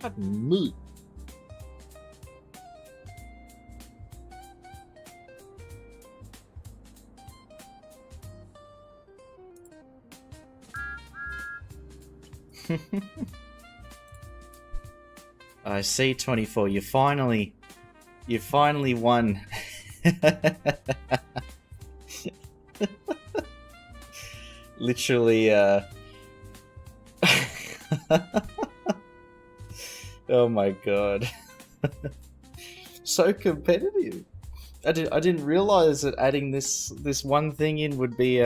Pardon me. I see, 24. You finally won. Literally, oh my god. So competitive. I didn't realize that adding this one thing in would be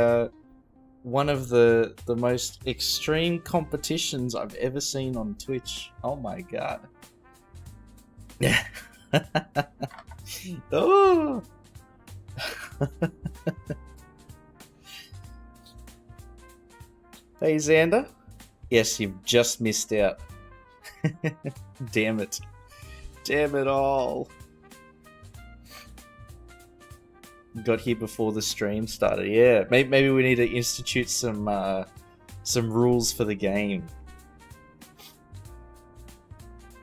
one of the most extreme competitions I've ever seen on Twitch. Oh my god. Yeah. Oh. Hey Xander. Yes, you've just missed out. Damn it. Damn it all. Got here before the stream started. Yeah, maybe we need to institute some rules for the game.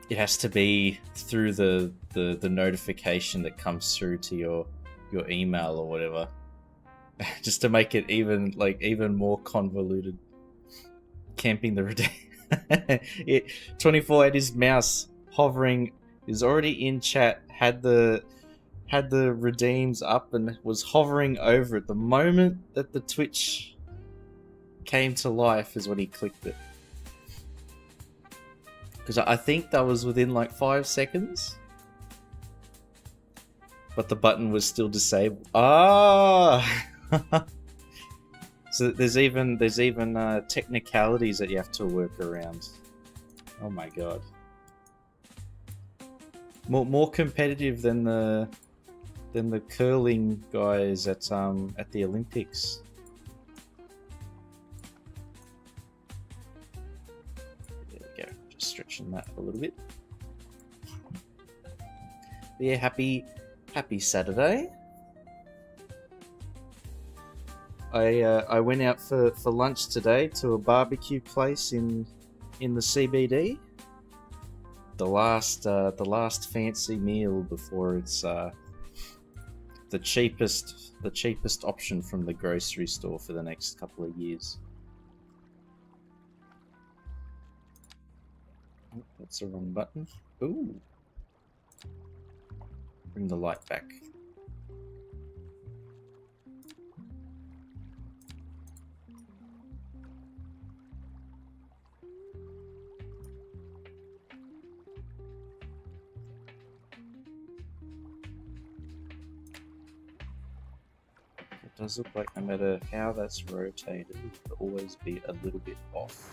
It has to be through the notification that comes through to your email or whatever, just to make it even more convoluted. Camping the redeem. 24 at his mouse hovering is already in chat. Had the redeems up and was hovering over it. The moment that the Twitch came to life is when he clicked it. Because I think that was within like 5 seconds. But the button was still disabled. Ah! So there's even technicalities that you have to work around. Oh my god. More competitive than the curling guys at the Olympics. There we go. Just stretching that a little bit. But yeah, happy Saturday. I went out for lunch today to a barbecue place in the CBD. The last fancy meal before it's the cheapest option from the grocery store for the next couple of years. Oh, that's the wrong button. Ooh. Bring the light back. It does look like no matter how that's rotated, it'll always be a little bit off.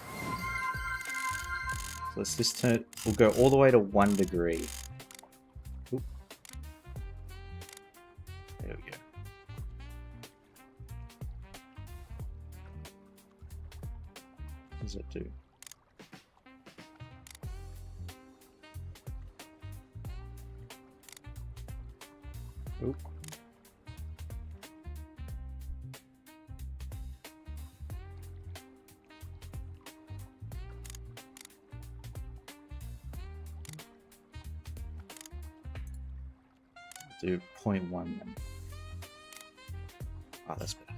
So let's just turn. We'll go all the way to 1 degree. Oop. There we go. What does it do? Oop. Do 0.1 then. Oh, that's better.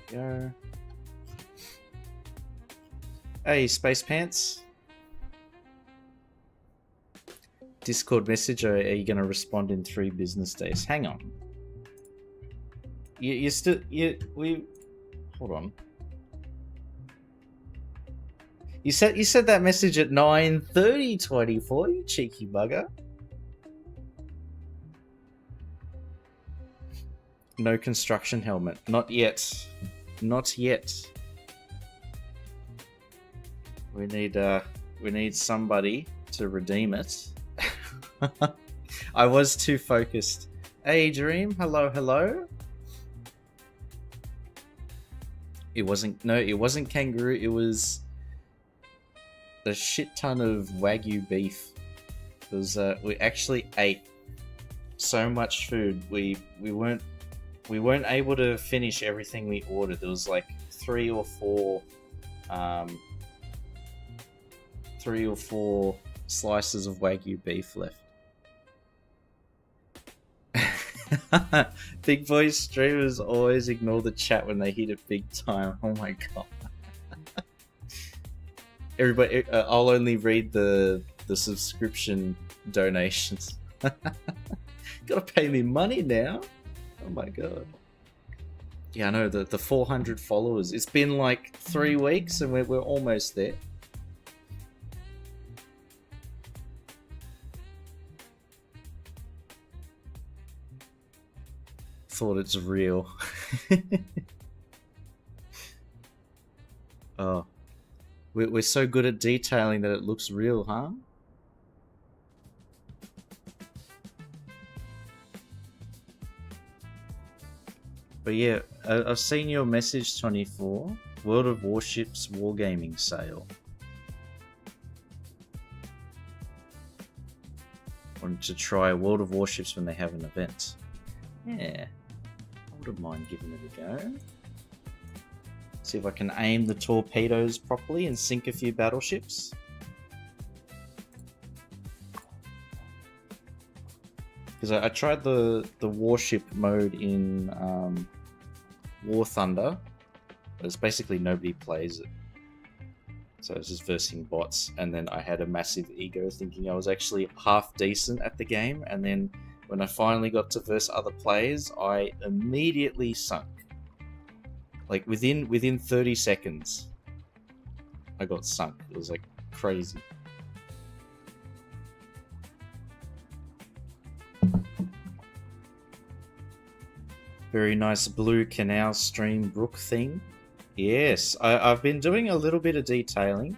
There we go. Hey, Space Pants. Discord message, or are you going to respond in 3 business days? Hang on. Hold on. You said that message at 9:30, 24, you cheeky bugger. No construction helmet. Not yet. Not yet. We need somebody to redeem it. I was too focused. Hey Dream, hello. It wasn't kangaroo, it was a shit ton of Wagyu beef. It was we actually ate so much food. We weren't able to finish everything we ordered. There was like three or four slices of Wagyu beef left. Big voice streamers always ignore the chat when they hit it big time. Oh my god. Everybody, I'll only read the subscription donations. Gotta pay me money now. Oh my god. Yeah, I know, the 400 followers. It's been like 3 weeks and we're almost there. Thought it's real. Oh. We're so good at detailing that it looks real, huh? But yeah, I've seen your message, 24. World of Warships Wargaming sale. Wanted to try World of Warships when they have an event. Yeah, I wouldn't mind giving it a go. See if I can aim the torpedoes properly and sink a few battleships. Because I tried the warship mode in War Thunder, but it's basically nobody plays it. So I was just versing bots, and then I had a massive ego thinking I was actually half decent at the game, and then when I finally got to verse other players, I immediately sunk. Like within 30 seconds, I got sunk. It was like crazy. Very nice blue canal stream brook thing. Yes, I've been doing a little bit of detailing.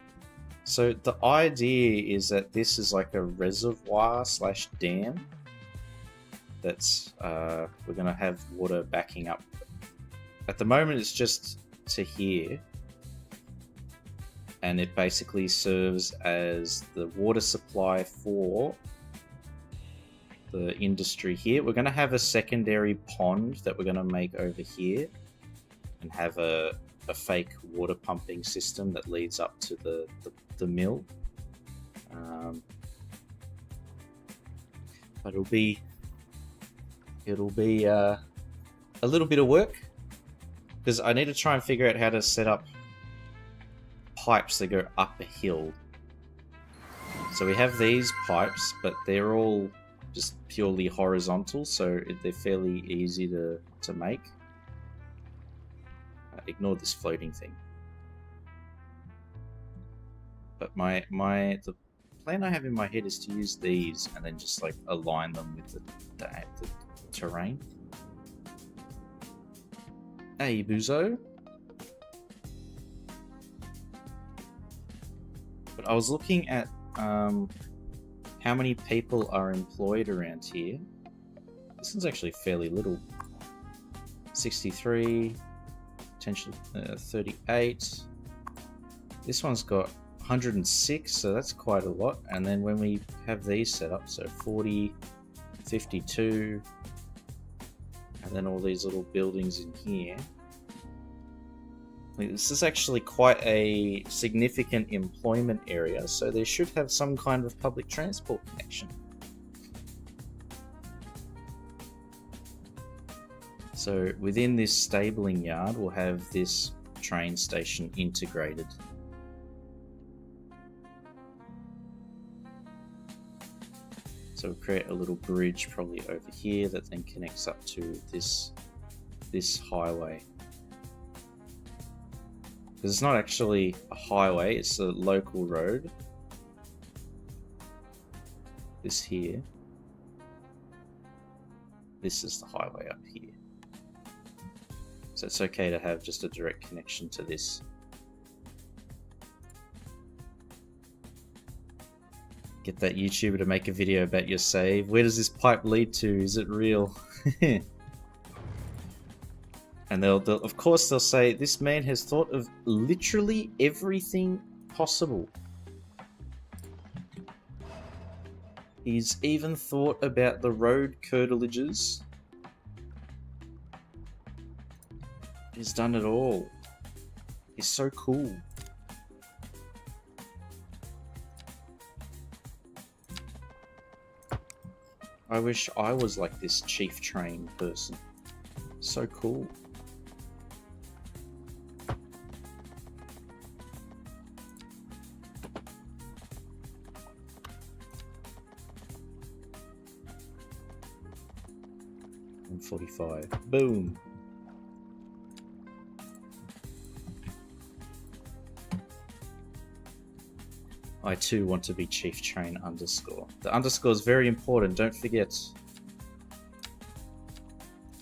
So the idea is that this is like a reservoir slash dam. That's we're gonna have water backing up. At the moment it's just to here. And it basically serves as the water supply for the industry here. We're going to have a secondary pond that we're going to make over here and have a fake water pumping system that leads up to the mill. But it'll be a little bit of work because I need to try and figure out how to set up pipes that go up a hill. So we have these pipes, but they're all just purely horizontal, so they're fairly easy to make. Ignore this floating thing. But the plan I have in my head is to use these and then just like align them with the terrain. Hey, Buzo. But I was looking at how many people are employed around here. This one's actually fairly little. 63, potentially 38. This one's got 106, so that's quite a lot. And then when we have these set up, so 40, 52, and then all these little buildings in here. This is actually quite a significant employment area, so they should have some kind of public transport connection. So within this stabling yard, we'll have this train station integrated. So we'll create a little bridge probably over here that then connects up to this highway. Because it's not actually a highway, it's a local road. This here. This is the highway up here. So it's okay to have just a direct connection to this. Get that YouTuber to make a video about your save. Where does this pipe lead to? Is it real? And they'll of course they'll say this man has thought of literally everything possible. He's even thought about the road curtilages. He's done it all. He's so cool. I wish I was like this chief train person. So cool. And 45. Boom. I too want to be Chief Train underscore. The underscore is very important, don't forget.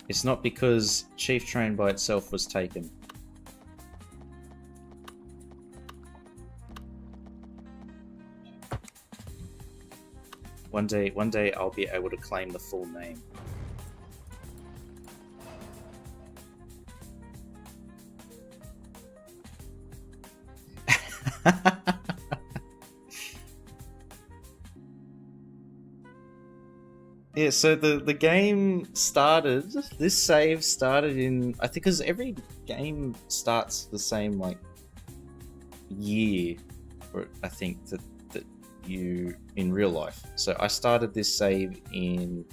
It's not because Chief Train by itself was taken. One day I'll be able to claim the full name. Yeah, so the game started, this save started in, I think because every game starts the same, like, year, or I think that you, in real life. So I started this save in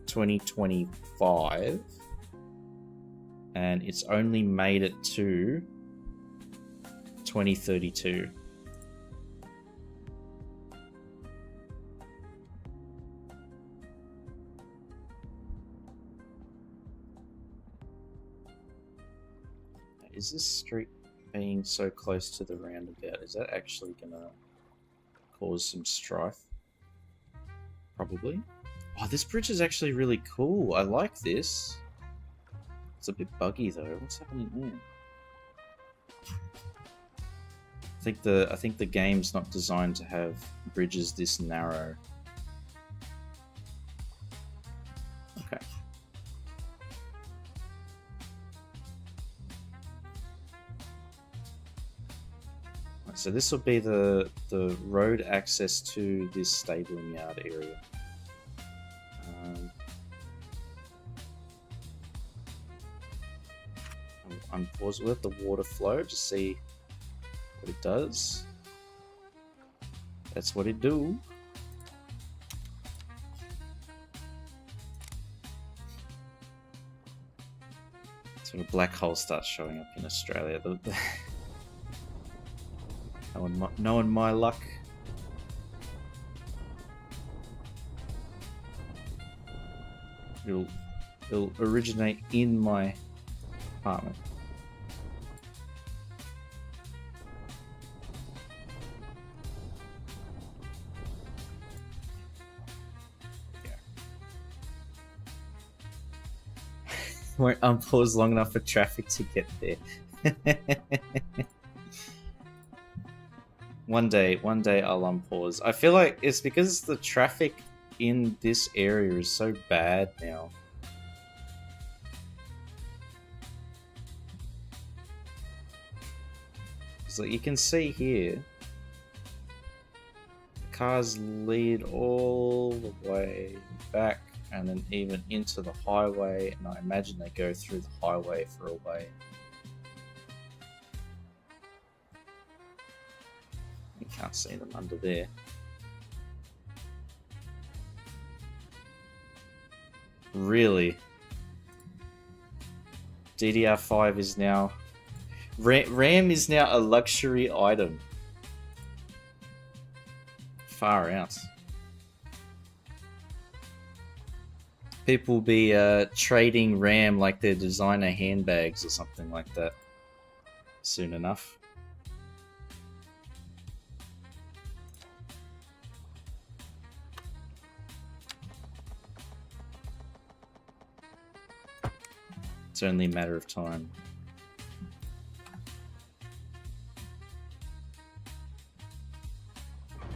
2025, and it's only made it to 2032. Is this street being so close to the roundabout, is that actually gonna cause some strife? Probably. Oh, this bridge is actually really cool. I like this. It's a bit buggy though. What's happening there? I think the game's not designed to have bridges this narrow. Okay. So this will be the road access to this stabling yard area. I'm pause. We'll let the water flow to see what it does. That's what it do. So a black hole starts showing up in Australia. Knowing my luck. It'll originate in my apartment. Yeah. Won't unpause long enough for traffic to get there. One day I'll unpause. I feel like it's because the traffic in this area is so bad now. So you can see here, the cars lead all the way back and then even into the highway, and I imagine they go through the highway for a way. You can't see them under there. Really? DDR5 is now... RAM is now a luxury item. Far out. People will be trading RAM like they're designer handbags or something like that soon enough. It's only a matter of time.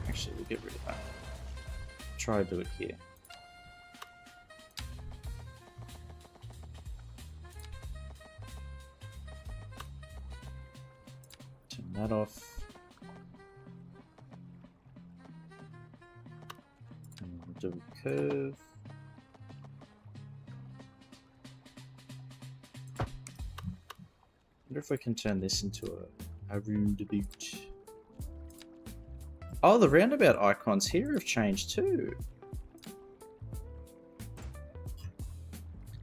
Actually, we'll get rid of that. Try to do it here. Turn that off. And bit of a curve. Wonder if we can turn this into a roundabout. Oh, the roundabout icons here have changed too.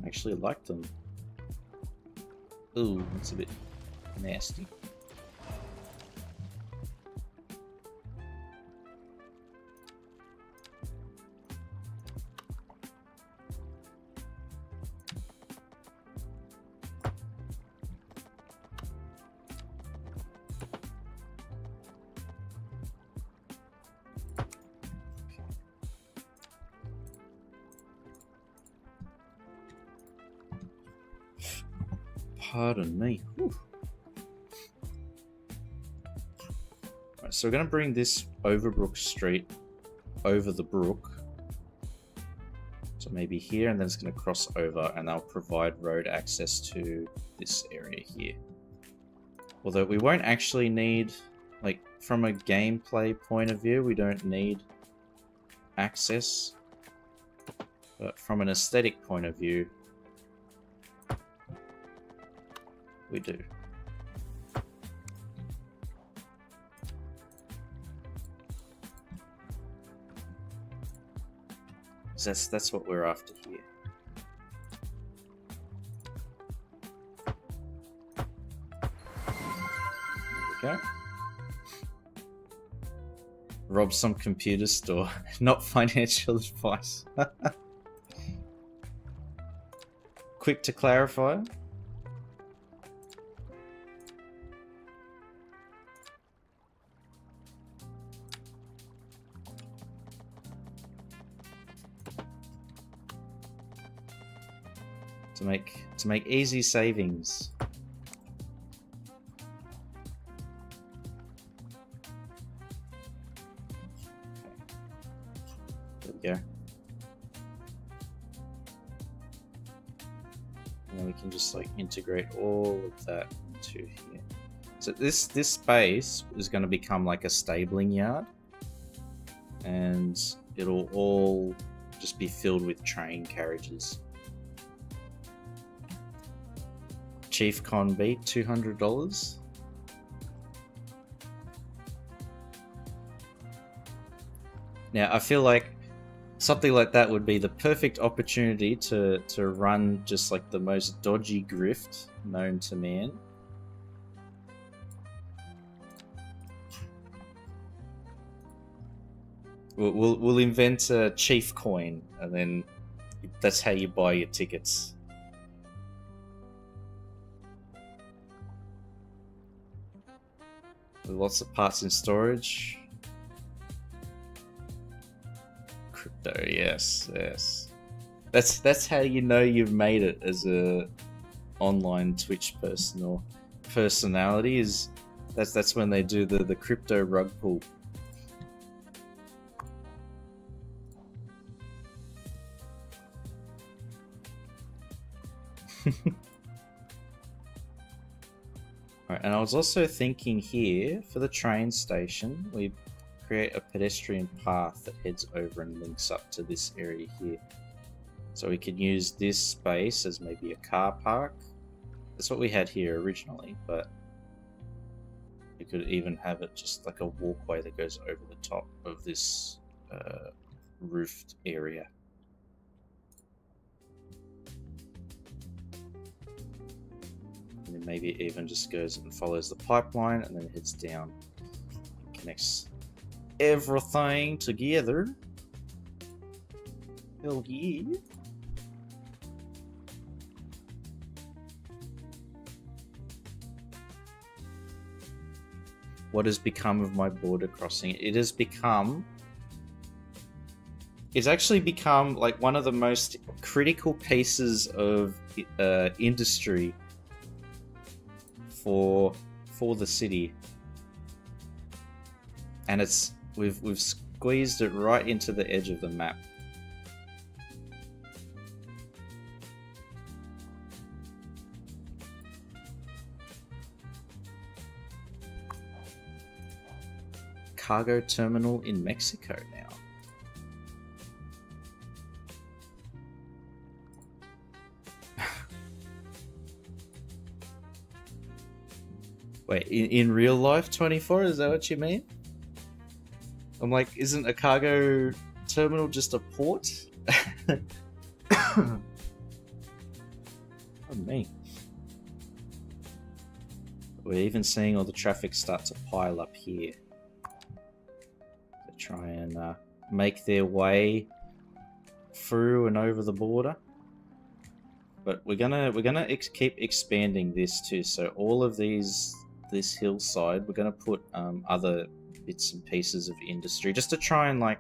I actually like them. Ooh, that's a bit nasty. Pardon me. Whew. Right, so we're going to bring this Overbrook Street over the brook. So maybe here, and then it's going to cross over, and they'll provide road access to this area here. Although we won't actually need, like, from a gameplay point of view, we don't need access. But from an aesthetic point of view, we do. That's what we're after here. There we go. Rob some computer store. Not financial advice. Quick to clarify. To make easy savings. There we go. And then we can just like integrate all of that into here. So this space is going to become like a stabling yard, and it'll all just be filled with train carriages. Chief Con beat $200. Now I feel like something like that would be the perfect opportunity to run just like the most dodgy grift known to man. We'll invent a Chief Coin, and then that's how you buy your tickets. Lots of parts in storage. Crypto, yes. That's how you know you've made it as a online Twitch person or personality. Is that's when they do the crypto rug pull. Right, and I was also thinking here, for the train station, we create a pedestrian path that heads over and links up to this area here. So we could use this space as maybe a car park. That's what we had here originally, but we could even have it just like a walkway that goes over the top of this roofed area. And then maybe it even just goes and follows the pipeline and then heads down. Connects everything together. Hell yeah. What has become of my border crossing? It's actually become like one of the most critical pieces of industry for the city, and we've squeezed it right into the edge of the map. Cargo terminal in Mexico now. Wait, in real life 24? Is that what you mean? I'm like, isn't a cargo terminal just a port? Oh, me. We're even seeing all the traffic start to pile up here. To try and make their way through and over the border. But we're gonna keep expanding this too. So all of this hillside, we're gonna put other bits and pieces of industry just to try and like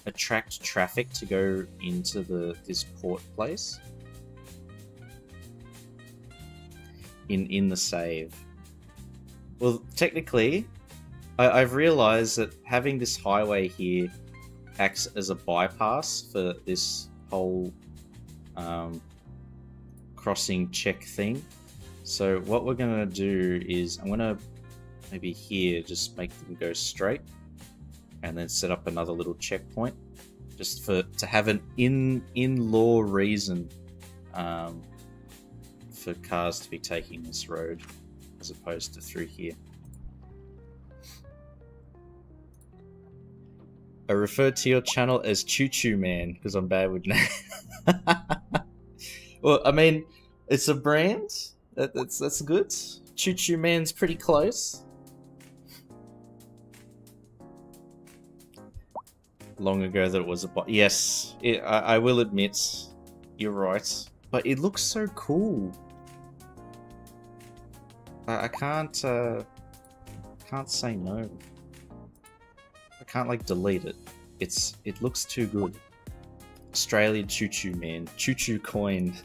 attract traffic to go into this port place. In the save. Well, technically, I've realized that having this highway here acts as a bypass for this whole crossing check thing. So what we're going to do is I'm going to maybe here just make them go straight and then set up another little checkpoint just to have an in-law reason for cars to be taking this road as opposed to through here. I referred to your channel as Choo Choo Man because I'm bad with names. Well, I mean, it's a brand. That's good. Choo Choo Man's pretty close. Long ago that it was a yes. I will admit, you're right. But it looks so cool. I can't say no. I can't like delete it. It looks too good. Australian Choo Choo Man. Choo Choo coined.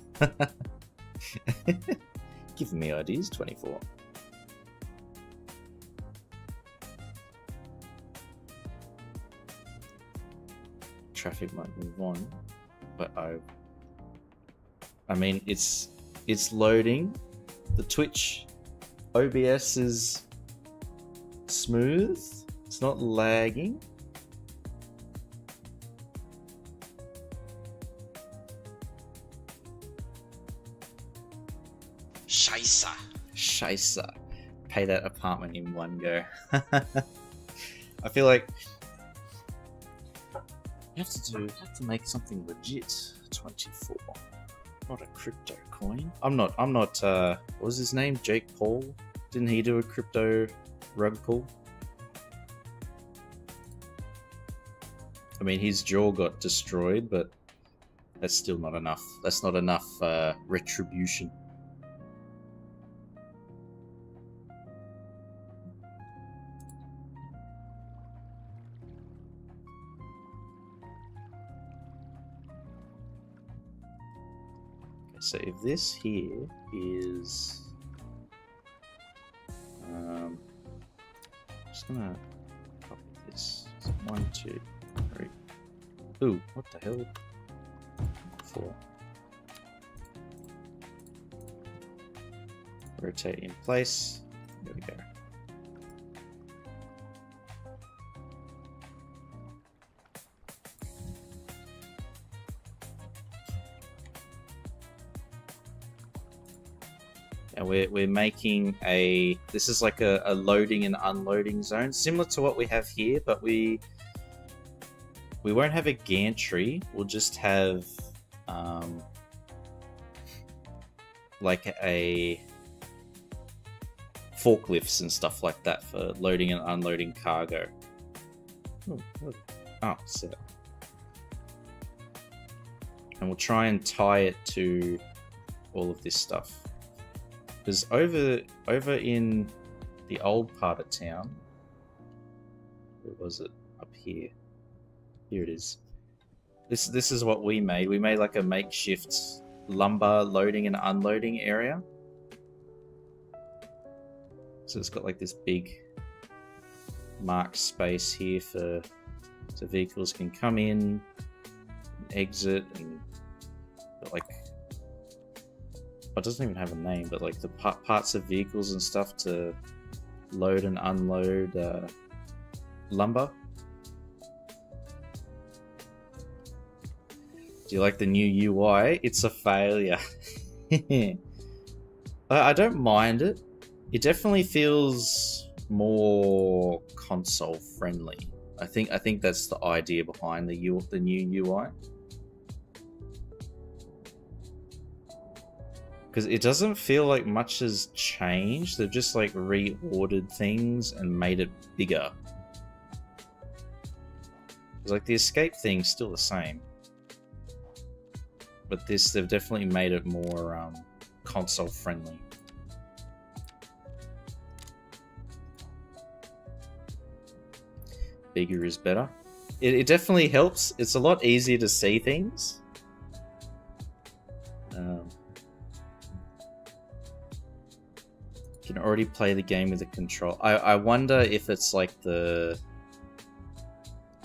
Giving me ideas, 24. Traffic might move on, but I mean it's loading. The Twitch OBS is smooth. It's not lagging. Scheisse. Pay that apartment in one go. I feel like you have to make something legit. 24. Not a crypto coin. I'm not what was his name? Jake Paul? Didn't he do a crypto rug pull? I mean, his jaw got destroyed, but that's still not enough. That's not enough retribution. So if this here is, I'm just gonna copy this. So 1, 2, 3. Ooh, what the hell? 4. Rotate in place. There we go. And we're making this is like a loading and unloading zone, similar to what we have here, but we won't have a gantry. We'll just have like a forklifts and stuff like that for loading and unloading cargo. Oh, set it. And we'll try and tie it to all of this stuff. Because over in the old part of town, where was it? Up here. Here it is. This is what we made. We made like a makeshift lumber loading and unloading area. So it's got like this big marked space here so vehicles can come in, and exit, and like, it doesn't even have a name, but like the parts of vehicles and stuff to load and unload lumber. Do you like the new UI? It's a failure. I don't mind it. It definitely feels more console friendly. I think that's the idea behind the new UI. Because it doesn't feel like much has changed. They've just like reordered things and made it bigger. It's like the escape thing's still the same, but this they've definitely made it more console friendly. Bigger is better. It definitely helps. It's a lot easier to see things. You can already play the game with a control. I wonder if it's like the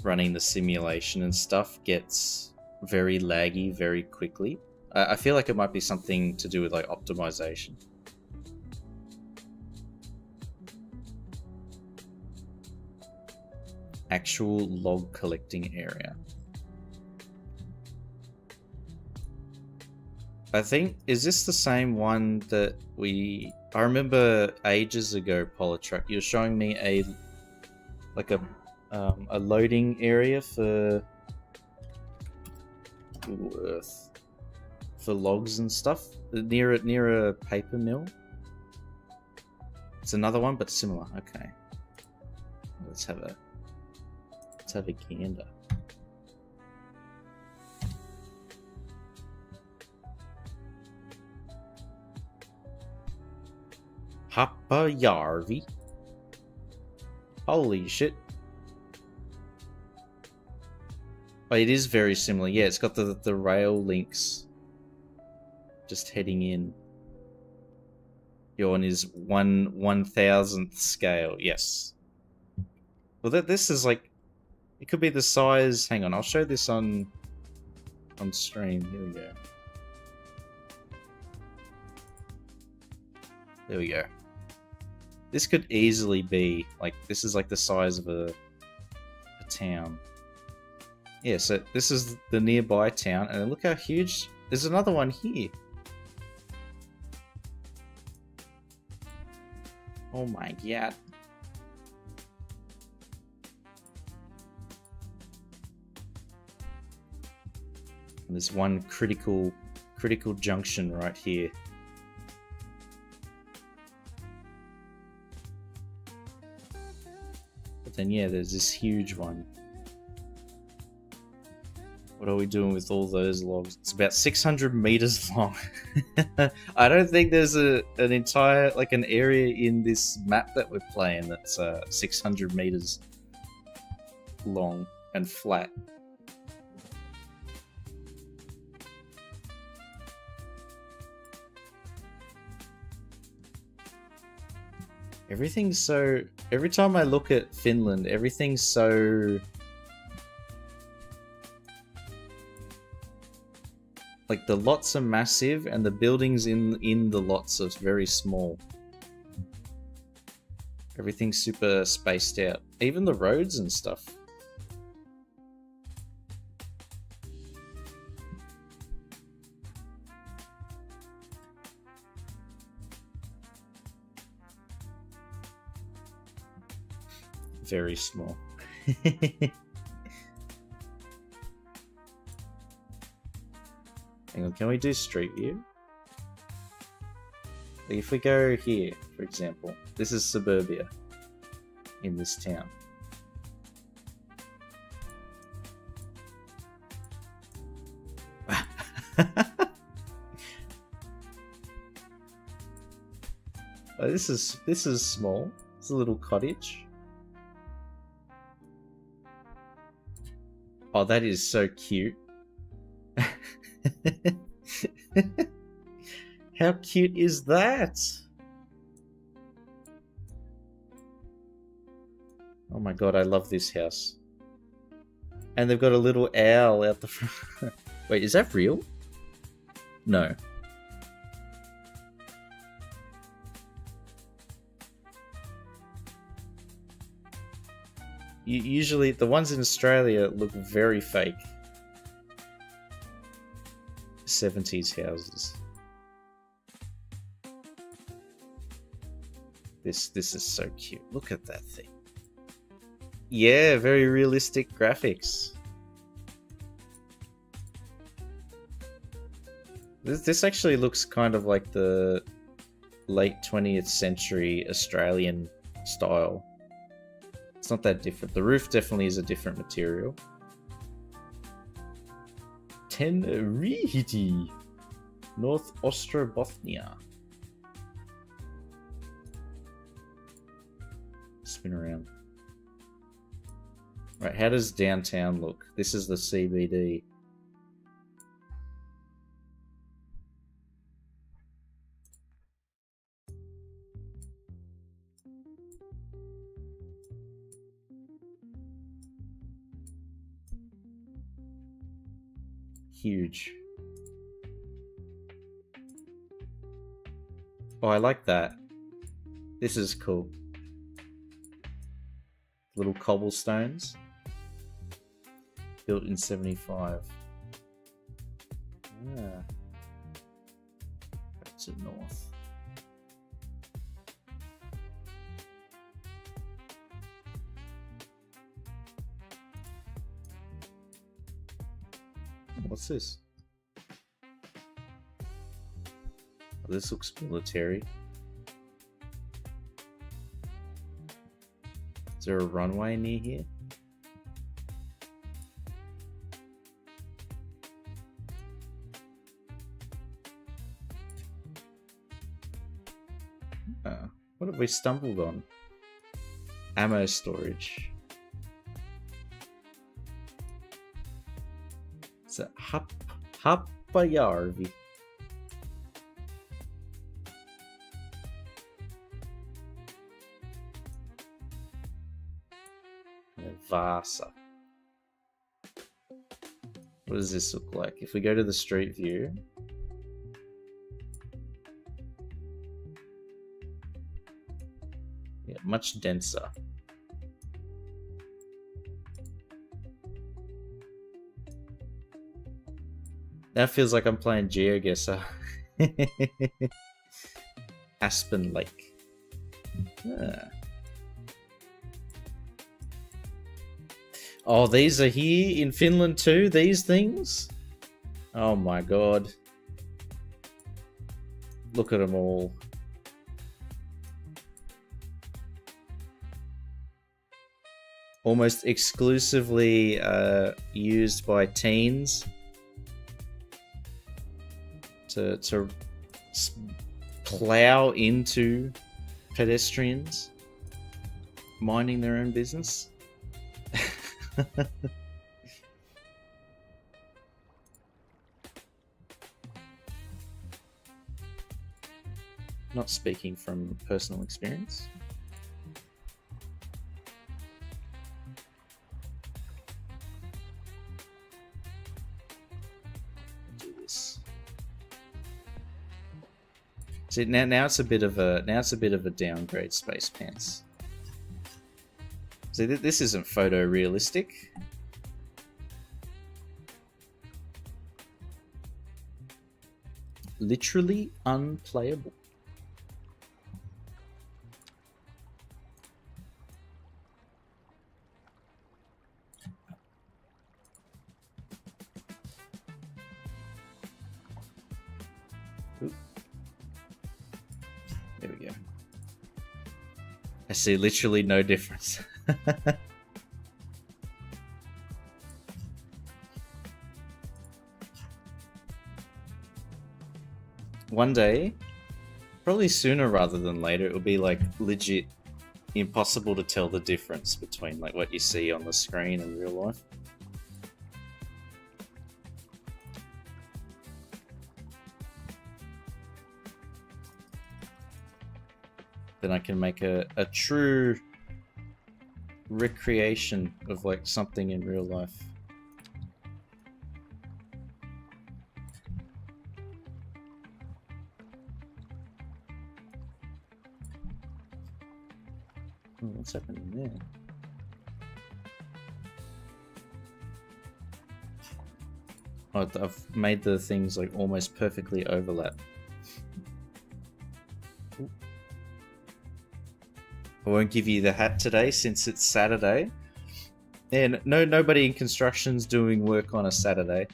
running the simulation and stuff gets very laggy very quickly. I feel like it might be something to do with like optimization. Actual log collecting area. I think, is this the same one that I remember ages ago, Polytruck, you were showing me a loading area for logs and stuff near a paper mill. It's another one, but similar. Okay, let's have a gander. Haapajärvi. Holy shit. But it is very similar. Yeah, it's got the rail links just heading in. Your one is 1/1000th scale. Yes. Well, this is like, it could be the size. Hang on, I'll show this on stream. Here we go. There we go. This could easily be like, this is like the size of a town. Yeah, so this is the nearby town, and look how huge. There's another one here. Oh my god. And there's one critical junction right here. But then yeah, there's this huge one. What are we doing with all those logs? It's about 600 meters long. I don't think there's an entire, like, an area in this map that we're playing that's 600 meters long and flat. Everything's so... Every time I look at Finland, everything's so... Like, the lots are massive, and the buildings in the lots are very small. Everything's super spaced out. Even the roads and stuff. Very small. Hang on, can we do Street View? Like, if we go here, for example, this is suburbia in this town. Oh, this is small. It's a little cottage. Oh, that is so cute. How cute is that? Oh my god, I love this house. And they've got a little owl out the front. Wait, is that real? No. Usually, the ones in Australia look very fake. 70s houses. This is so cute. Look at that thing. Yeah, very realistic graphics. This actually looks kind of like the late 20th century Australian style. It's not that different. The roof definitely is a different material. Tenerife, North Ostrobothnia. Spin around. Right, how does downtown look? This is the CBD. Huge. Oh, I like that. This is cool. Little cobblestones. Built in 75. Ah. That's it north. What's this? Oh, this looks military. Is there a runway near here? What have we stumbled on? Ammo storage. It's a Haapajärvi. Vasa. What does this look like? If we go to the street view, yeah, much denser. That feels like I'm playing GeoGuessr. Aspen Lake. Ah. Oh, these are here in Finland too, these things? Oh my god. Look at them all. Almost exclusively used by teens to plow into pedestrians minding their own business. Not speaking from personal experience. Do this. See, now it's a bit of a downgrade, Space Pants. See, this isn't photorealistic. Literally unplayable. Oop. There we go. I see literally no difference. One day, probably sooner rather than later, it will be like legit impossible to tell the difference between like what you see on the screen and real life. Then I can make a true recreation of like something in real life. Oh, what's happening there? Oh, I've made the things like almost perfectly overlap. Ooh. I won't give you the hat today since it's Saturday. And nobody in construction's doing work on a Saturday.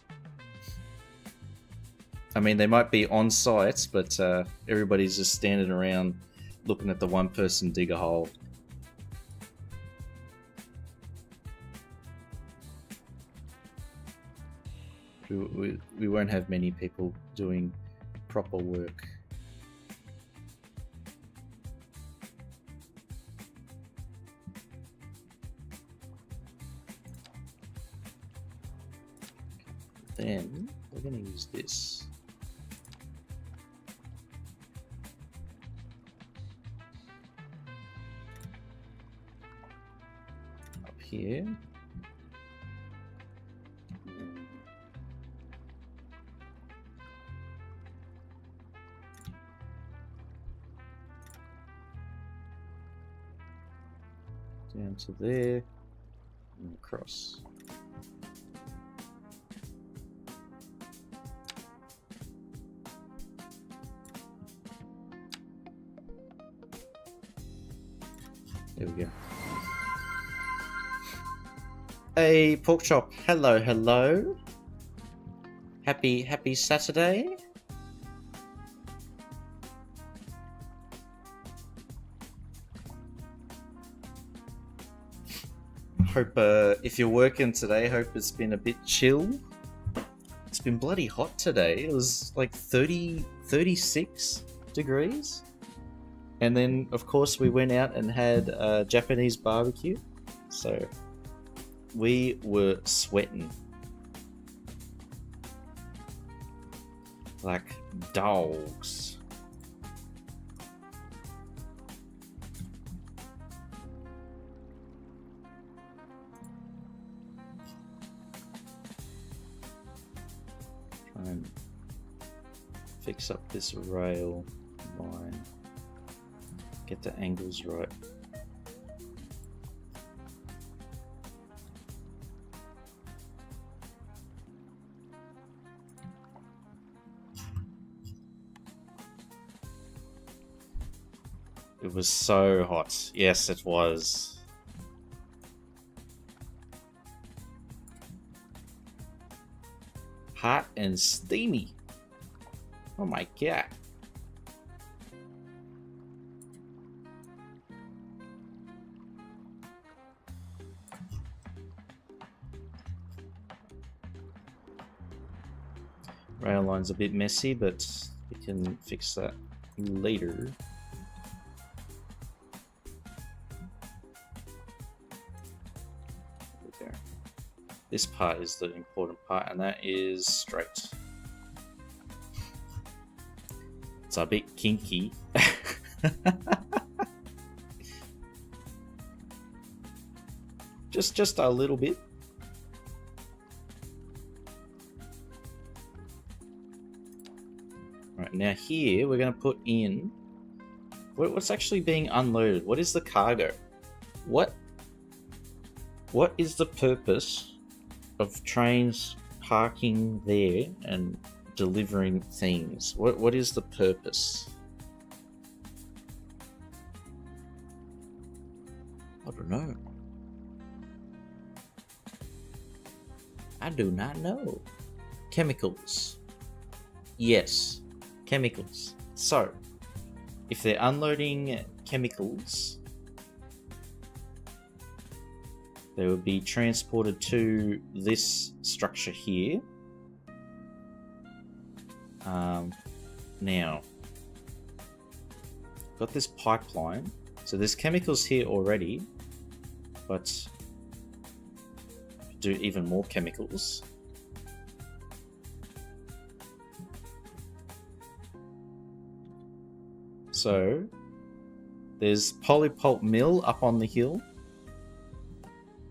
I mean, they might be on site, but everybody's just standing around looking at the one person dig a hole. We won't have many people doing proper work. Then we're going to use this. Up here. Down to there and across. There we go. Hey, Pork Chop. Hello, hello. Happy Saturday. Hope if you're working today, hope it's been a bit chill. It's been bloody hot today. It was like 36 degrees. And then, of course, we went out and had a Japanese barbecue. So, we were sweating. Like dogs. Try and fix up this rail line. Get the angles right. It was so hot. Yes, it was. Hot and steamy. Oh my god. Rail line's a bit messy, but we can fix that later. There. This part is the important part, and that is straight. It's a bit kinky. just a little bit. Right, now here we're going to put in what's actually being unloaded. What is the cargo? What is the purpose of trains parking there and delivering things? What is the purpose? I don't know. I do not know. Chemicals. Yes. Chemicals. So, if they're unloading chemicals, they will be transported to this structure here. Now, got this pipeline. So there's chemicals here already, but do even more chemicals. So there's Polypulp Mill up on the hill.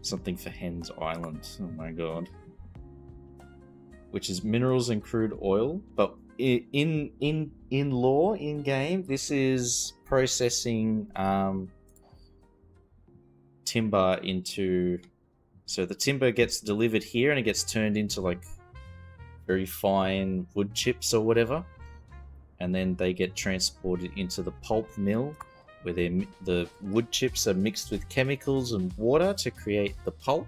Something for Hens Island. Oh my god. Which is minerals and crude oil, but in law, in game, this is processing timber into. So the timber gets delivered here and it gets turned into like very fine wood chips or whatever, and then they get transported into the pulp mill, where the wood chips are mixed with chemicals and water to create the pulp.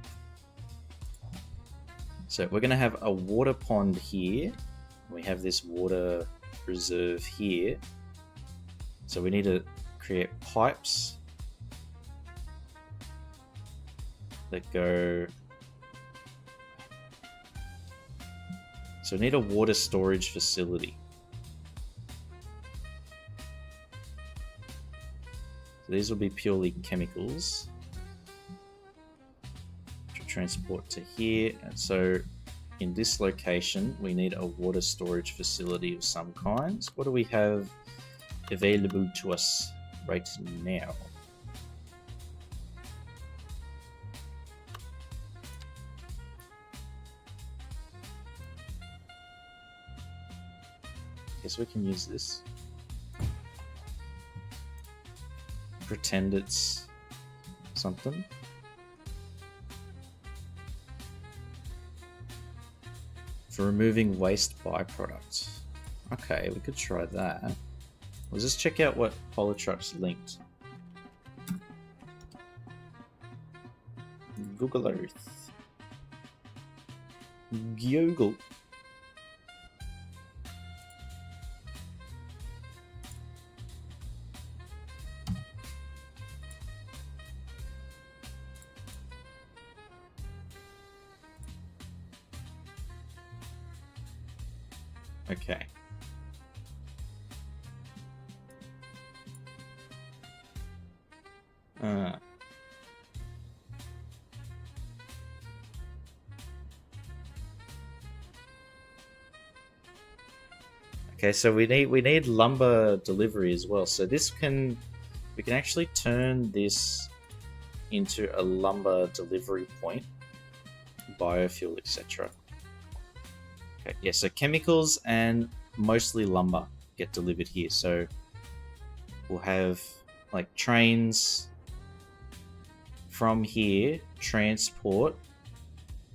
So we're going to have a water pond here. We have this water reserve here. So we need to create pipes that go... So we need a water storage facility. So these will be purely chemicals to transport to here. And so in this location, we need a water storage facility of some kind. What do we have available to us right now? Guess we can use this. Pretend it's something. For removing waste byproducts. Okay, we could try that. Let's just check out what Polytruck's linked. Google Earth. Google. Okay. Okay, so we need lumber delivery as well. So we can actually turn this into a lumber delivery point, biofuel, etc. Okay, yeah, so chemicals and mostly lumber get delivered here. So we'll have like trains from here transport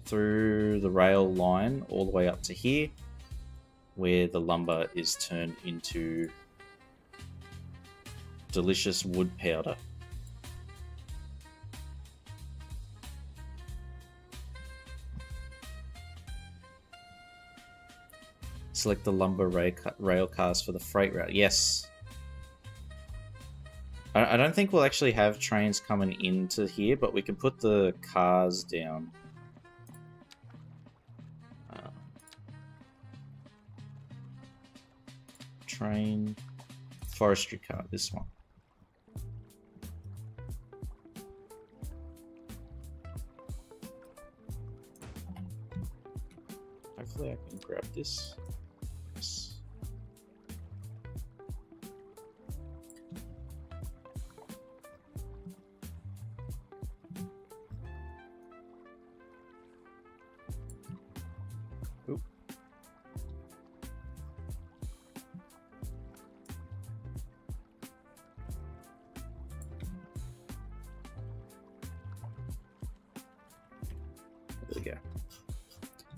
through the rail line all the way up to here, where the lumber is turned into delicious wood powder. Select the lumber rail cars for the freight route. Yes. I don't think we'll actually have trains coming into here, but we can put the cars down. Train, forestry car, this one. Hopefully I can grab this. Yes. Oop. There we go.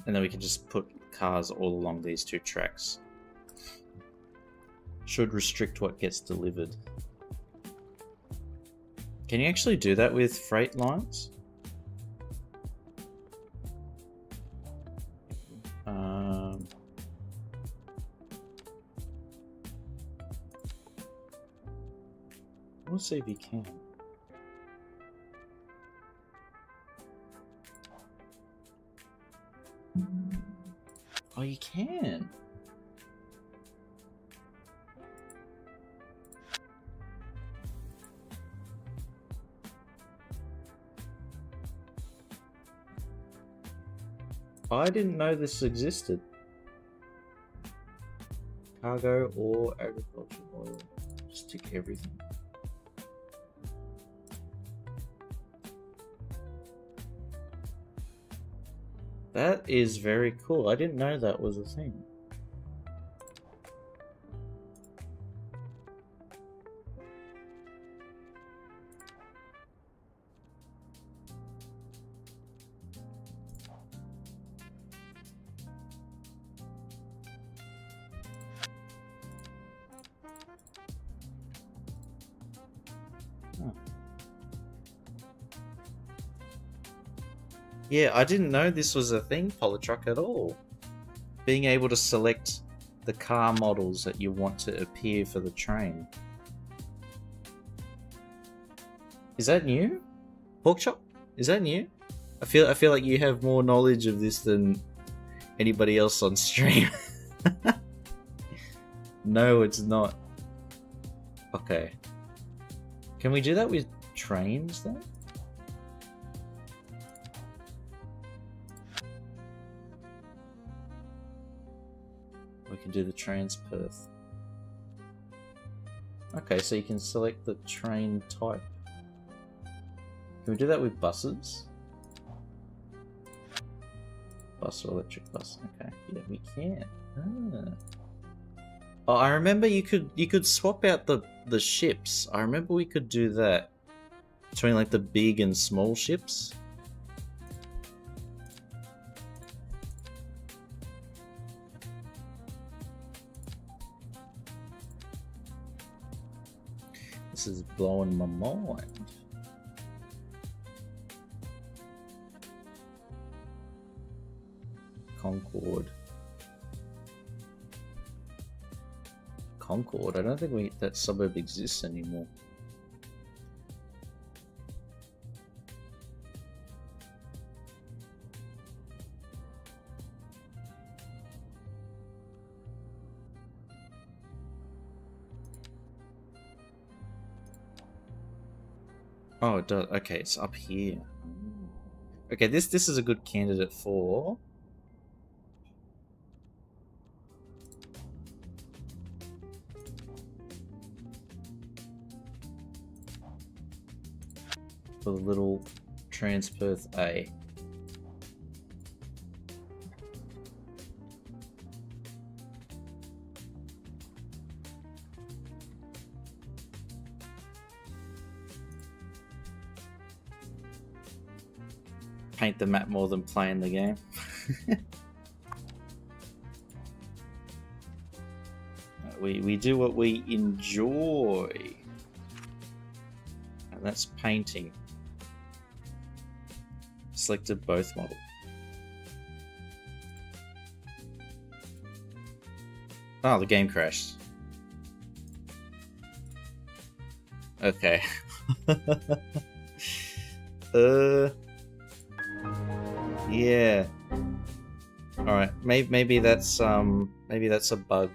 And then we can just put cars all along these two tracks. Should restrict what gets delivered. Can you actually do that with freight lines? We'll see if you can. Oh, you can. I didn't know this existed. Cargo or agricultural oil. Just tick everything. That is very cool. I didn't know that was a thing. Yeah, I didn't know this was a thing, Polytruck, at all. Being able to select the car models that you want to appear for the train. Is that new? Porkchop? Is that new? I feel like you have more knowledge of this than anybody else on stream. No, it's not. Okay. Can we do that with trains then? We can do the Transperth. Okay, so you can select the train type. Can we do that with buses? Bus or electric bus? Okay, yeah, we can. Oh, I remember you could swap out the ships. I remember we could do that between like the big and small ships. This is blowing my mind. Concord. Concord? I don't think that suburb exists anymore. Oh, it does. Okay, it's up here. Okay, this is a good candidate for the little Transperth A. Paint the map more than playing the game. we do what we enjoy, and that's painting. Selected both model. Oh, the game crashed. Okay. Yeah. All right. Maybe that's a bug.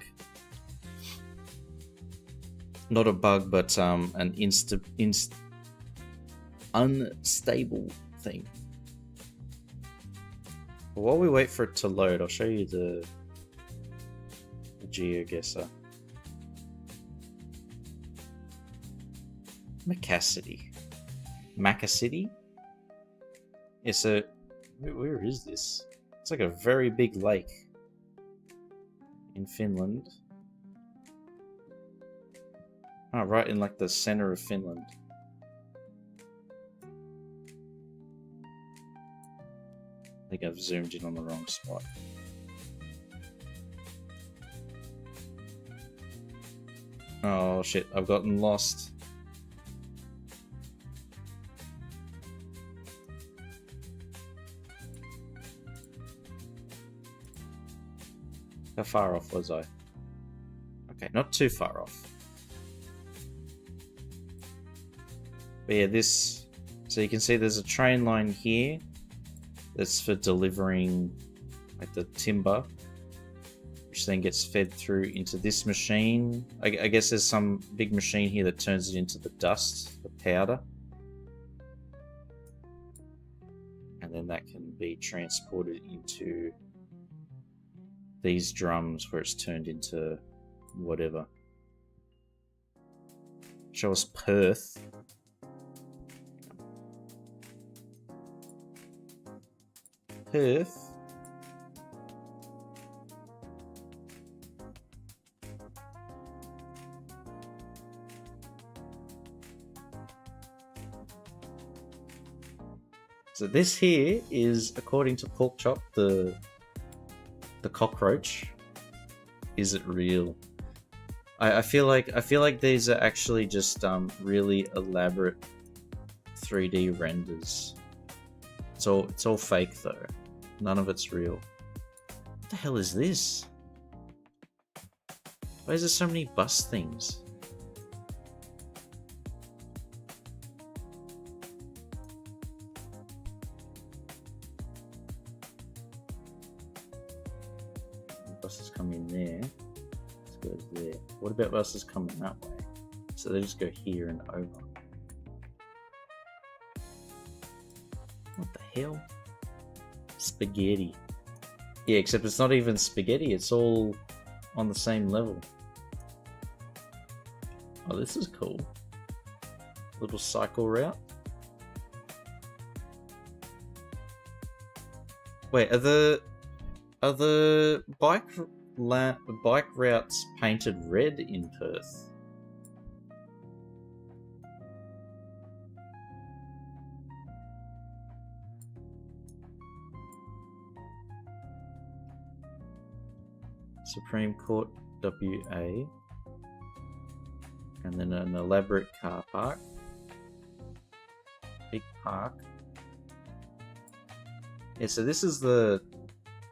Not a bug, but an unstable thing. But while we wait for it to load, I'll show you the GeoGuessr. Macacity. Macacity? Yeah, so where is this? It's like a very big lake in Finland. Oh, right in like the center of Finland. I think I've zoomed in on the wrong spot. Oh shit, I've gotten lost. How far off was I? Okay, not too far off. But yeah, this... So you can see there's a train line here that's for delivering like the timber, which then gets fed through into this machine. I guess there's some big machine here that turns it into the dust, the powder. And then that can be transported into these drums where it's turned into whatever. Show us Perth. Perth. So this here is, according to Porkchop, the cockroach. Is it real? I feel like these are actually just really elaborate 3D renders. It's all fake though. None of it's real. What the hell is this? Why is there so many bus things? Buses come in there. Let's go there. What about buses coming that way? So they just go here and over. What the hell? Spaghetti. Yeah, except it's not even spaghetti. It's all on the same level. Oh, this is cool. Little cycle route. Wait, are the bike routes painted red in Perth? Supreme Court WA, and then an elaborate car park, big park. Yeah, so this is the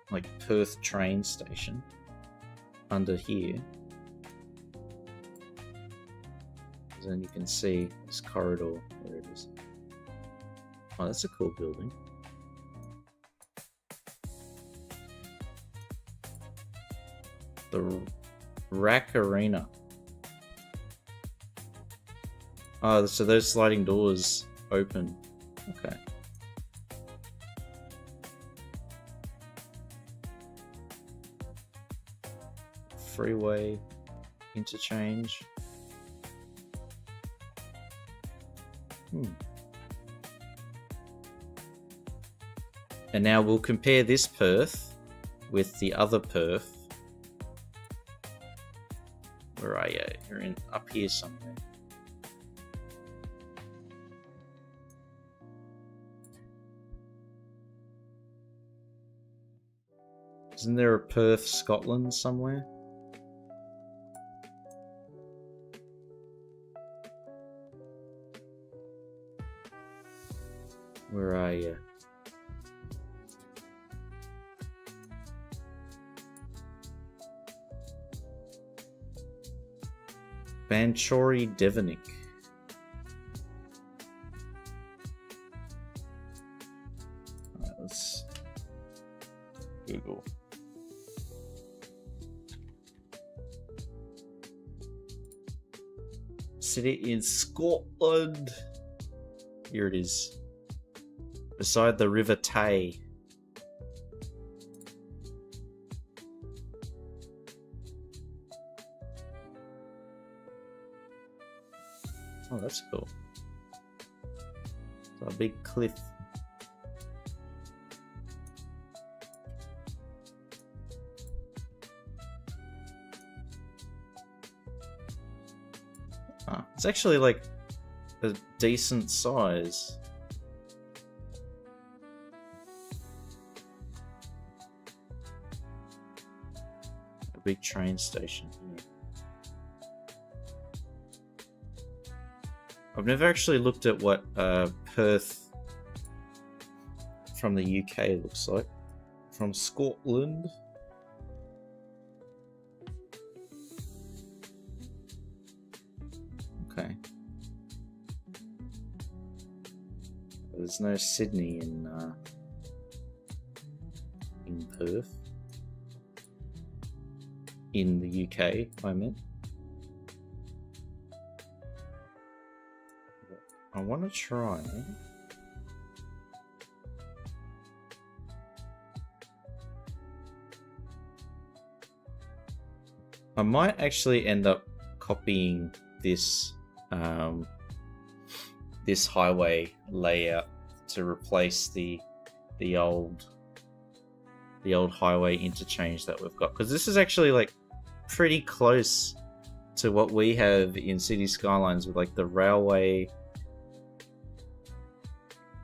like Perth train station under here. And then you can see this corridor, there it is. Oh, that's a cool building. The Rack Arena. Oh, so those sliding doors open. Okay. Freeway interchange. And now we'll compare this Perth with the other Perth. Where are you? You're in up here somewhere. Isn't there a Perth, Scotland somewhere? Where are you? Banchory, Devonick. Alright, let's Google. City in Scotland. Here it is. Beside the River Tay. Oh, that's cool. It's a big cliff. Ah, it's actually like a decent size. A big train station here. I've never actually looked at what Perth from the UK looks like. From Scotland. Okay. There's no Sydney in Perth. In the UK, I meant. I want to try. I might actually end up copying this this highway layout to replace the old highway interchange that we've got, because this is actually like pretty close to what we have in City Skylines with like the railway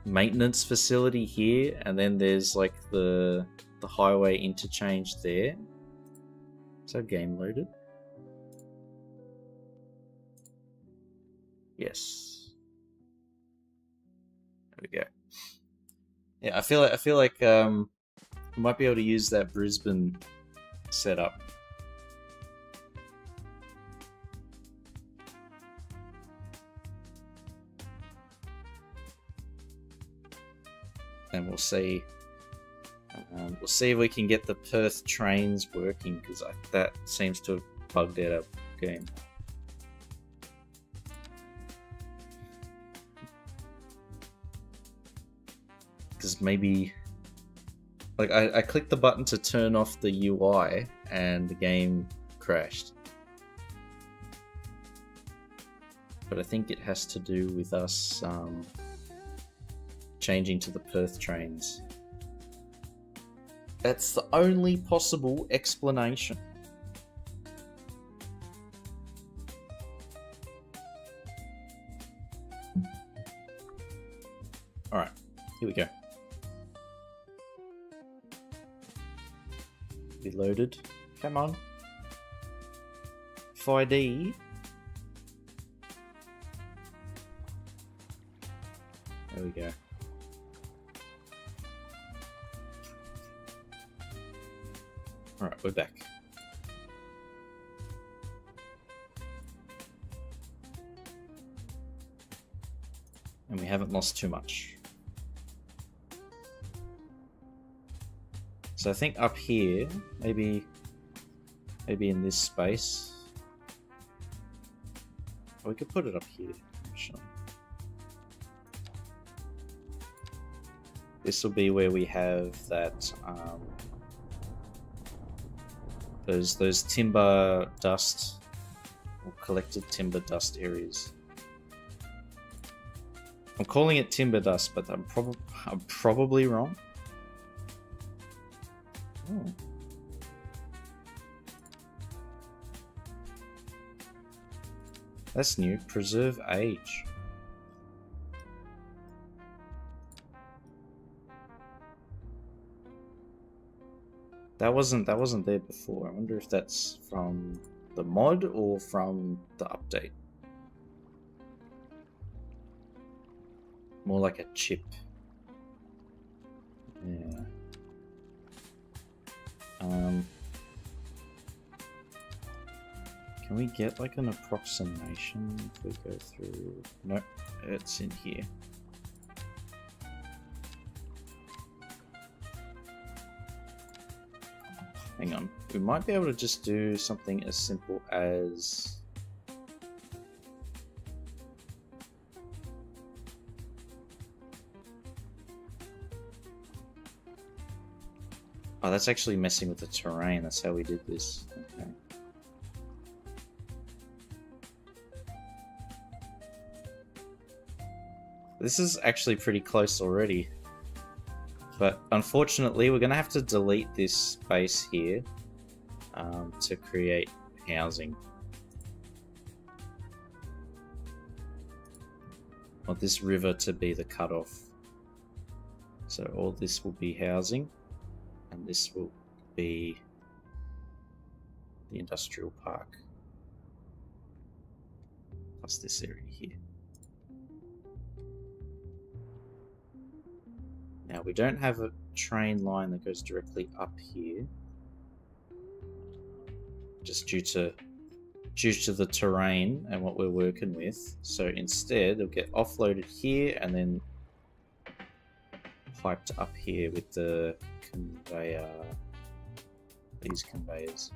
maintenance facility here, and then there's like the highway interchange there. So game loaded. Yes. There we go. Yeah, I feel like we might be able to use that Brisbane setup. And we'll see if we can get the Perth trains working, because that seems to have bugged out our game. Because maybe, like, I clicked the button to turn off the UI and the game crashed. But I think it has to do with us changing to the Perth trains. That's the only possible explanation. Alright, here we go. Be loaded. Come on. FID. There we go. Alright, we're back. And we haven't lost too much. So I think up here, maybe in this space. Oh, we could put it up here, actually. This will be where we have that those timber dust or collected timber dust areas. I'm calling it timber dust, but I'm probably wrong. Oh. That's new. Preserve age. That wasn't there before. I wonder if that's from the mod or from the update. More like a chip. Yeah. Can we get like an approximation if we go through? Nope, it's in here. Hang on, we might be able to just do something as simple as oh, that's actually messing with the terrain. That's how we did this. Okay. This is actually pretty close already. But unfortunately, we're going to have to delete this space here to create housing. I want this river to be the cutoff. So all this will be housing, and this will be the industrial park. Plus this area here. Now we don't have a train line that goes directly up here, just due to the terrain and what we're working with. So instead, it'll get offloaded here and then piped up here with the conveyor. These conveyors.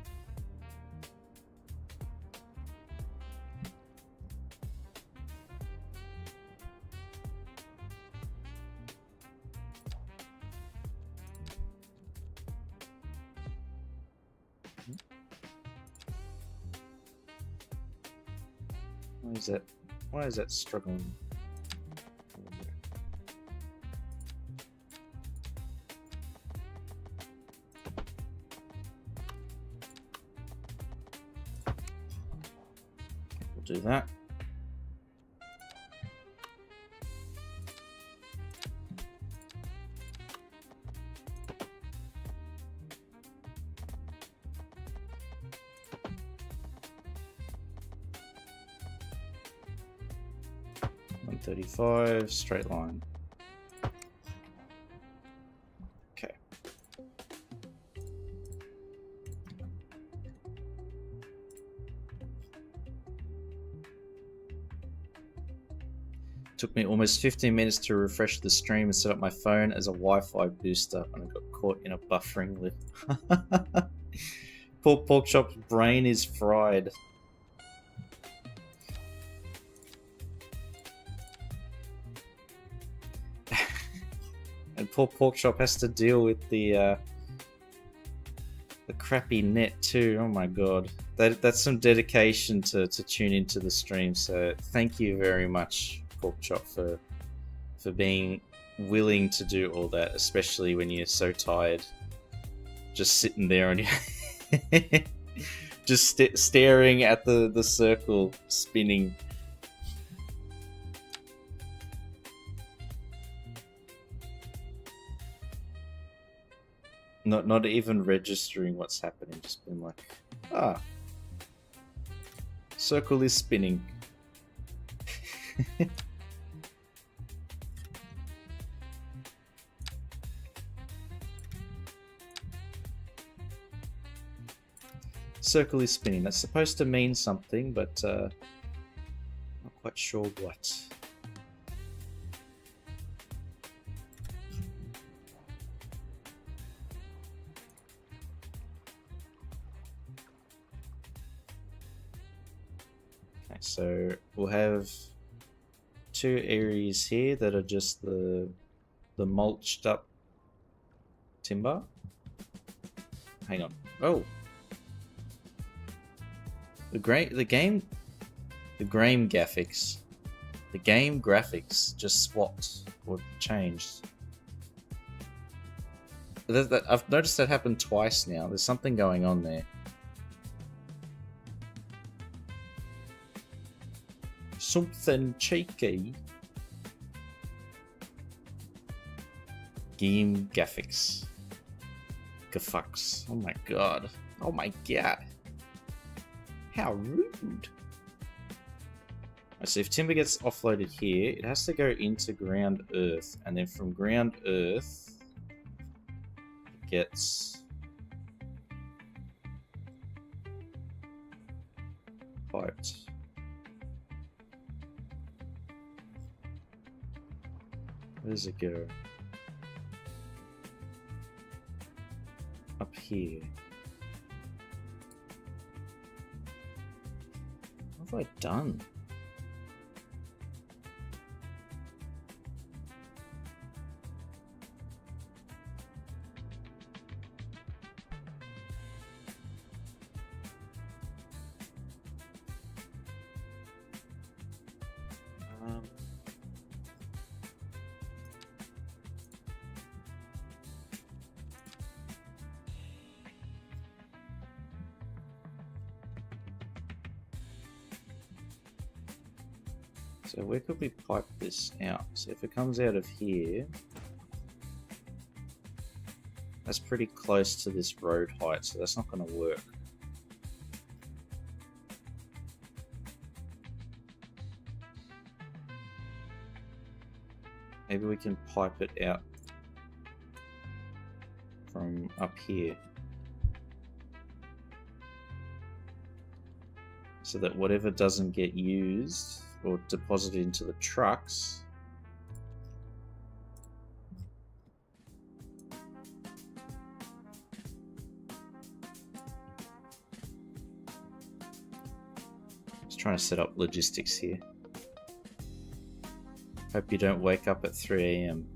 Why is that struggling? We'll do that. .35 straight line. Took me almost 15 minutes to refresh the stream and set up my phone as a Wi-Fi booster, and I got caught in a buffering lift. Poor Porkchop's brain is fried. And poor Porkchop has to deal with the crappy net too. Oh my god. That's some dedication to tune into the stream, so thank you very much, Porkchop, for being willing to do all that, especially when you're so tired. Just sitting there on your just staring at the circle spinning. Not even registering what's happening, just being like, ah, circle is spinning. Circle is spinning. That's supposed to mean something, but not quite sure what. Okay, so we'll have two areas here that are just the mulched up timber. Hang on. Oh. The game graphics just swapped or changed. I've noticed that happen twice now. There's something going on there. Something cheeky. Game graphics. Gafucks. Oh my god. Oh my god. How rude. So if timber gets offloaded here, it has to go into ground earth, and then from ground earth it gets piped. Where does it go? Up here. What have I done? So where could we pipe this out? So if it comes out of here, that's pretty close to this road height, so that's not going to work. Maybe we can pipe it out from up here, so that whatever doesn't get used or deposited into the trucks just trying to set up logistics here. Hope you don't wake up at 3 AM.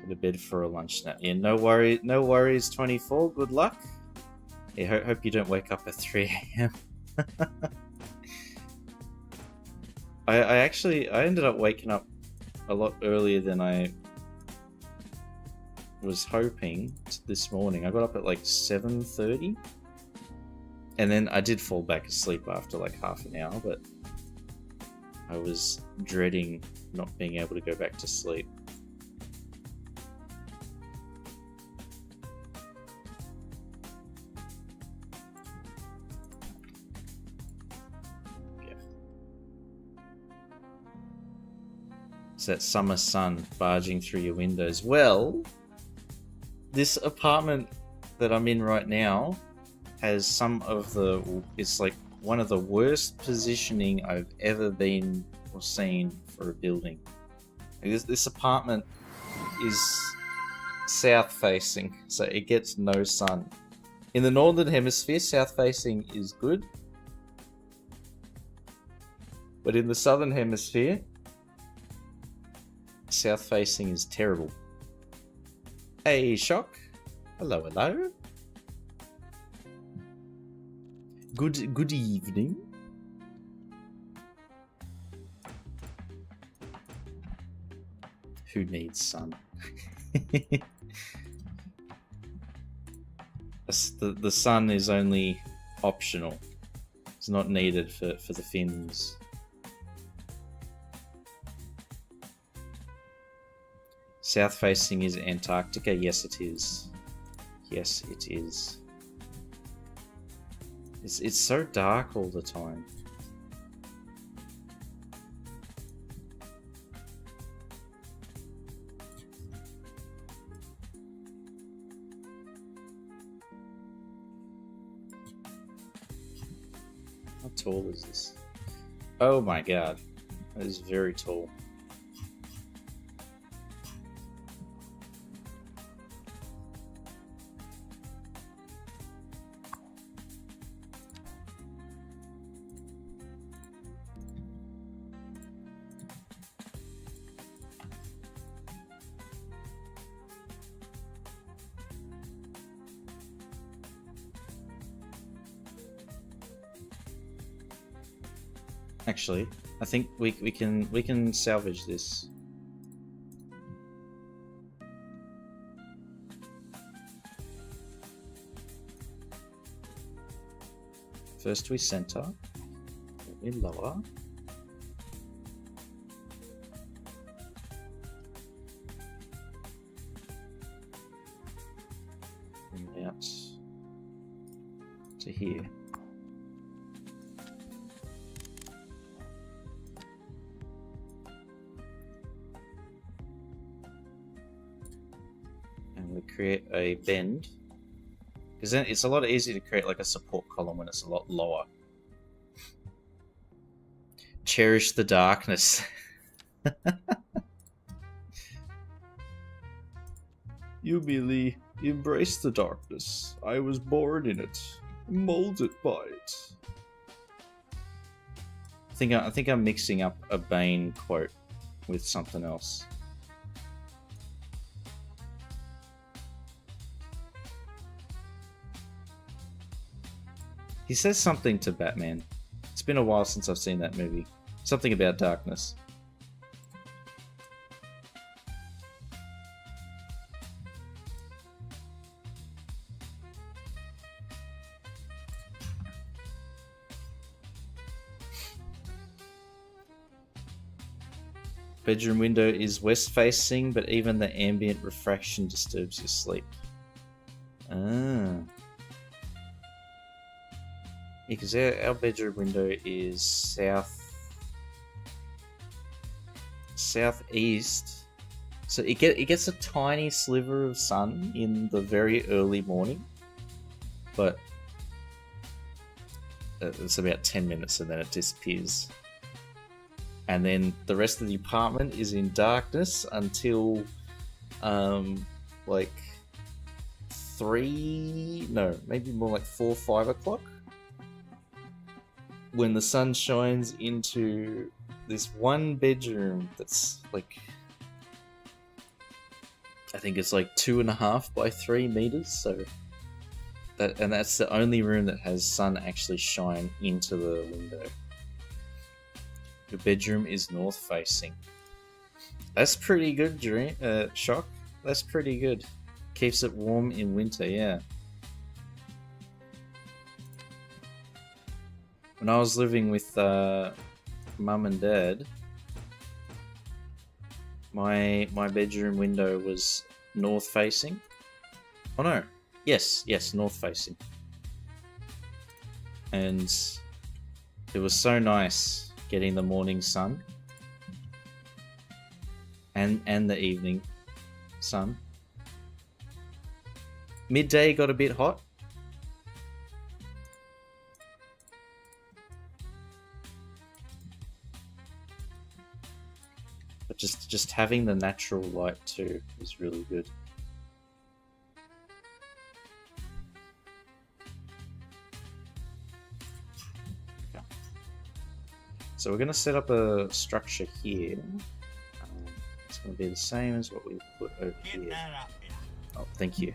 Go to bed for a lunch nap. Yeah, no worries 24, good luck. Yeah, hope you don't wake up at 3 AM. I ended up waking up a lot earlier than I was hoping this morning. I got up at like 7:30, and then I did fall back asleep after like half an hour, but I was dreading not being able to go back to sleep. It's that summer sun barging through your windows. Well, this apartment that I'm in right now has some of the, it's like one of the worst positioning I've ever been or seen for a building. This apartment is south facing, so it gets no sun. In the northern hemisphere, south facing is good, but in the southern hemisphere, south facing is terrible. Hey, Shock. Hello, hello. Good evening. Who needs sun? The sun is only optional. It's not needed for the fins. South facing is Antarctica. Yes, it is. Yes, it is. It's so dark all the time. How tall is this? Oh my god. That is very tall. Actually, I think we can salvage this. First we center, then we lower. And out to here. Create a bend, because then it's a lot easier to create like a support column when it's a lot lower. Cherish the darkness. You merely embrace the darkness. I was born in it, molded by it. I think I'm mixing up a Bane quote with something else. He says something to Batman. It's been a while since I've seen that movie. Something about darkness. Bedroom window is west facing, but even the ambient refraction disturbs your sleep. Ah. Because our bedroom window is southeast, so it gets a tiny sliver of sun in the very early morning, but it's about 10 minutes and then it disappears, and then the rest of the apartment is in darkness until like 4 or 5 o'clock. When the sun shines into this one bedroom that's like, I think it's like 2.5 by 3 meters, so that's the only room that has sun actually shine into the window. Your bedroom is north facing. That's pretty good, Shock. That's pretty good. Keeps it warm in winter, yeah. When I was living with Mum and Dad, my bedroom window was north facing. Oh no, yes, north facing. And it was so nice getting the morning sun and the evening sun. Midday got a bit hot. just having the natural light too is really good. Okay. So we're going to set up a structure here. It's going to be the same as what we put over here. Oh, thank you.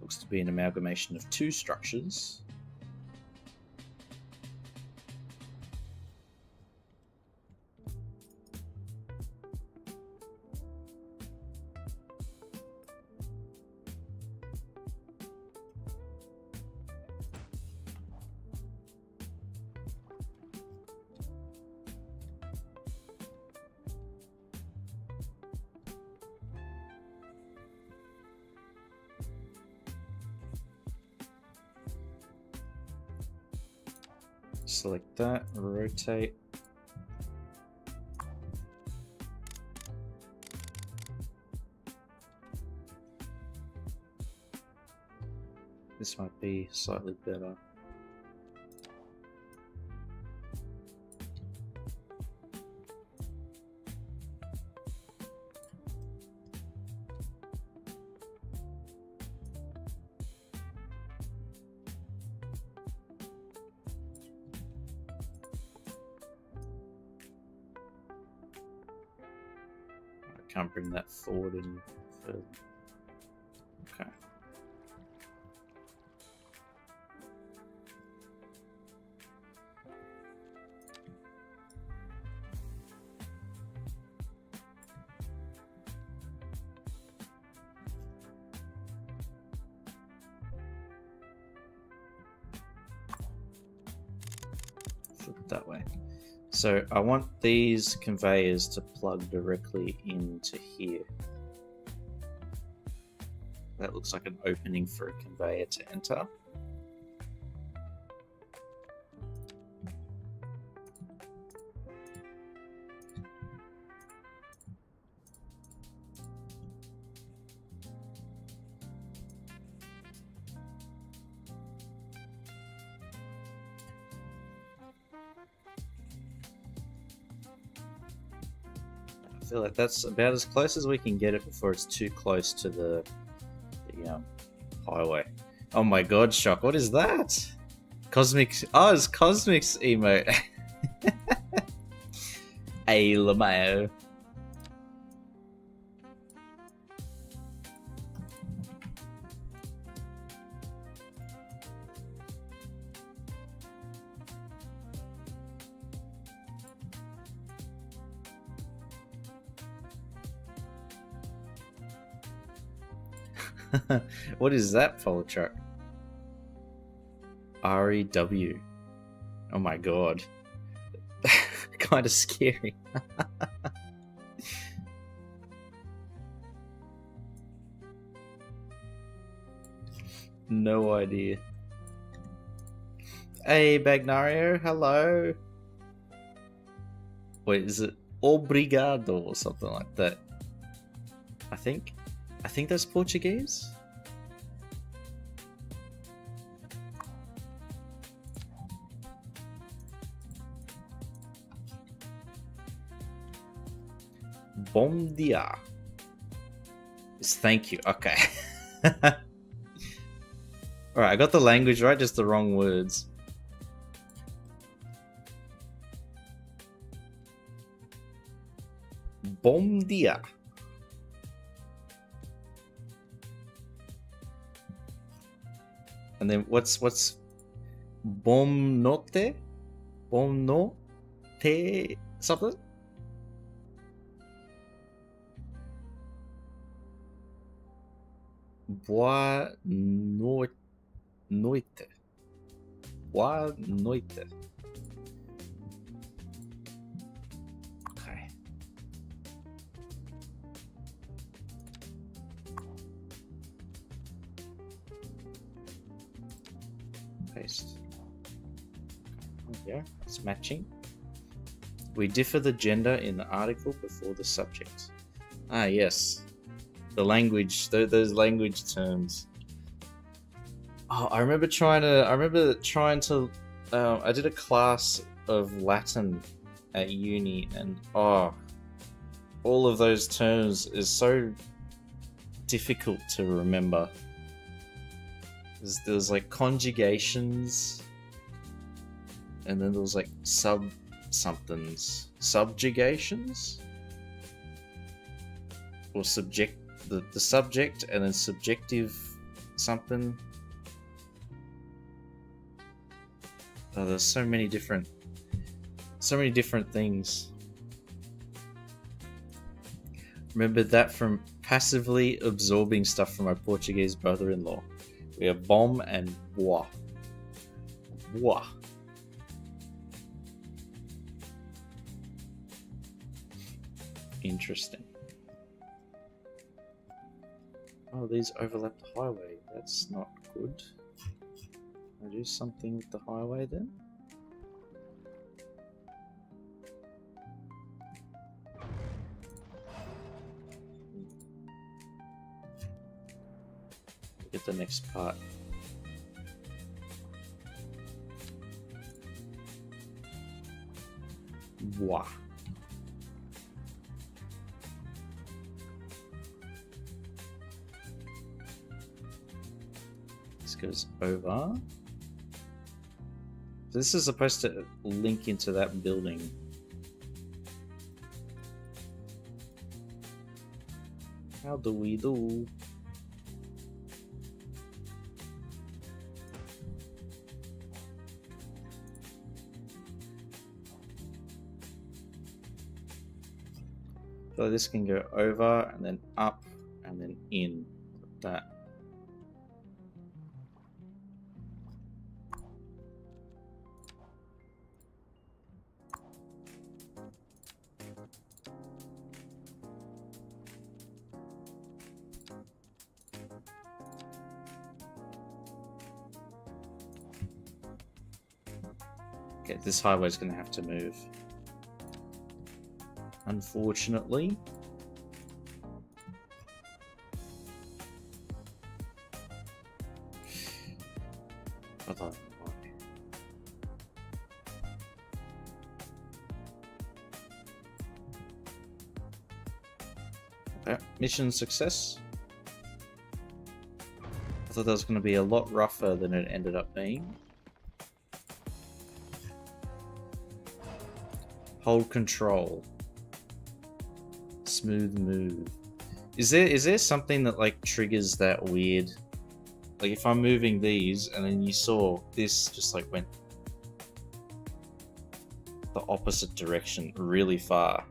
Looks to be an amalgamation of two structures. Select that, rotate. This might be slightly better. Can't bring that forward any further. Okay. Flip it that way. So I want these conveyors to plug directly into here. That looks like an opening for a conveyor to enter. I feel like that's about as close as we can get it before it's too close to the highway. Oh my god, Shock, what is that? Cosmic. Oh, it's Cosmic's emote. Hey, Lamau. What is that, follow truck? REW. Oh my god. Kind of scary. No idea. Hey, Bagnario, hello. Wait, is it obrigado or something like that? I think that's Portuguese. Bom dia. It's thank you. Okay. Alright, I got the language right, just the wrong words. Bom dia. And then what's bom notte? Bom notte something? Boa noite. Boa noite. Okay. Paste. Yeah, it's matching. We differ the gender in the article before the subject. Ah, yes. The language, those language terms. Oh, I remember trying to. I did a class of Latin at uni, and all of those terms is so difficult to remember. There's like conjugations, and then there was like somethings, subjugations, or subject the subject, and then subjective something. Oh, there's so many different things. Remember that from passively absorbing stuff from my Portuguese brother-in-law. We have bom and boa. Boa. Interesting. Oh, these overlap the highway. That's not good. Can I do something with the highway then? Get the next part. Wow. This goes over. This is supposed to link into that building. How do we do? So this can go over and then up and then in, like that. Okay, this highway's gonna have to move. Unfortunately. I don't know why. Okay, mission success. I thought that was going to be a lot rougher than it ended up being. Hold control. Smooth move. Is there something that like triggers that weird? Like if I'm moving these and then you saw this just like went the opposite direction really far.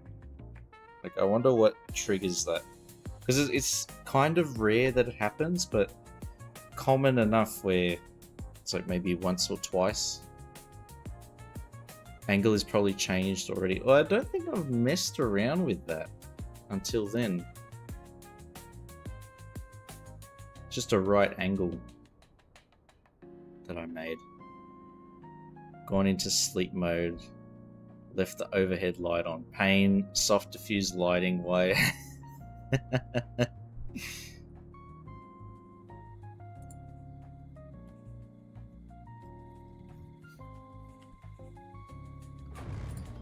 Like I wonder what triggers that. Because it's kind of rare that it happens, but common enough where it's like maybe once or twice. Angle is probably changed already. Well, I don't think I've messed around with that until then. Just a right angle that I made. Gone into sleep mode. Left the overhead light on. Pane, soft diffuse lighting. Why?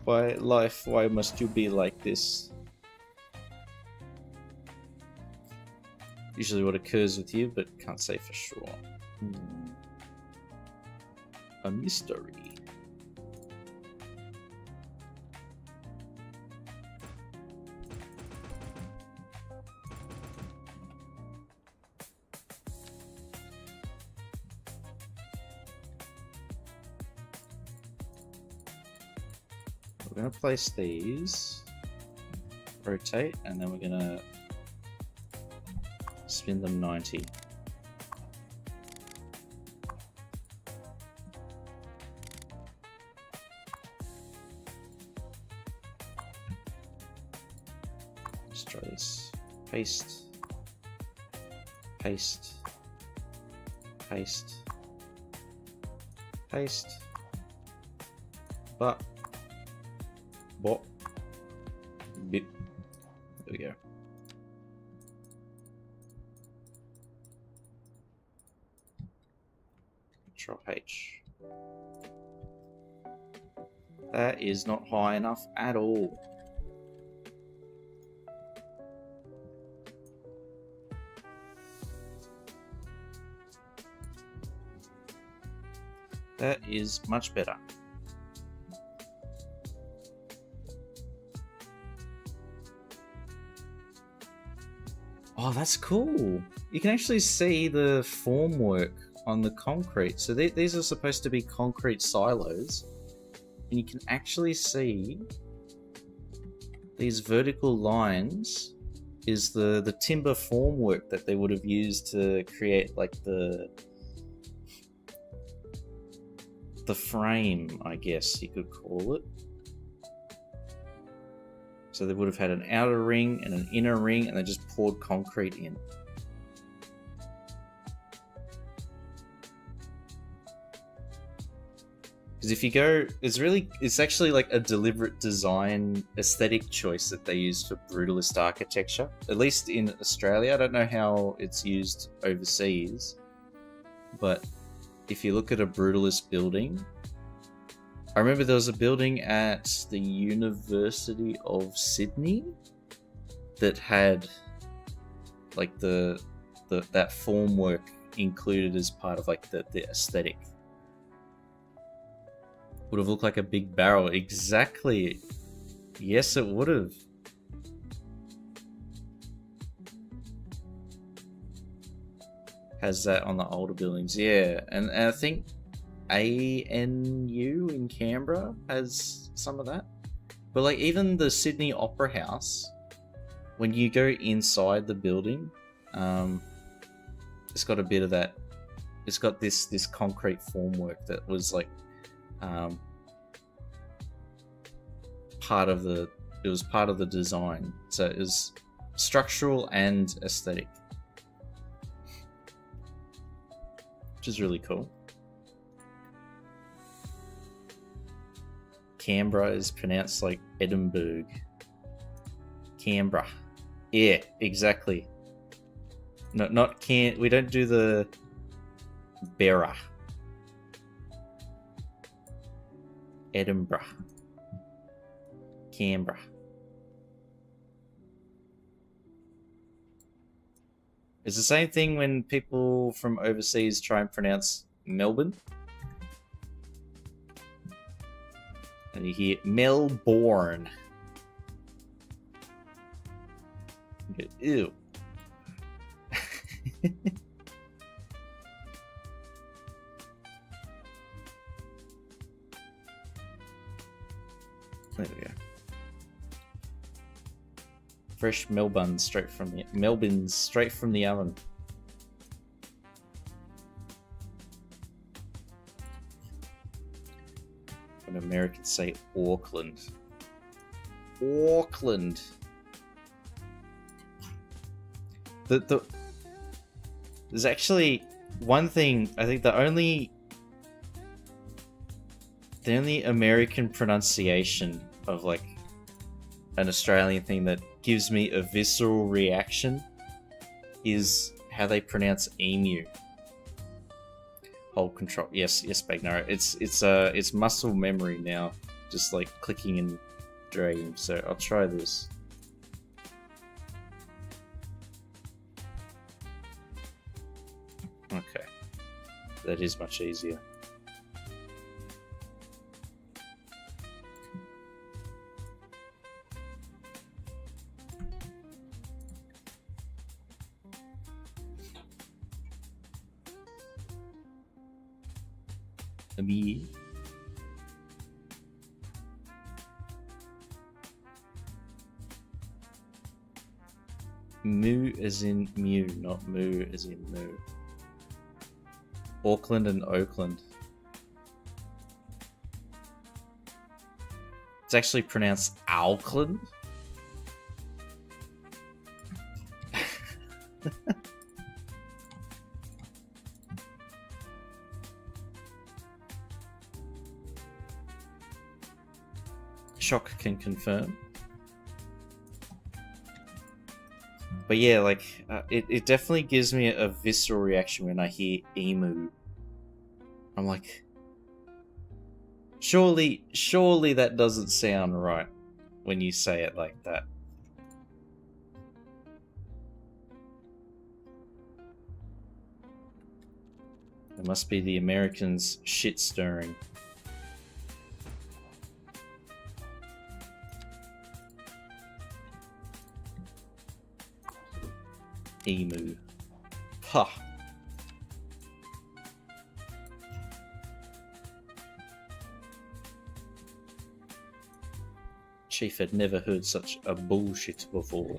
Why, life, why must you be like this? Usually what occurs with you, but can't say for sure. A mystery. We're going to place these, rotate, and then we're going to spin them 90. Let's try this. Paste, paste, paste, paste, but bop, bip. There we go. H. That is not high enough at all. That is much better. Oh, that's cool. You can actually see the formwork on the concrete. So these are supposed to be concrete silos. And you can actually see these vertical lines is the timber formwork that they would have used to create like the frame, I guess you could call it. So they would have had an outer ring and an inner ring, and they just poured concrete in. Because if you go, it's actually like a deliberate design aesthetic choice that they use for brutalist architecture. At least in Australia, I don't know how it's used overseas, but if you look at a brutalist building, I remember there was a building at the University of Sydney that had like that formwork included as part of like the aesthetic. Would have looked like a big barrel. Exactly. Yes, it would have. Has that on the older buildings, yeah. And I think ANU in Canberra has some of that. But like even the Sydney Opera House, when you go inside the building, it's got a bit of that. It's got this concrete formwork that was like part of the. It was part of the design, so it was structural and aesthetic, which is really cool. Canberra is pronounced like Edinburgh. Canberra. Yeah, exactly. No, not can. We don't do the Berra. Edinburgh. Canberra. It's the same thing when people from overseas try and pronounce Melbourne. And you hear Melbourne. You go, ew. There we go. Fresh Melbourne straight from the oven. When Americans say Auckland. Auckland. There's actually one thing. I think the only American pronunciation of like an Australian thing that gives me a visceral reaction is how they pronounce emu. Hold control. Yes, Bagnaro. It's muscle memory now, just like clicking and dragging. So I'll try this. Okay, that is much easier. Me. Moo as in mew, not moo as in moo. Auckland and Oakland. It's actually pronounced Auckland. Shock can confirm. But yeah, like, it definitely gives me a visceral reaction when I hear emu. I'm like, surely that doesn't sound right when you say it like that. It must be the Americans shit stirring. Emu. Ha. Chief had never heard such a bullshit before.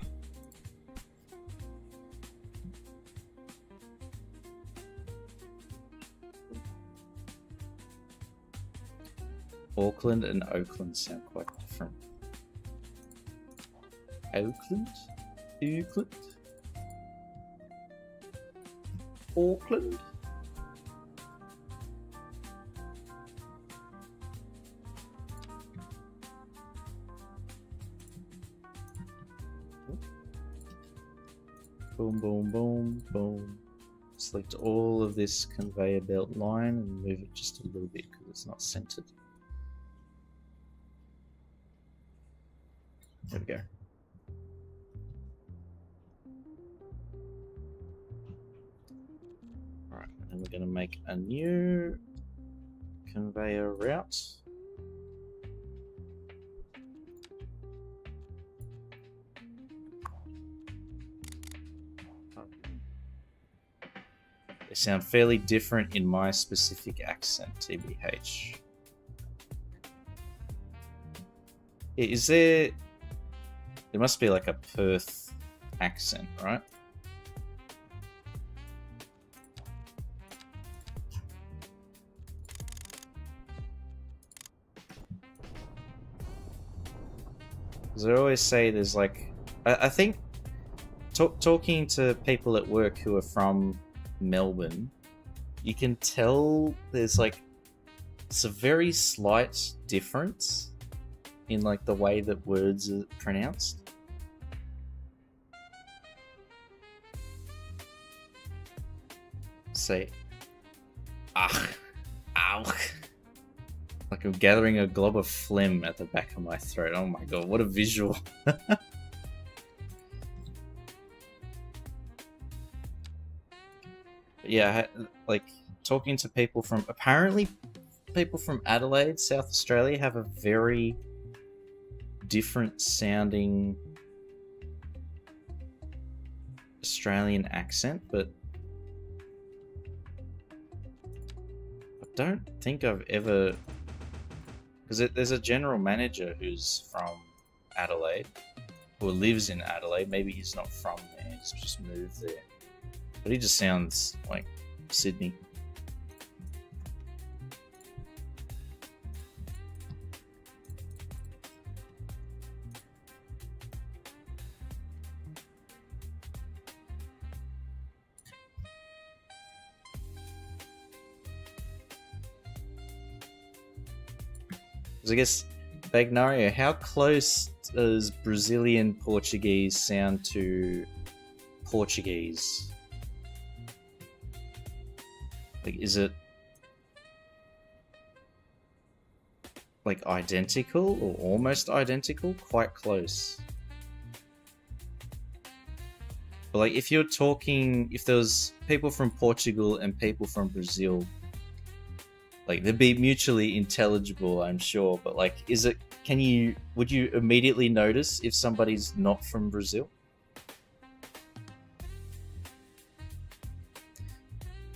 Auckland and Oakland sound quite different. Oakland? Oakland? Auckland? Boom, boom, boom, boom. Select all of this conveyor belt line and move it just a little bit because it's not centered. There we go. Alright, and we're going to make a new conveyor route. They sound fairly different in my specific accent, TBH. Is there... There must be like a Perth accent, right? Because I always say there's like... I think talking to people at work who are from Melbourne, you can tell there's like... It's a very slight difference in like the way that words are pronounced. Say, ach, ow. Like I'm gathering a glob of phlegm at the back of my throat. Oh my god, what a visual. Yeah, like talking to people from, apparently people from Adelaide, South Australia have a very different sounding Australian accent, but I don't think I've ever... Because there's a general manager who's from Adelaide, or lives in Adelaide. Maybe he's not from there, he's just moved there. But he just sounds like Sydney. I guess, Bagnario, how close does Brazilian Portuguese sound to Portuguese? Like, is it like identical or almost identical? Quite close. But like, if you're talking, if there was people from Portugal and people from Brazil, like they'd be mutually intelligible, I'm sure. But like, is it? Would you immediately notice if somebody's not from Brazil?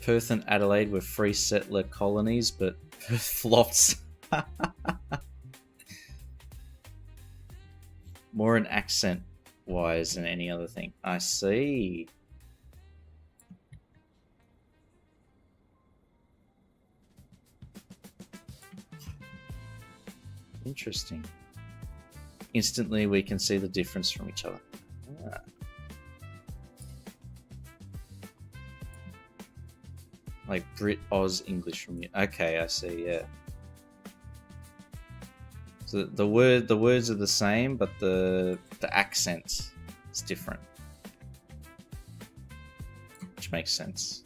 Perth and Adelaide were free settler colonies, but Perth flops. More an accent wise than any other thing. I see. Interesting. Instantly we can see the difference from each other. Ah. Like Brit, Oz, English from you. Okay, I see, yeah. So the words are the same, but the accent is different. Which makes sense.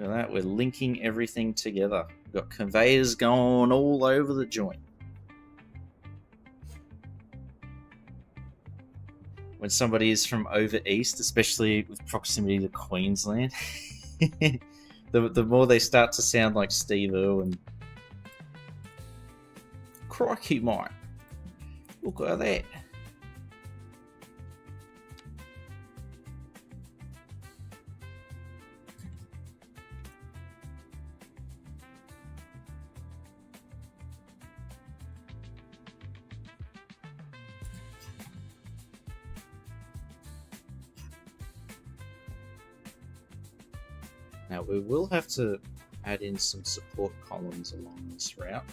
Look at that, we're linking everything together. We've got conveyors going all over the joint. When somebody is from over east, especially with proximity to Queensland, the more they start to sound like Steve Irwin. Crikey, mate. Look at that. Now we will have to add in some support columns along this route.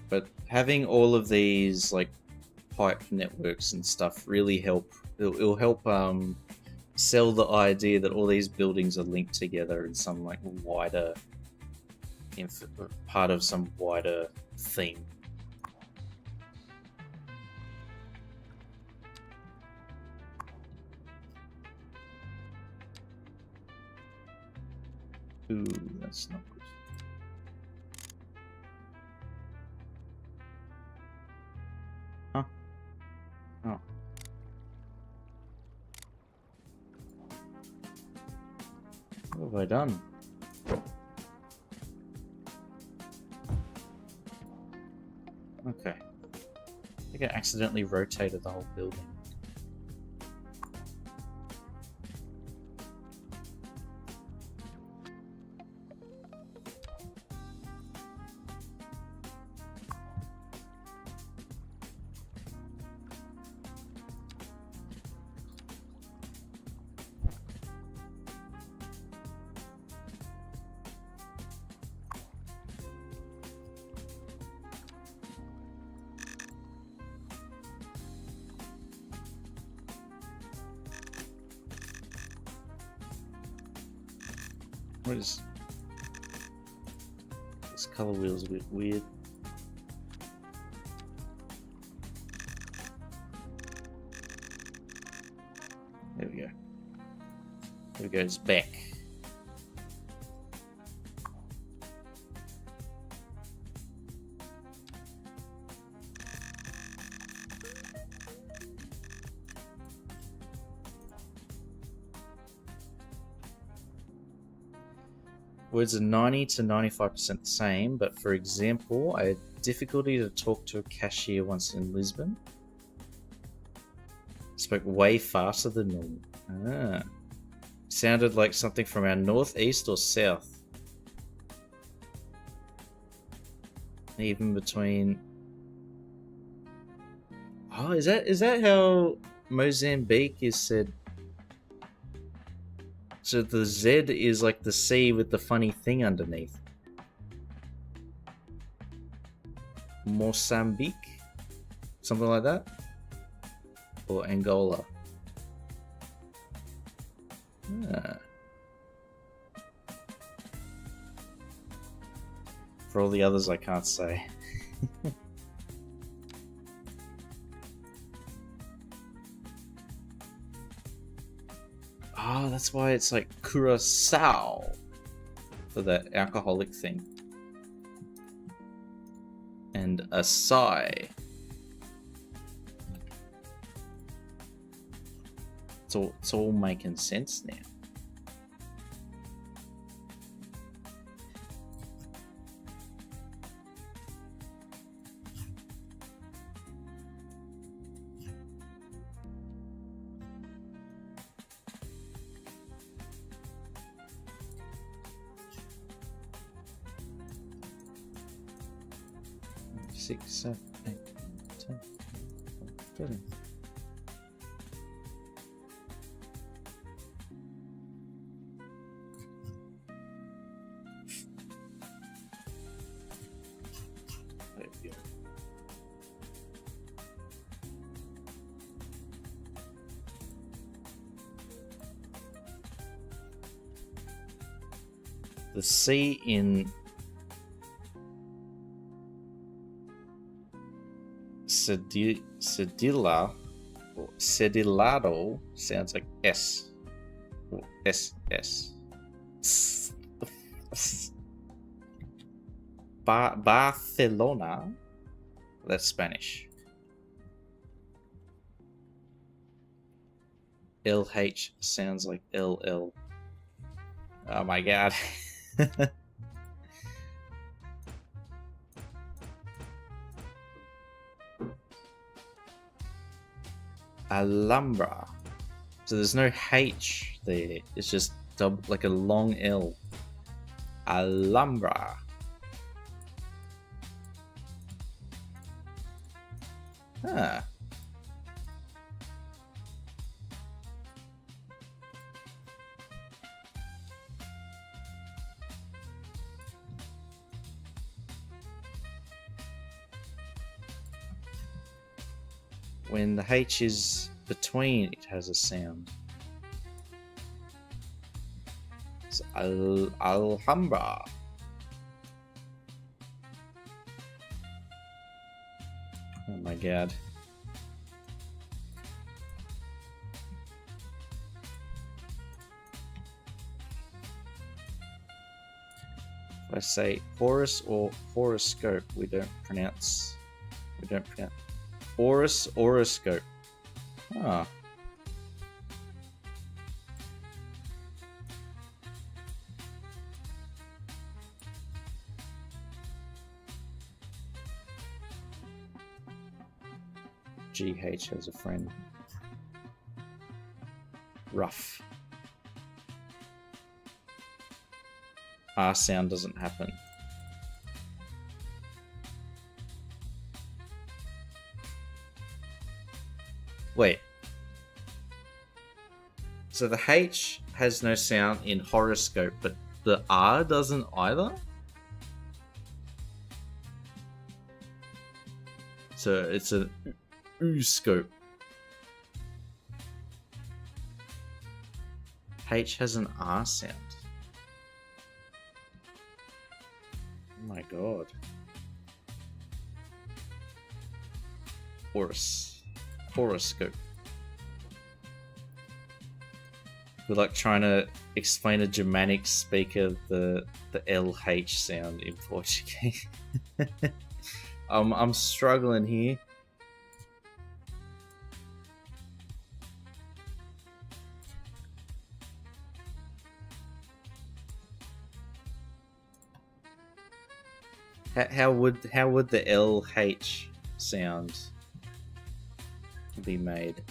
But having all of these like pipe networks and stuff really help. It'll help sell the idea that all these buildings are linked together in some like wider, part of some wider theme. Ooh, that's not good. Huh? Oh. What have I done? Okay. I think I accidentally rotated the whole building. What is this color wheel's a bit weird. There we go. There it goes back. Words are 90 to 95% the same, but for example, I had difficulty to talk to a cashier once in Lisbon. Spoke way faster than normal. Sounded like something from our northeast or south. Even between... Oh, is that how Mozambique is said? So the Z is like the C with the funny thing underneath. Mozambique? Something like that? Or Angola? For all the others I can't say. Oh, that's why it's like Curacao for that alcoholic thing. And Acai. It's all making sense now. Six, 7, 8, 10, 13. There we go. The C in Cedilla or Cedillado sounds like S or SS. Barcelona, that's Spanish. LH sounds like LL. Oh my god. Alhambra. So there's no H there. It's just like a long L. Alhambra. Huh. When the H is between, it has a sound. It's Alhambra. Oh my god. If I say Horus or horoscope, we don't pronounce. Horoscope. Ah. GH has a friend. Rough. R sound doesn't happen. Wait. So the H has no sound in horoscope, but the R doesn't either? So it's an ooscope. H has an R sound. Oh my god. Horoscope. We're like trying to explain a Germanic speaker the LH sound in Portuguese. I'm struggling here. How would the LH sound be made?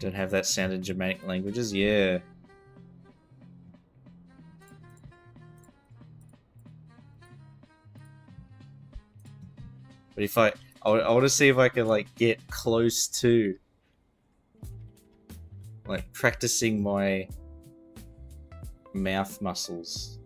Don't have that sound in Germanic languages? Yeah. But if I want to see if I can like get close to like practicing my mouth muscles.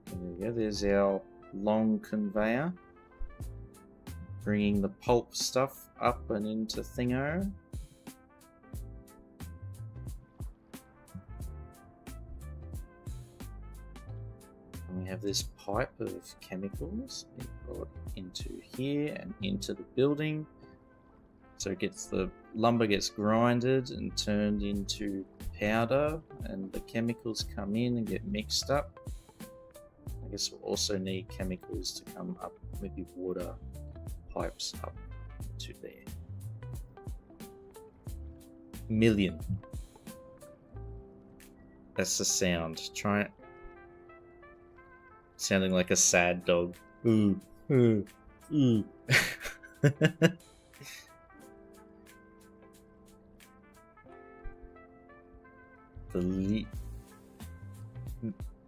There we go, there's our long conveyor. Bringing the pulp stuff up and into Thingo. And we have this pipe of chemicals being brought into here and into the building. So it gets the lumber gets grinded and turned into powder, and the chemicals come in and get mixed up. I guess we'll also need chemicals to come up, maybe water pipes up to there. Million. That's the sound. Try it. Sounding like a sad dog. Ooh, ooh, ooh.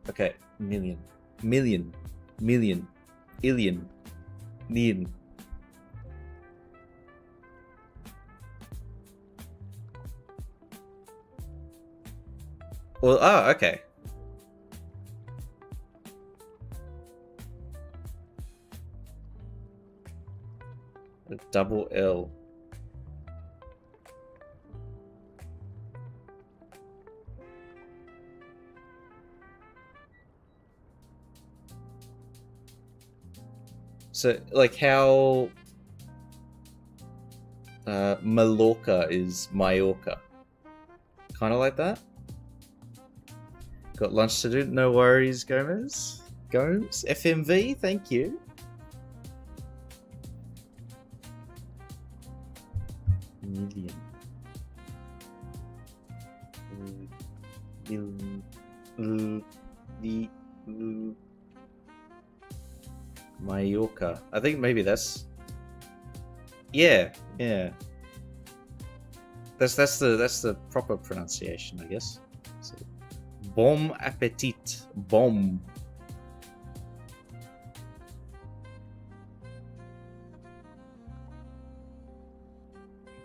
Okay, million, illion, million. Well, oh, okay. A double L. So, like how Mallorca is Mallorca. Kind of like that. Got lunch to do. No worries, Gomez. Gomes. FMV, thank you. Million. Mallorca. I think maybe that's. Yeah, yeah. That's the proper pronunciation, I guess. So, bon appetit. Bon.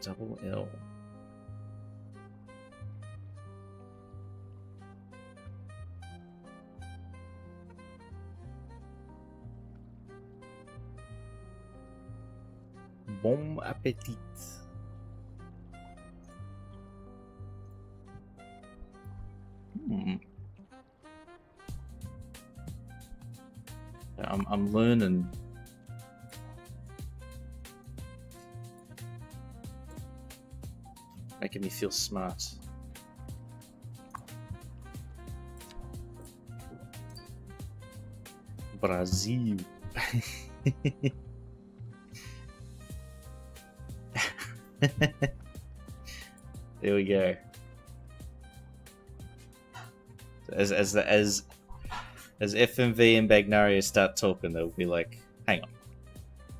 Double L. Bon appetit. I'm learning. Making me feel smart. Brazil. There we go. As FMV and Bagnaria start talking, they'll be like, "Hang on,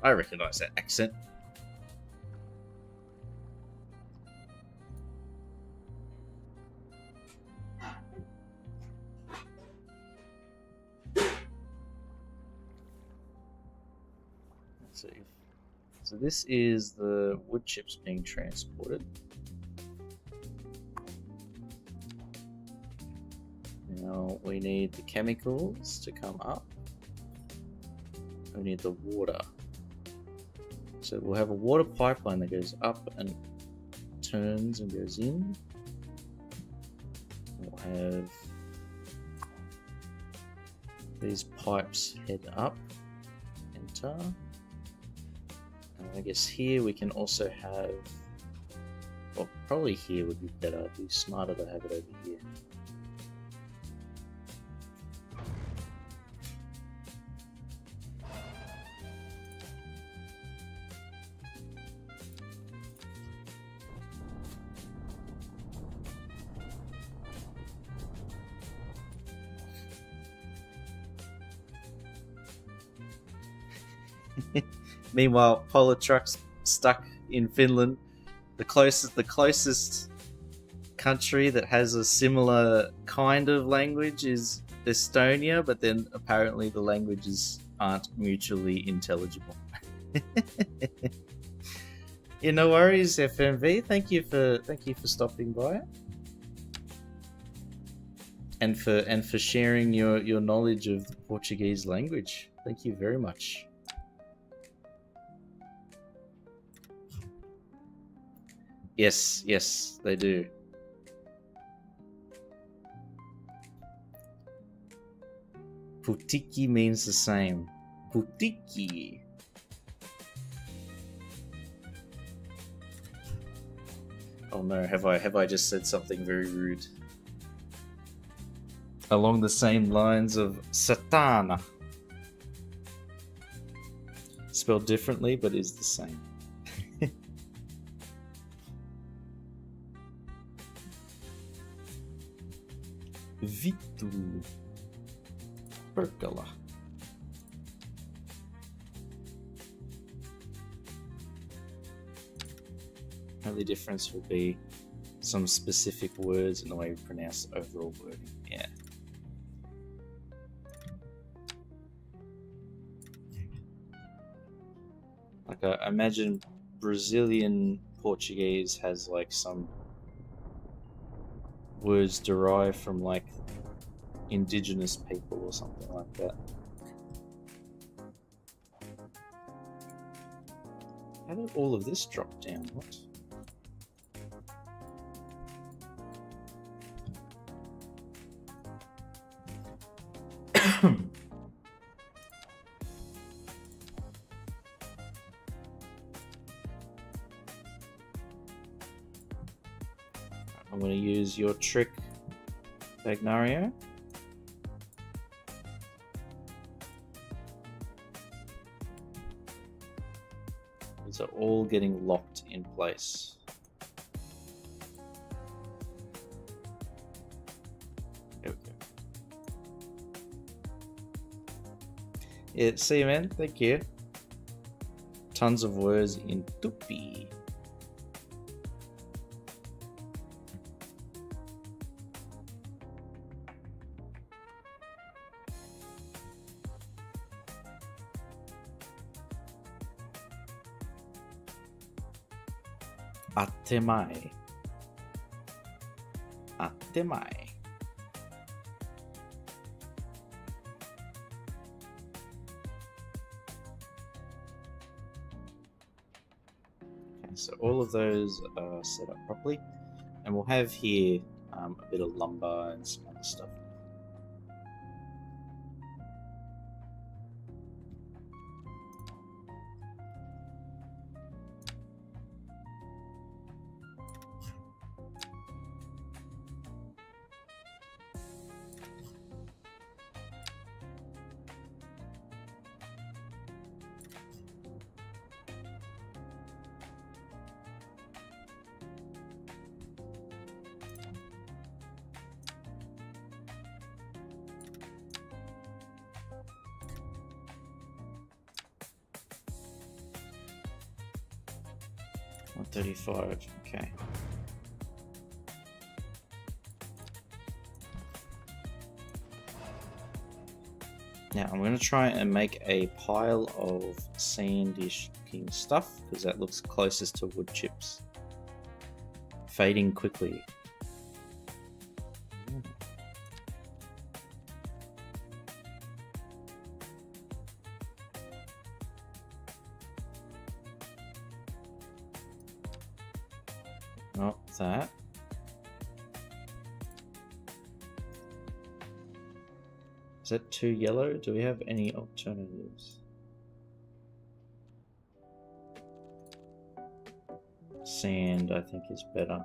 I recognize that accent." Let's see. So this is the wood chips being transported. Now we need the chemicals to come up. We need the water. So we'll have a water pipeline that goes up and turns and goes in. We'll have these pipes head up, enter. And I guess here we can also have, well, probably here would be better. It'd be smarter to have it over here. Meanwhile, Polar Truck's stuck in Finland. The closest country that has a similar kind of language is Estonia, but then apparently the languages aren't mutually intelligible. Yeah, no worries, FMV. Thank you for stopping by. And for sharing your knowledge of the Portuguese language. Thank you very much. Yes, they do. Putiki means the same. Putiki. Oh no, have I just said something very rude? Along the same lines of Satana. Spelled differently, but is the same. Vitu. Perkala. Only difference would be some specific words in the way we pronounce the overall wording. Yeah. Like I imagine Brazilian Portuguese has like some words derived from like indigenous people or something like that. How did all of this drop down? What? I'm going to use your trick, Bagnario. These are all getting locked in place. There we go. Yeah, see you, man. Thank you. Tons of words in Tupi. Atemai. Atemai. Okay, so all of those are set up properly, and we'll have here a bit of lumber and some other stuff. $135, okay. Now I'm going to try and make a pile of sandish looking stuff because that looks closest to wood chips. Fading quickly. Not that. Is that too yellow? Do we have any alternatives? Sand, I think, is better.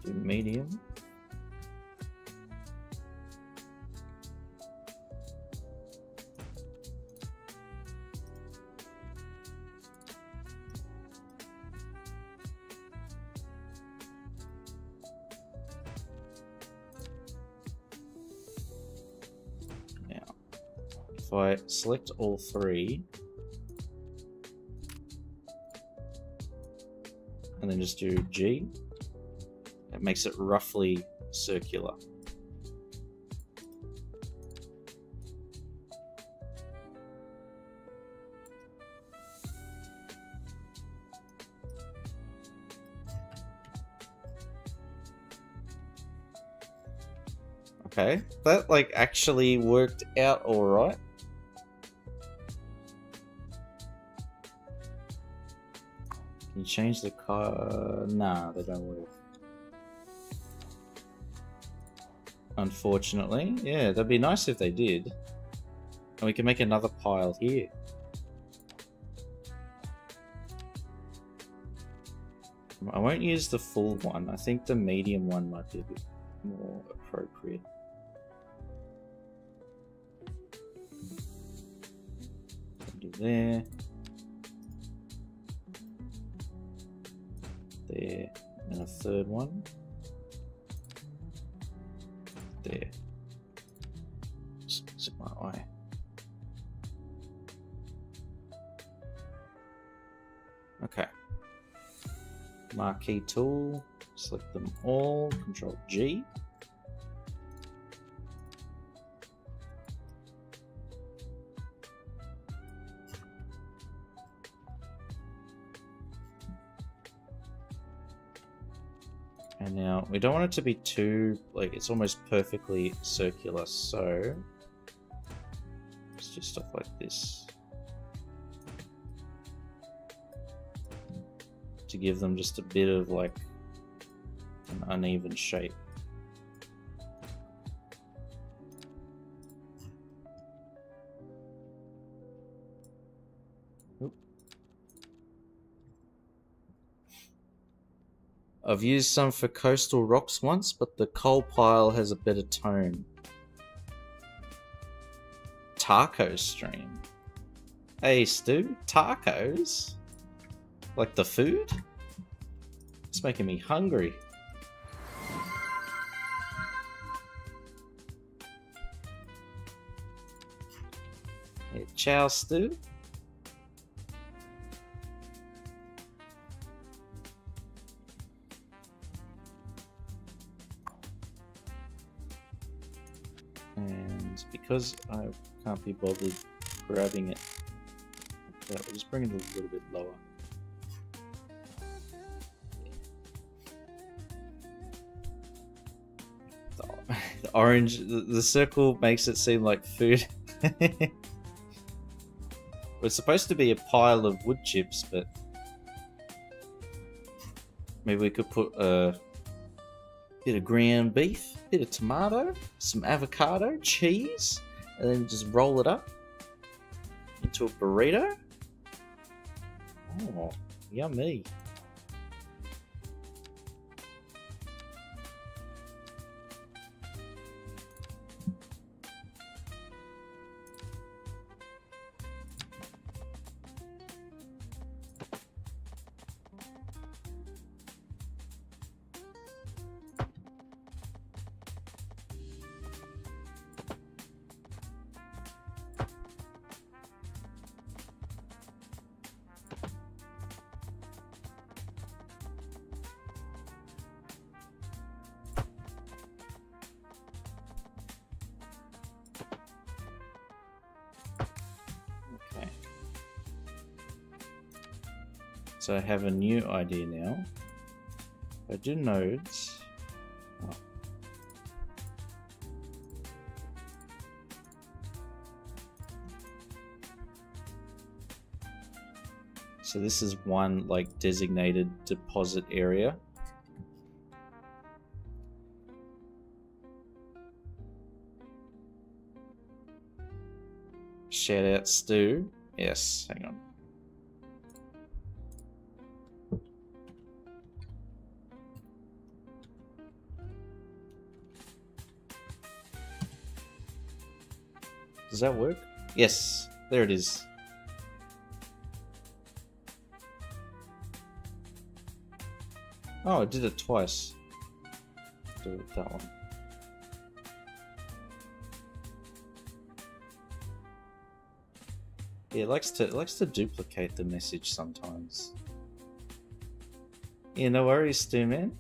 Do medium. If I select all three and then just do G, it makes it roughly circular. Okay, that like actually worked out all right. Can you change the car? Nah, they don't work. Unfortunately, yeah, that'd be nice if they did. And we can make another pile here. I won't use the full one. I think the medium one might be a bit more appropriate. Do there. There. And a third one. There. Zip my eye. Okay. Marquee tool. Select them all. Control G. And now we don't want it to be too, like, it's almost perfectly circular, so let's do stuff like this to give them just a bit of like an uneven shape. I've used some for coastal rocks once, but the coal pile has a better tone. Taco stream. Hey Stu, tacos? Like the food? It's making me hungry. Hey, ciao Stu. And because I can't be bothered grabbing it, we'll just bring it a little bit lower. The orange, the circle makes it seem like food. It's supposed to be a pile of wood chips, but maybe we could put a bit of ground beef, bit of tomato, some avocado, cheese, and then just roll it up into a burrito. Oh, yummy. So I have a new idea now. I do nodes. Oh. So this is one like designated deposit area. Shout out Stu. Yes, hang on. Does that work? Yes, there it is. Oh, I did it twice. Do it that one. Yeah, it likes to duplicate the message sometimes. Yeah, no worries, Stu, man.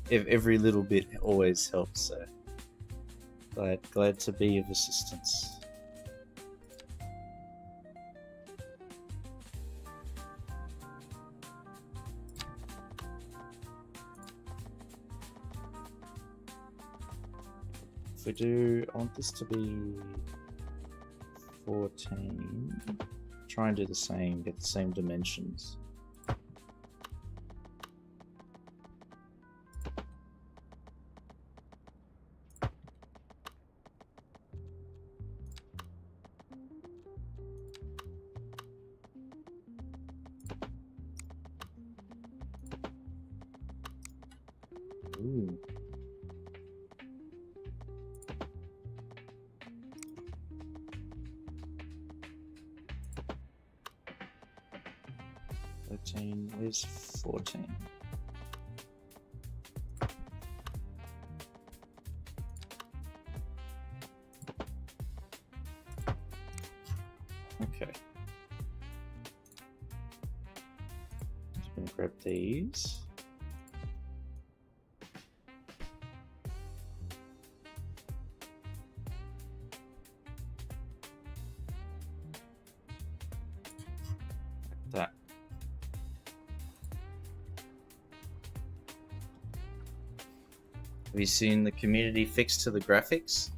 Every little bit always helps, so glad to be of assistance. If we do, I want this to be 14. Try and do the same, get the same dimensions. Ooh. Where's 14? Okay. Just gonna grab these. Like that. Have you seen the community fix to the graphics?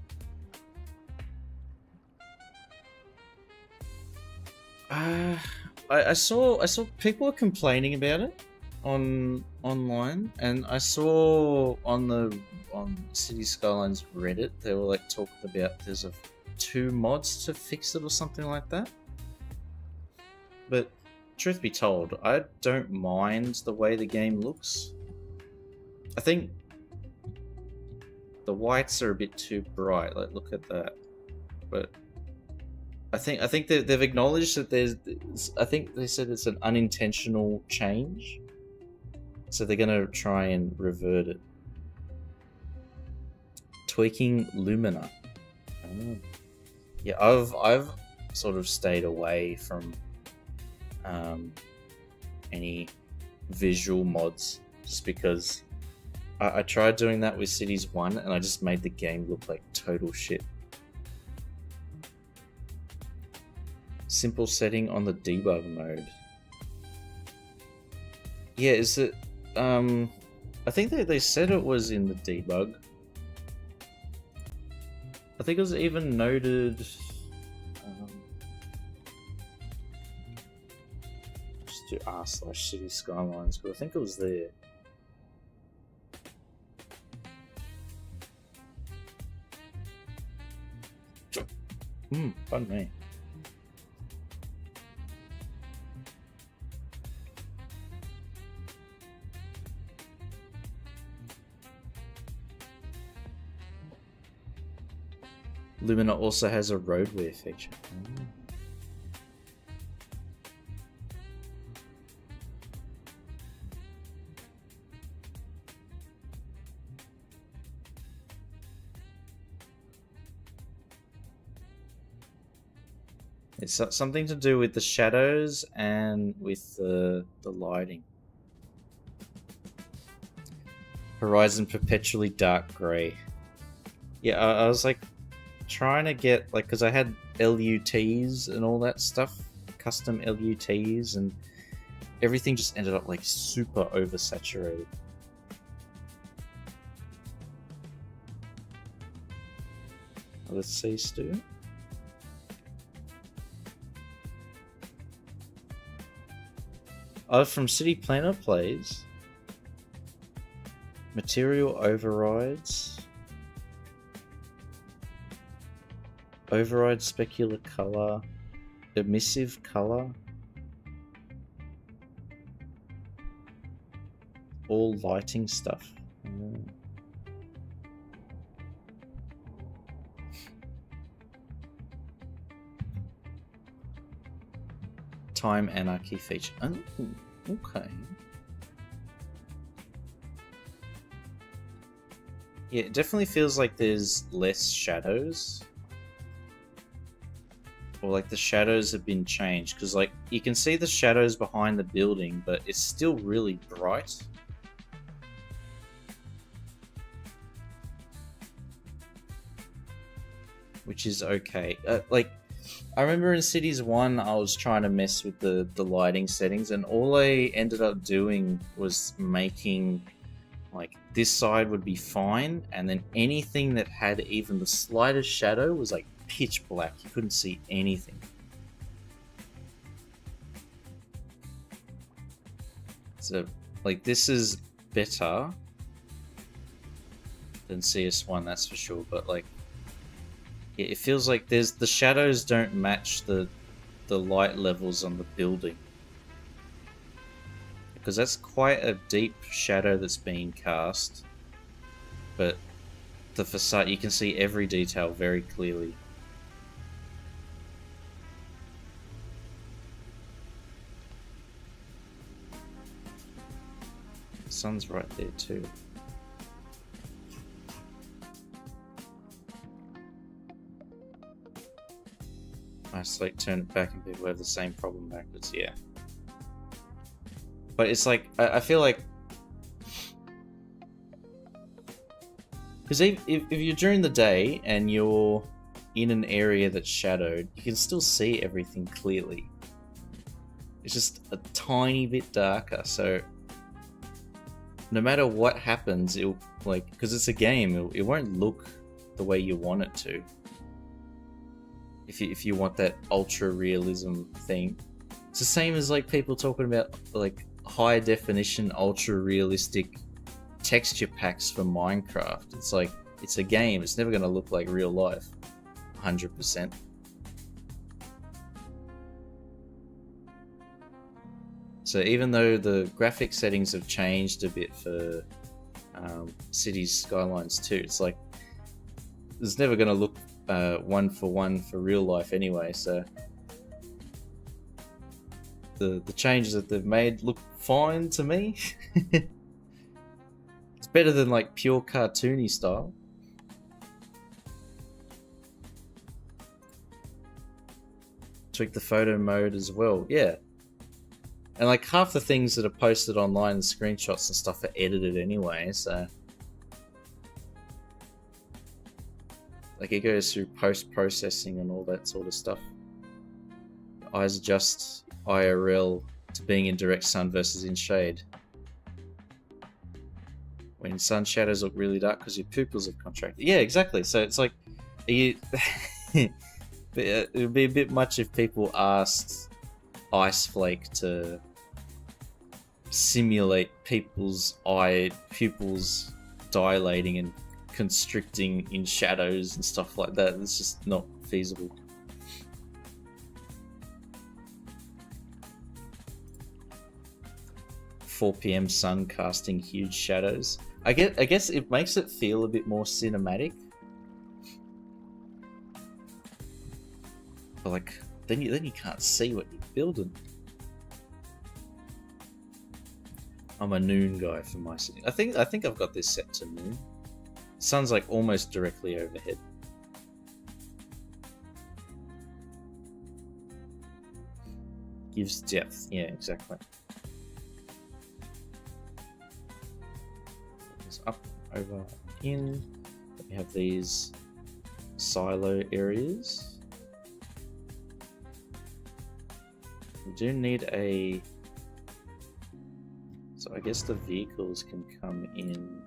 I saw people were complaining about it online, and I saw on City Skylines Reddit they were like talking about there's 2 mods to fix it or something like that. But truth be told, I don't mind the way the game looks. I think the whites are a bit too bright. Like, look at that. But I think that they've acknowledged that I think they said it's an unintentional change, so they're gonna try and revert it. Tweaking Lumina. Oh. Yeah, I've sort of stayed away from any visual mods just because I tried doing that with Cities 1 and I just made the game look like total shit. Simple setting on the debug mode. Yeah, is it... I think they said it was in the debug. I think it was even noted... just do r/City Skylines, but I think it was there. Pardon me. Lumina also has a roadway feature. It's something to do with the shadows and with the lighting. Horizon perpetually dark grey. Yeah, I was like trying to get, like, because I had LUTs and all that stuff, custom LUTs, and everything just ended up like super oversaturated. Let's see, Stu. Oh, from City Planner Plays. Material overrides. Override specular color. Emissive color. All lighting stuff. Time anarchy feature. Oh, okay. Yeah, it definitely feels like there's less shadows. Or like the shadows have been changed, because like you can see the shadows behind the building, but it's still really bright. Which is okay. Like, I remember in Cities 1 I was trying to mess with the lighting settings, and all I ended up doing was making, like, this side would be fine, and then anything that had even the slightest shadow was like pitch black. You couldn't see anything. So, like, this is better than CS1, that's for sure, but like, it feels like the shadows don't match the light levels on the building, because that's quite a deep shadow that's being cast, but the facade, you can see every detail very clearly. The sun's right there too. I just like turn it back and people have the same problem backwards, yeah. But it's like, I feel like, because if you're during the day and you're in an area that's shadowed, you can still see everything clearly. It's just a tiny bit darker, so no matter what happens, it'll, like, because it's a game, it won't look the way you want it to. If you want that ultra realism thing, it's the same as like people talking about like high definition, ultra realistic texture packs for Minecraft. It's like, it's a game. It's never going to look like real life, 100%. So even though the graphic settings have changed a bit for Cities Skylines 2, it's like it's never going to look one for one for real life anyway. So the changes that they've made look fine to me. It's better than like pure cartoony style. Tweak the photo mode as well, yeah. And like half the things that are posted online, and screenshots and stuff, are edited anyway, so like it goes through post-processing and all that sort of stuff. Eyes adjust IRL to being in direct sun versus in shade. When sun shadows look really dark because your pupils have contracted. Yeah, exactly. So it's like, it would be a bit much if people asked Iceflake to simulate people's pupils dilating and constricting in shadows and stuff like that. It's just not feasible. "4 p.m. sun casting huge shadows." I guess it makes it feel a bit more cinematic. But like, then you can't see what you're building. I'm a noon guy for my city. I think I've got this set to noon. Sun's like almost directly overhead. Gives depth. Yeah, exactly. It's up, over, in. We have these silo areas. We do need a... So I guess the vehicles can come in.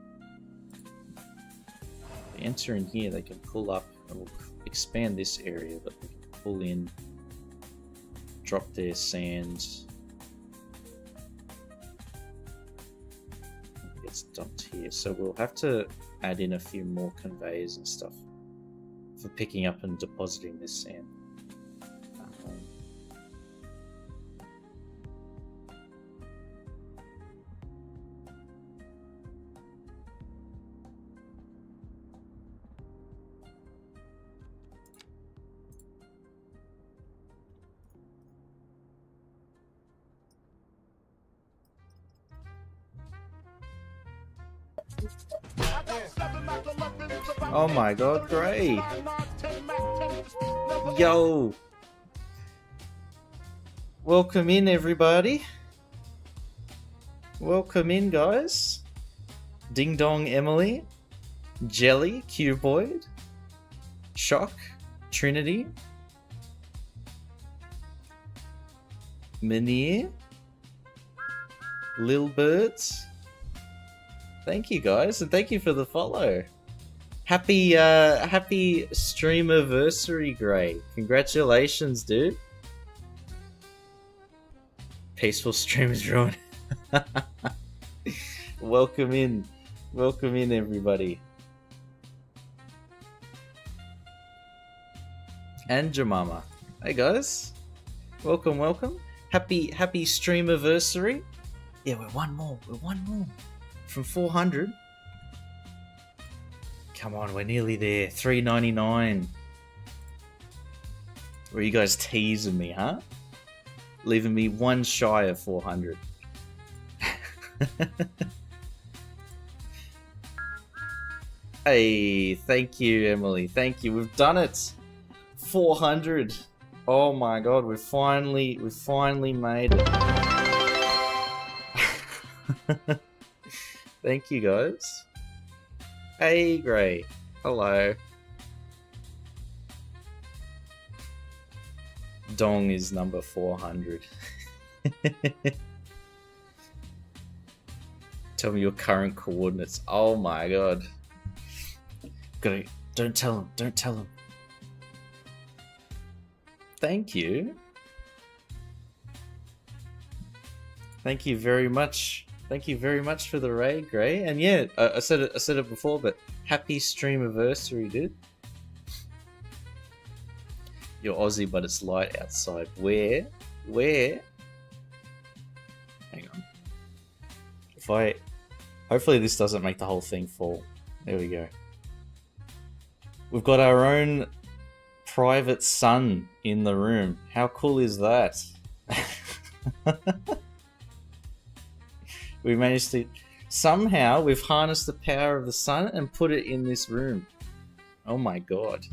They enter in here, they can pull up, and we'll expand this area, but they can pull in, drop their sand. It gets dumped here. So we'll have to add in a few more conveyors and stuff for picking up and depositing this sand. Oh my god, Gray! Yo! Welcome in, everybody. Welcome in, guys. Ding Dong Emily, Jelly, Cuboid, Shock, Trinity, Manir, Lil Birds. Thank you, guys, and thank you for the follow. Happy streamiversary, Gray. Congratulations, dude. Peaceful stream is ruined. Welcome in, everybody. And Jemima. Hey guys, welcome. Happy streamiversary. Yeah, we're one more from 400. Come on, we're nearly there. 399. Were you guys teasing me, huh? Leaving me one shy of 400. Hey, thank you, Emily. Thank you. We've done it. 400. Oh my god, we finally made it. Thank you, guys. Hey, Gray. Hello. Dong is number 400. Tell me your current coordinates. Oh my god. Don't tell him. Don't tell him. Thank you. Thank you very much. Thank you very much for the raid, Gray. And yeah, I said it before, but happy stream anniversary, dude. You're Aussie, but it's light outside. Where? Hang on. Hopefully this doesn't make the whole thing fall. There we go. We've got our own private sun in the room. How cool is that? We managed to... Somehow, we've harnessed the power of the sun and put it in this room. Oh my god.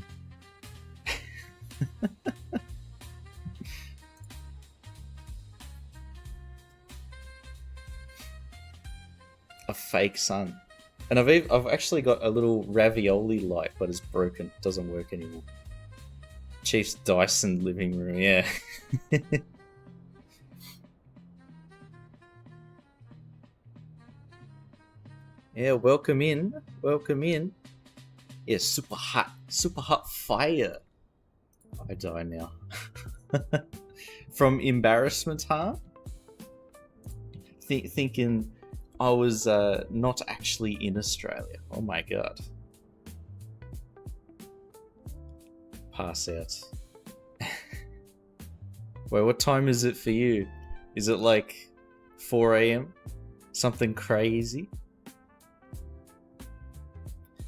A fake sun. And I've actually got a little ravioli light, but it's broken. It doesn't work anymore. Chief's Dyson living room, yeah. Yeah, welcome in. Welcome in. Yeah, super hot fire. I die now. From embarrassment, huh? Thinking I was not actually in Australia. Oh my god. Pass out. Wait, what time is it for you? Is it like 4 AM? Something crazy?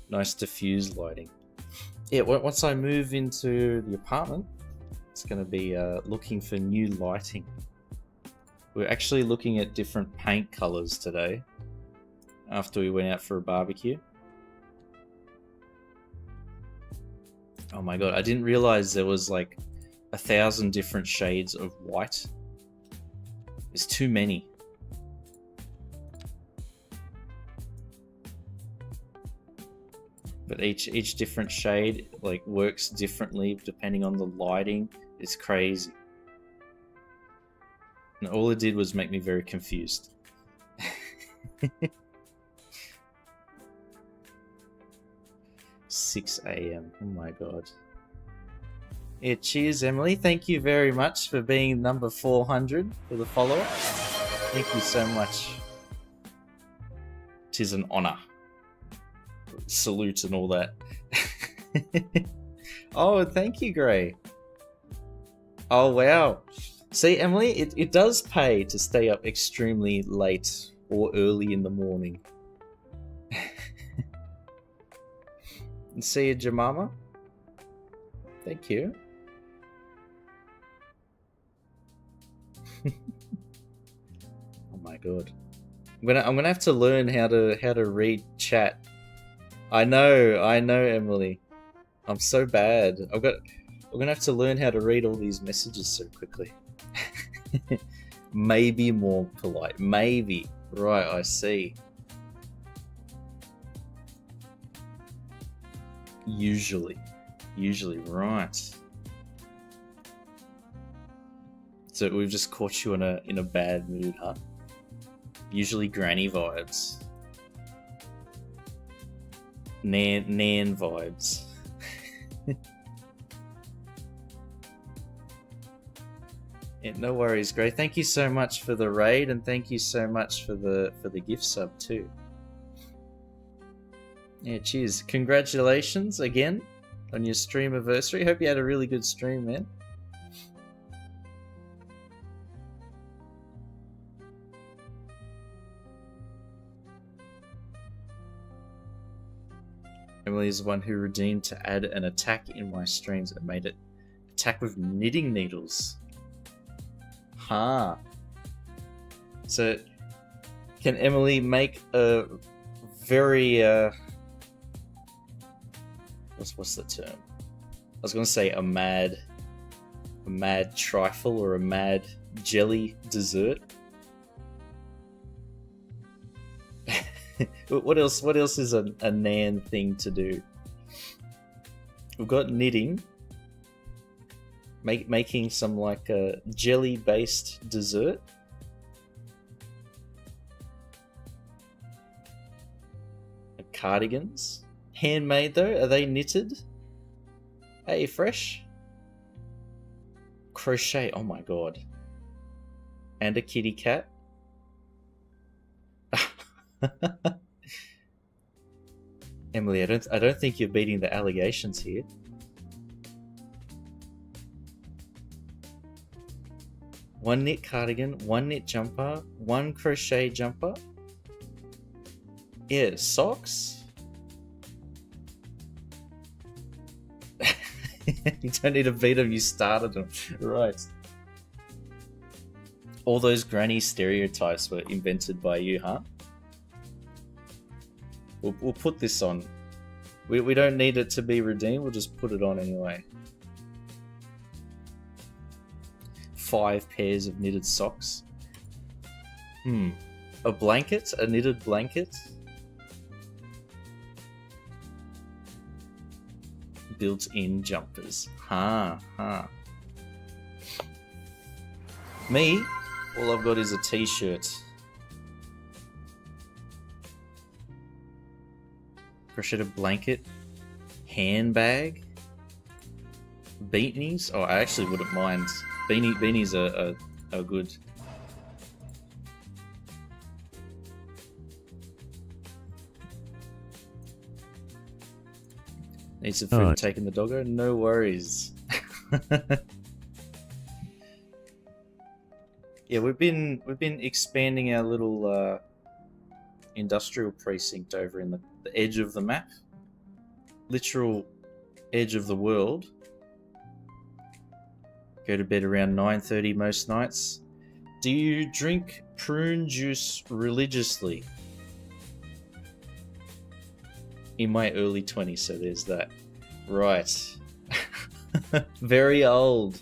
Nice diffuse lighting. Yeah, once I move into the apartment, it's going to be looking for new lighting. We're actually looking at different paint colors today after we went out for a barbecue. Oh my god, I didn't realize there was like 1,000 different shades of white. There's too many. But each different shade like works differently depending on the lighting. It's crazy. And all it did was make me very confused. 6 AM. Oh my god. Yeah, cheers, Emily. Thank you very much for being number 400 for the follow-up. Thank you so much. Tis an honor. Salute and all that. Oh, thank you, Gray. Oh, wow. See, Emily, it does pay to stay up extremely late or early in the morning. And see you, Jemima. Thank you. Oh my god. I'm gonna have to learn how to read chat. I know, Emily. I'm so bad. I'm gonna have to learn how to read all these messages so quickly. Maybe more polite. Maybe. Right, I see. Usually, right. So we've just caught you in a bad mood, huh? Usually granny vibes. Nan vibes. Yeah, no worries, Gray. Thank you so much for the raid, and thank you so much for the gift sub too. Yeah, cheers. Congratulations again on your stream anniversary. Hope you had a really good stream, man. Emily is the one who redeemed to add an attack in my streams and made it attack with knitting needles. Huh. So, can Emily make a very what's the term? I was gonna say a mad trifle or a mad jelly dessert. What else is a Nan thing to do? We've got knitting. Making some like a jelly based dessert. cardigans. Handmade though? Are they knitted? Hey, fresh? Crochet, oh my god. And a kitty cat. Emily, I don't think you're beating the allegations here. One knit cardigan, one knit jumper, one crochet jumper. Yeah, socks. You don't need to beat them, you started them. Right. All those granny stereotypes were invented by you, huh? We'll put this on. We don't need it to be redeemed, we'll just put it on anyway. 5 pairs of knitted socks. A blanket? A knitted blanket? Built-in jumpers. Me? All I've got is a t-shirt. Crocheted blanket. Handbag. Beanies? Oh, I actually wouldn't mind. Beanies are good. Need some food taking the doggo? No worries. Yeah, we've been expanding our little industrial precinct over in the edge of the map. Literal edge of the world. Go to bed around 9:30 most nights. Do you drink prune juice religiously? In my early 20s, so there's that. Right. Very old.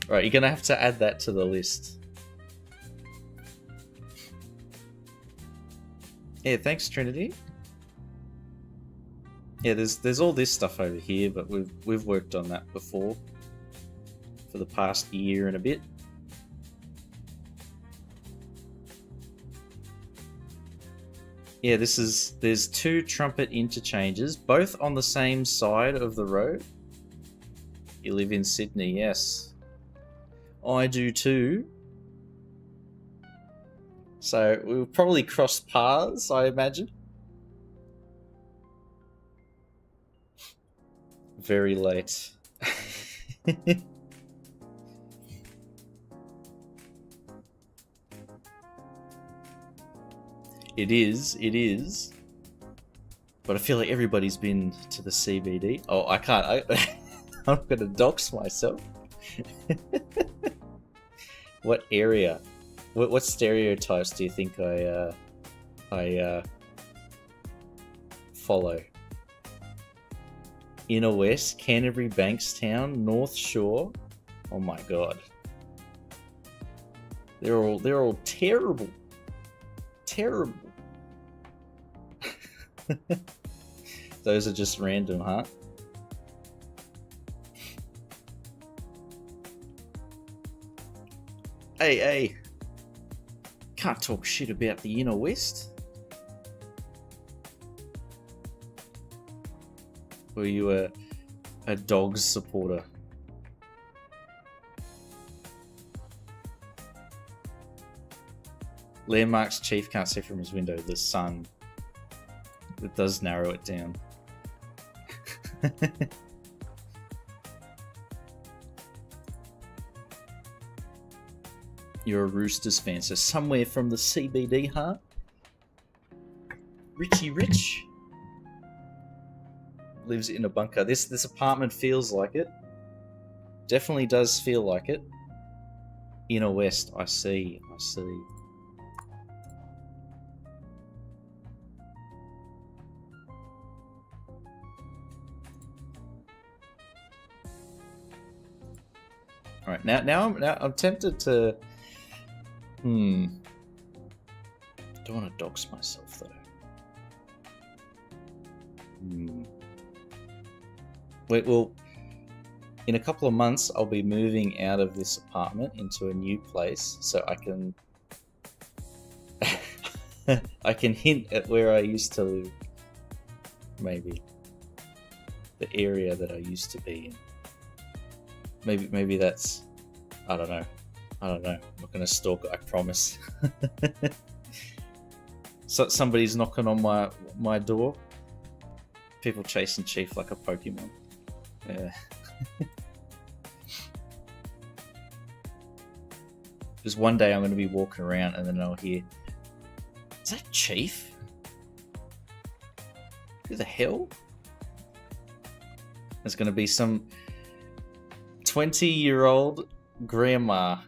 Right, you're gonna have to add that to the list. Yeah, thanks Trinity. Yeah, there's all this stuff over here, but we've worked on that before. For the past year and a bit. Yeah, there's 2 trumpet interchanges, both on the same side of the road. You live in Sydney, yes. I do too. So we'll probably cross paths, I imagine. Very late. It is. But I feel like everybody's been to the CBD. Oh, I can't. I'm gonna dox myself. What area? What stereotypes do you think I follow? Inner West, Canterbury, Bankstown, North Shore. Oh my god. They're all terrible. Terrible. Those are just random, huh? Hey. Can't talk shit about the Inner West. Were you a Dogs supporter? Landmark's chief can't see from his window. The sun. It does narrow it down. You're a Roosters fan, so somewhere from the CBD, huh? Richie Rich lives in a bunker. This apartment feels like it. Definitely does feel like it. Inner West, I see. All right, now I'm tempted to. Don't want to dox myself though. Wait, well, in a couple of months, I'll be moving out of this apartment into a new place, so I can. I can hint at where I used to live. Maybe. The area that I used to be in. Maybe that's... I don't know. I'm not gonna stalk it, I promise. So somebody's knocking on my door. People chasing Chief like a Pokemon. Yeah. Just one day I'm gonna be walking around and then I'll hear, is that Chief? Who the hell? There's gonna be some 20-year-old grandma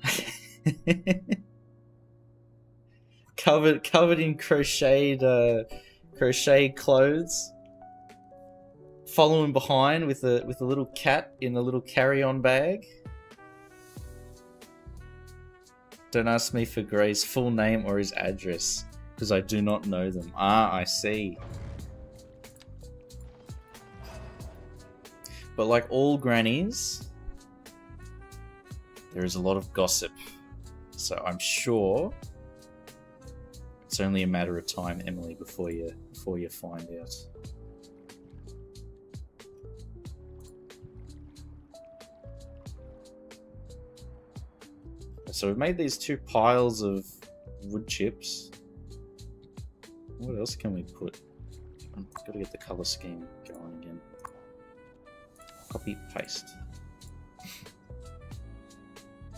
covered in crocheted clothes, following behind with a little cat in a little carry-on bag. Don't ask me for Gray's full name or his address, because I do not know them. Ah, I see. But like all grannies, there is a lot of gossip. So I'm sure it's only a matter of time, Emily, before you find out. So we've made these 2 piles of wood chips. What else can we put? I've got to get the color scheme going again. Copy, paste.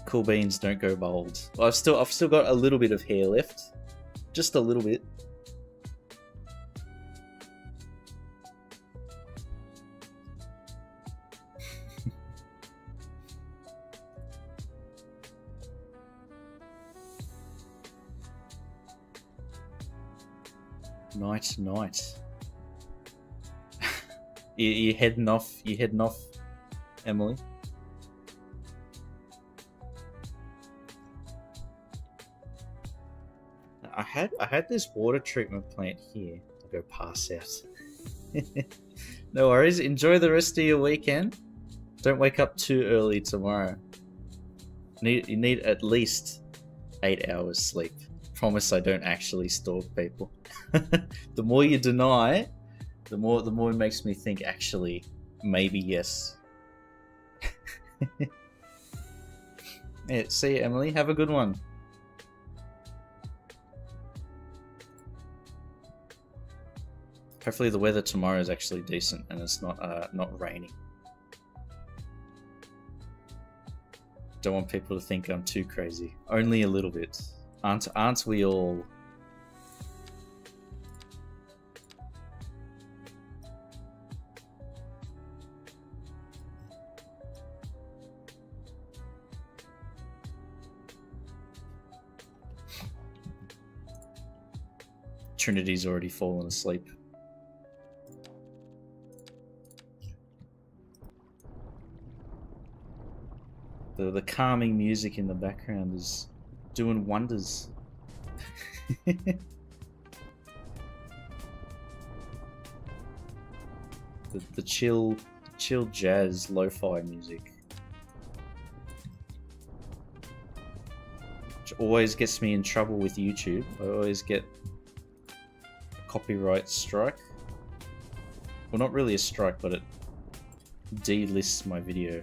Cool beans don't go bold. Well, I've still got a little bit of hair left, just a little bit. Night. You heading off? You heading off, Emily? I had this water treatment plant here. I'll go pass out. No worries. Enjoy the rest of your weekend. Don't wake up too early tomorrow. You need at least 8 hours sleep. Promise I don't actually stalk people. The more you deny, the more it makes me think, actually, maybe yes. Yeah, see you, Emily. Have a good one. Hopefully the weather tomorrow is actually decent and it's not raining. Don't want people to think I'm too crazy. Only a little bit. Aren't we all? Trinity's already fallen asleep. The calming music in the background is doing wonders. the chill jazz lo-fi music, which always gets me in trouble with YouTube. I always get a copyright strike. Well, not really a strike, but it delists my video.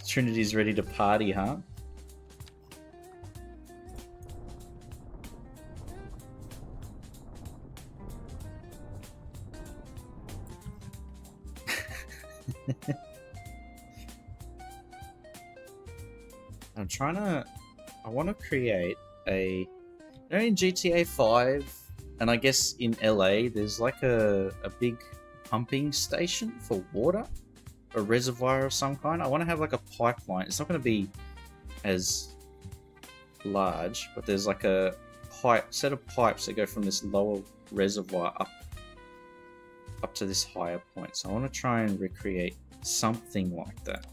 Trinity's ready to party, huh? I want to create a, in GTA 5, and I guess in LA, there's like a big pumping station for water, a reservoir of some kind. I want to have like a pipeline. It's not going to be as large, but there's like a set of pipes that go from this lower reservoir up to this higher point. So I want to try and recreate something like that.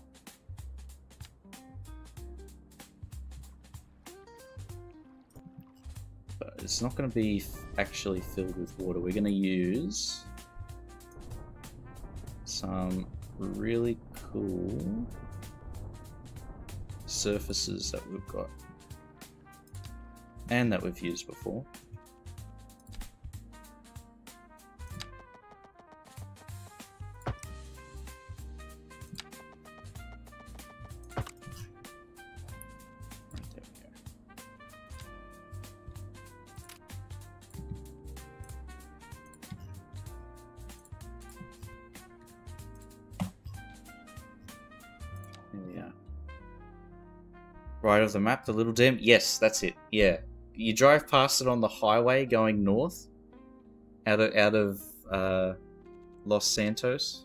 But it's not going to be actually filled with water. We're going to use some really cool surfaces that we've got and that we've used before. Right of the map, the little dam. Yes, that's it. Yeah, you drive past it on the highway going north, out of Los Santos.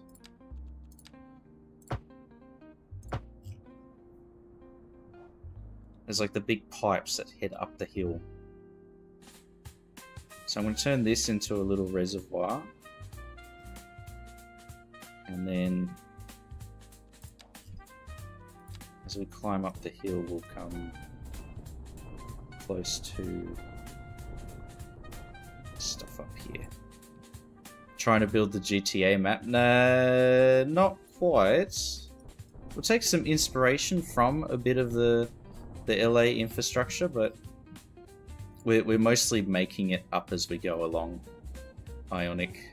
There's like the big pipes that head up the hill. So I'm going to turn this into a little reservoir, and then as we climb up the hill, we'll come close to stuff up here. Trying to build the GTA map? Nah, not quite. We'll take some inspiration from a bit of the LA infrastructure, but we're mostly making it up as we go along. Ionic.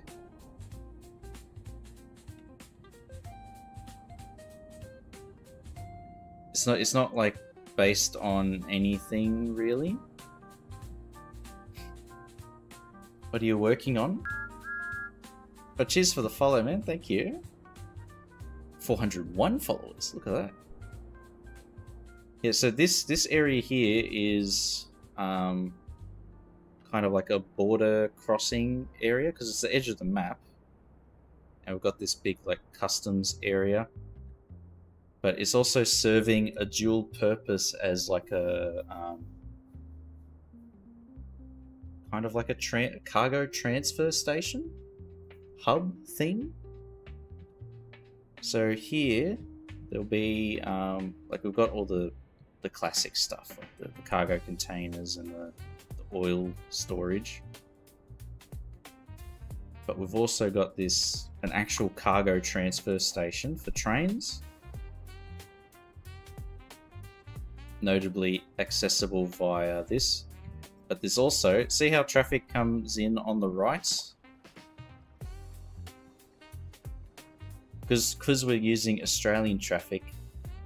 It's not like based on anything really. What are you working on? Oh, cheers for the follow, man. Thank you. 401 followers. Look at that. Yeah, so this area here is kind of like a border crossing area because it's the edge of the map, and we've got this big like customs area. But it's also serving a dual purpose as like a kind of like a cargo transfer station hub thing. So here there'll be like we've got all the classic stuff, like the cargo containers and the oil storage. But we've also got an actual cargo transfer station for trains. Notably accessible via this, but there's also, see how traffic comes in on the right? Because we're using Australian traffic,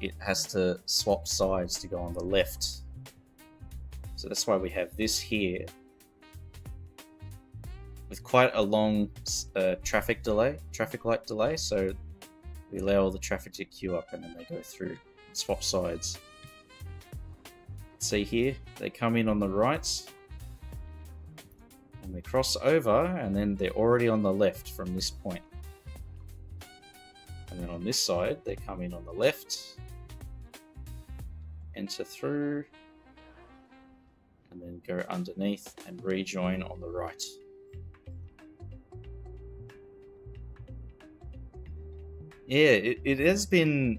it has to swap sides to go on the left. So that's why we have this here with quite a long traffic light delay. So we allow all the traffic to queue up and then they go through and swap sides. See here, they come in on the right and they cross over, and then they're already on the left from this point. And then on this side, they come in on the left, enter through, and then go underneath and rejoin on the right. Yeah, it has been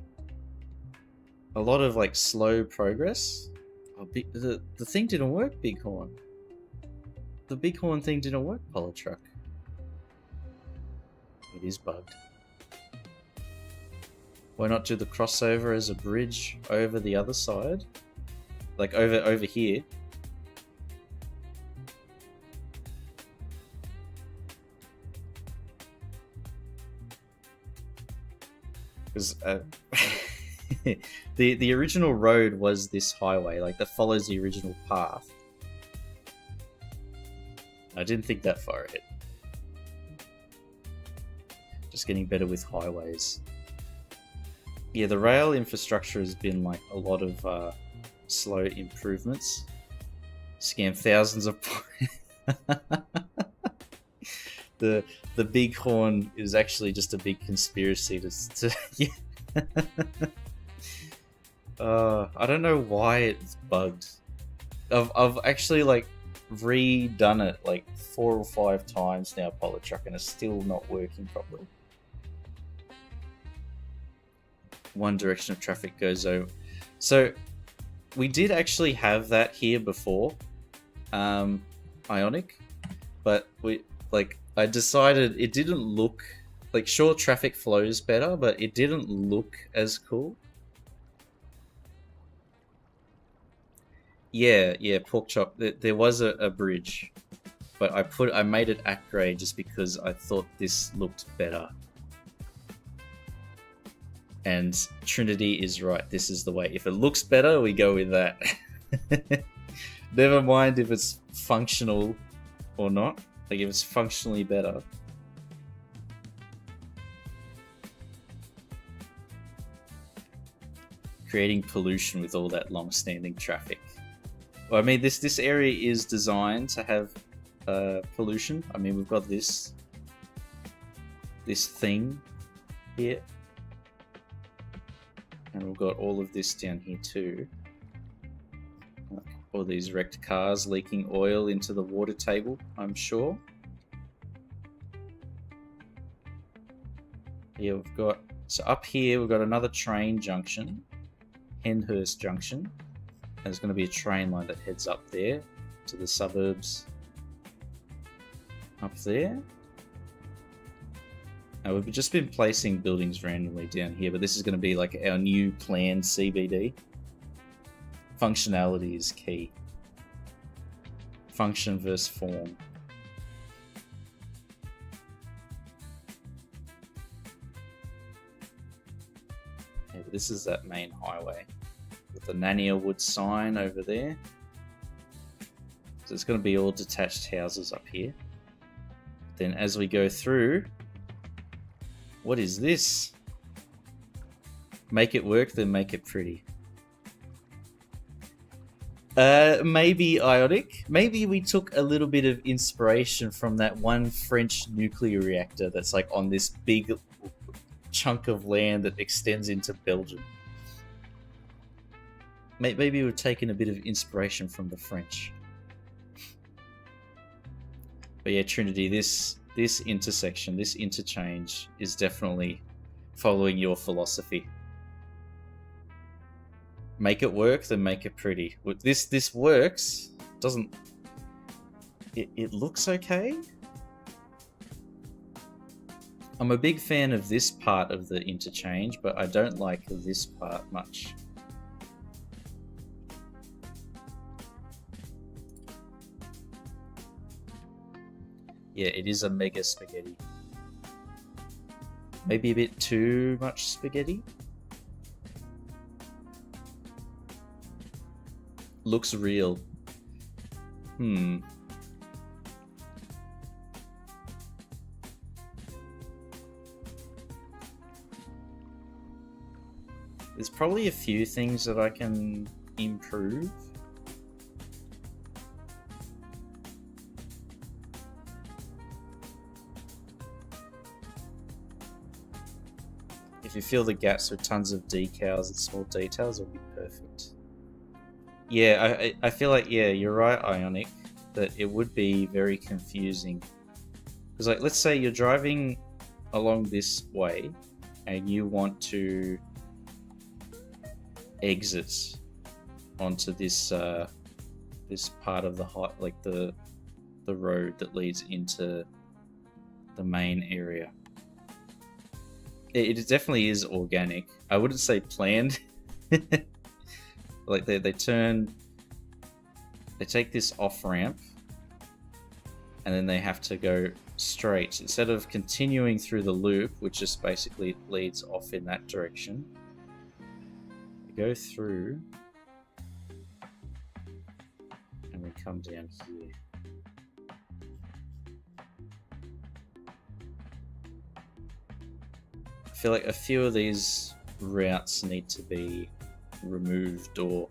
a lot of like slow progress. Oh, the thing didn't work, Bighorn. The Bighorn thing didn't work, Polytruck. It is bugged. Why not do the crossover as a bridge over the other side? Like over here. Because the original road was this highway, like that follows the original path. I didn't think that far ahead. Just getting better with highways. Yeah, the rail infrastructure has been like a lot of slow improvements. Scam thousands of the Bighorn is actually just a big conspiracy to yeah. I don't know why it's bugged. I've actually like redone it like 4 or 5 times now, Polytruck, and it's still not working properly. One direction of traffic goes over. So we did actually have that here before, Ionic, but I decided it didn't look like, sure, traffic flows better, but it didn't look as cool. Yeah, pork chop. There was a bridge, but I made it at grade just because I thought this looked better. And Trinity is right. This is the way. If it looks better, we go with that. Never mind if it's functional or not. Like, if it's functionally better. Creating pollution with all that long-standing traffic. Well, I mean, this area is designed to have pollution. I mean, we've got this thing here. And we've got all of this down here too. All these wrecked cars leaking oil into the water table, I'm sure. Yeah, we've got... So up here, we've got another train junction. Henhurst Junction. And there's going to be a train line that heads up there to the suburbs. Up there. Now, we've just been placing buildings randomly down here, but this is going to be like our new planned CBD. Functionality is key. Function versus form. Yeah, but this is that main highway with the Nania Wood sign over there. So it's going to be all detached houses up here. Then as we go through... What is this? Make it work, then make it pretty. Maybe Ionic. Maybe we took a little bit of inspiration from that one French nuclear reactor that's like on this big chunk of land that extends into Belgium. Maybe we're taking a bit of inspiration from the French. But yeah, Trinity, this intersection, this interchange is definitely following your philosophy. Make it work, then make it pretty. This works. Doesn't... It looks okay. I'm a big fan of this part of the interchange, but I don't like this part much. Yeah, it is a mega spaghetti. Maybe a bit too much spaghetti. Looks real. There's probably a few things that I can improve. If you fill the gaps with tons of decals and small details, it'll be perfect. Yeah, I feel like, yeah, you're right, Ionic, that it would be very confusing. Because, like, let's say you're driving along this way and you want to exit onto this this part of the the road that leads into the main area. It definitely is organic. I wouldn't say planned. Like they take this off ramp and then they have to go straight instead of continuing through the loop, which just basically leads off in that direction. We go through and we come down here. I feel like a few of these routes need to be removed or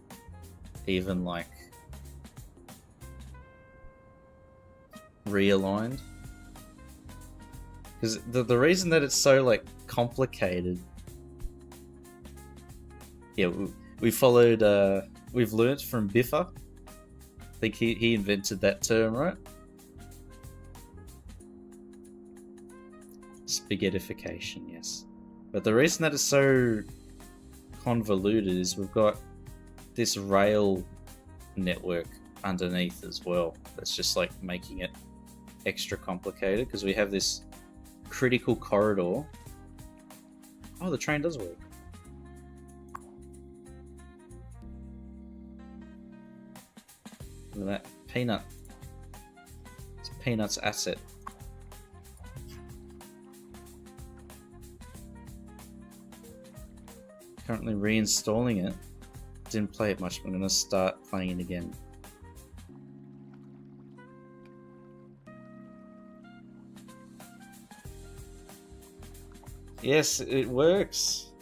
even like realigned, because the reason that it's so like complicated, yeah, we followed we've learnt from Biffa. I think he invented that term, right? Spaghettification, yes. But the reason that it's so convoluted is we've got this rail network underneath as well. That's just like making it extra complicated because we have this critical corridor. Oh, the train does work. Look at that. Peanut. It's Peanut's asset. Currently reinstalling it. Didn't play it much, but I'm going to start playing it again. Yes, it works.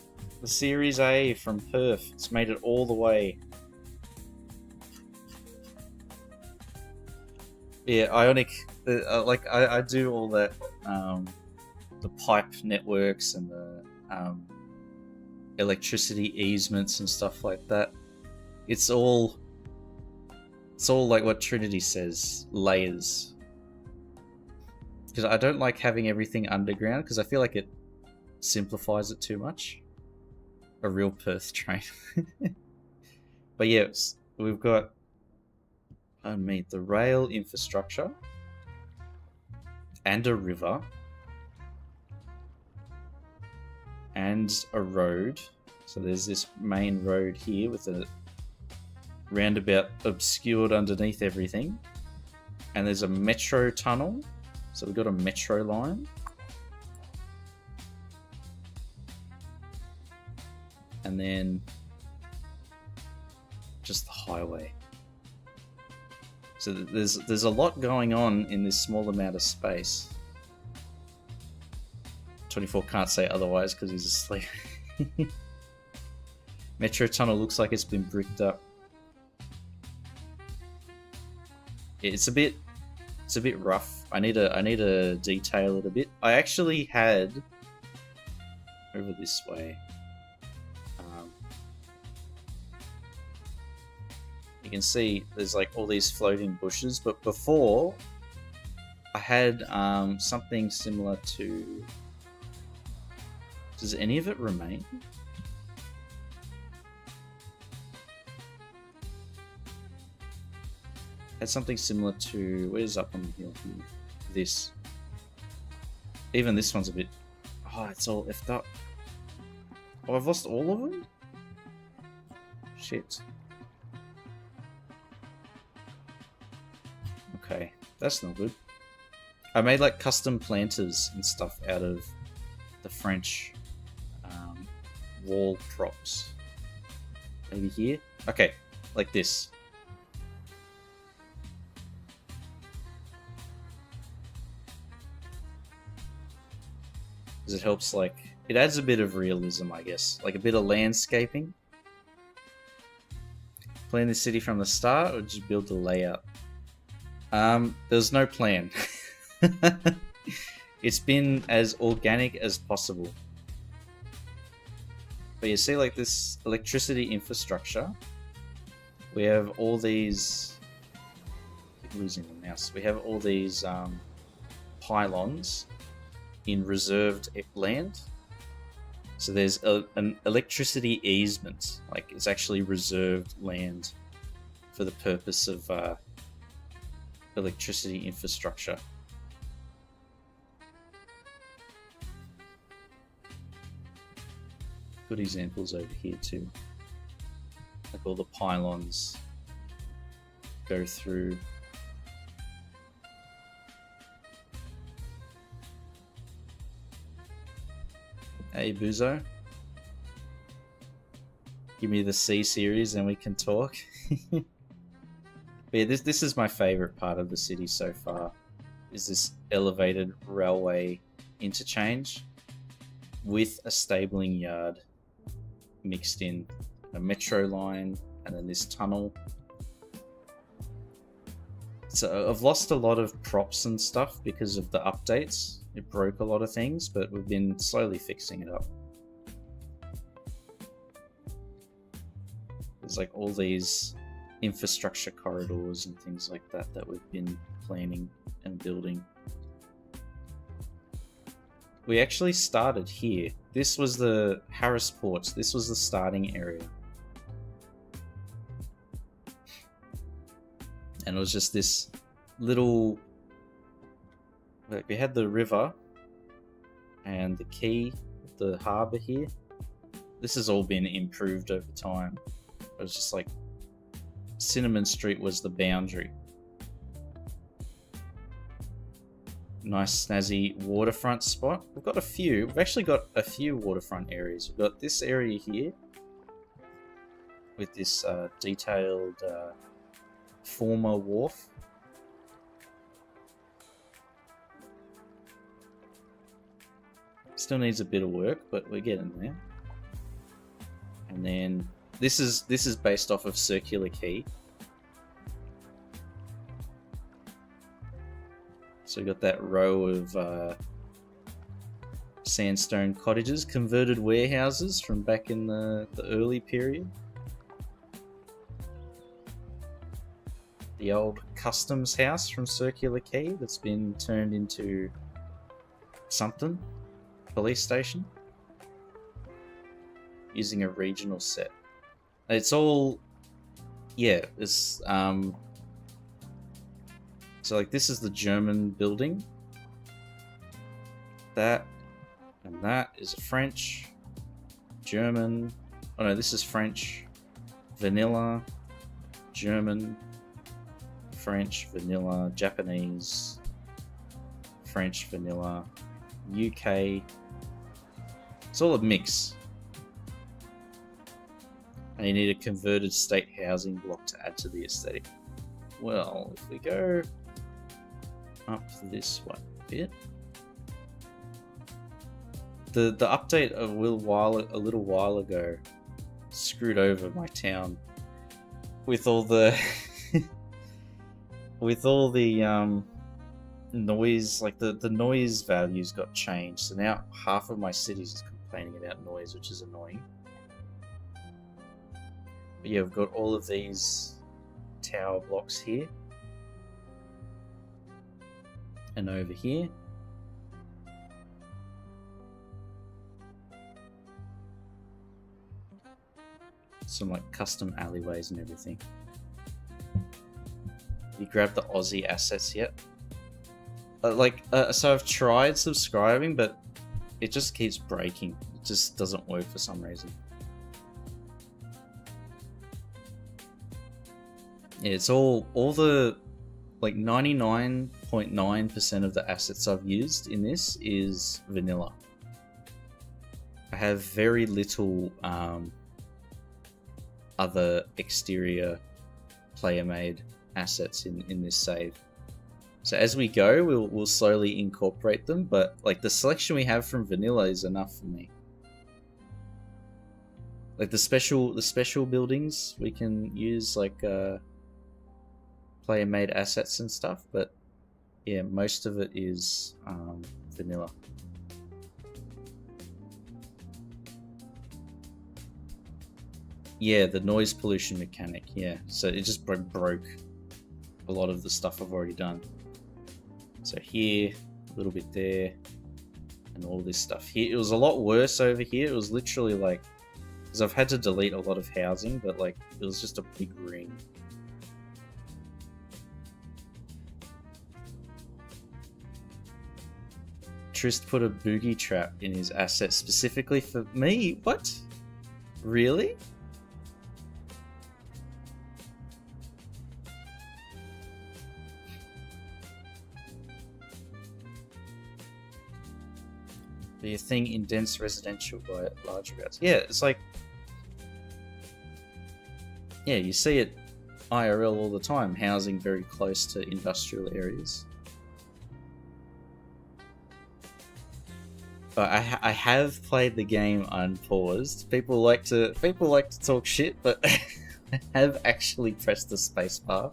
The Series A from Perth. It's made it all the way. Yeah, Ionic. Like I do all that, the pipe networks and the electricity easements and stuff like that. It's all like what Trinity says, layers. Because I don't like having everything underground because I feel like it simplifies it too much. A real Perth train. But yeah, we've got, the rail infrastructure and a river and a road. So there's this main road here with a roundabout obscured underneath everything, and there's a metro tunnel. So we've got a metro line. And then just the highway. So there's a lot going on in this small amount of space. 24 can't say otherwise because he's asleep. Metro tunnel looks like it's been bricked up. It's a bit rough. I need to detail it a bit. I actually had over this way. You can see there's like all these floating bushes, but before I had something similar to. Does any of it remain? Had something similar to, where's up on the hill here? This. Even this one's a bit. Oh, it's all effed up. Oh, I've lost all of them? Shit. Okay, that's not good. I made like custom planters and stuff out of the French wall props. Maybe here? Okay, like this. Because it helps, like, it adds a bit of realism, I guess. Like a bit of landscaping. Plan the city from the start or just build the layout? There's no plan. It's been as organic as possible. But you see, like, this electricity infrastructure, we have all these. I keep losing the mouse. We have all these pylons in reserved land. So there's an electricity easement, like it's actually reserved land for the purpose of electricity infrastructure. Good examples over here too. Like all the pylons go through. Hey Buzo. Give me the C series and we can talk. But yeah, this is my favorite part of the city so far. Is this elevated railway interchange with a stabling yard mixed in, a metro line, and then this tunnel. So I've lost a lot of props and stuff because of the updates. It broke a lot of things, but we've been slowly fixing it up. There's like all these infrastructure corridors and things like that that we've been planning and building. We actually started here. This was the Harris Ports. This was the starting area. And it was just this little... Like, we had the river and the quay, the harbour here. This has all been improved over time. It was just like Cinnamon Street was the boundary. Nice snazzy waterfront spot. We've got a few. We've actually got a few waterfront areas. We've got this area here with this detailed former wharf. Still needs a bit of work, but we're getting there. And then this is based off of Circular Quay. So we got that row of sandstone cottages, converted warehouses from back in the early period. The old customs house from Circular Quay that's been turned into something. Police station. Using a regional set. It's all... Yeah, it's... So like this is the German building. That and that is a French, German. Oh no, this is French, vanilla, German, French, vanilla, Japanese, French, vanilla, UK. It's all a mix. And you need a converted state housing block to add to the aesthetic. Well, if we go up this one a bit, the update a little while ago screwed over my town with all the with all the noise. Like the noise values got changed, so now half of my cities is complaining about noise, which is annoying. But yeah, we've got all of these tower blocks here and over here. Some like custom alleyways and everything. You grab the Aussie assets yet? So I've tried subscribing, but it just keeps breaking. It just doesn't work for some reason. Yeah, it's all the like 99.9% of the assets I've used in this is vanilla. I have very little other exterior player-made assets in this save. So as we go, we'll slowly incorporate them, but like the selection we have from vanilla is enough for me. Like the special buildings we can use like player-made assets and stuff, but yeah, most of it is vanilla. Yeah, the noise pollution mechanic, yeah. So it just broke a lot of the stuff I've already done. So here, a little bit there, and all this stuff here. It was a lot worse over here. It was literally like, because I've had to delete a lot of housing, but like, it was just a big ring. Trist put a boogie trap in his asset specifically for me. What? Really? Be a thing in dense residential by larger crowds. Yeah, it's like, yeah, you see it IRL all the time, housing very close to industrial areas. But I have played the game unpaused. People like to talk shit, but I have actually pressed the space bar.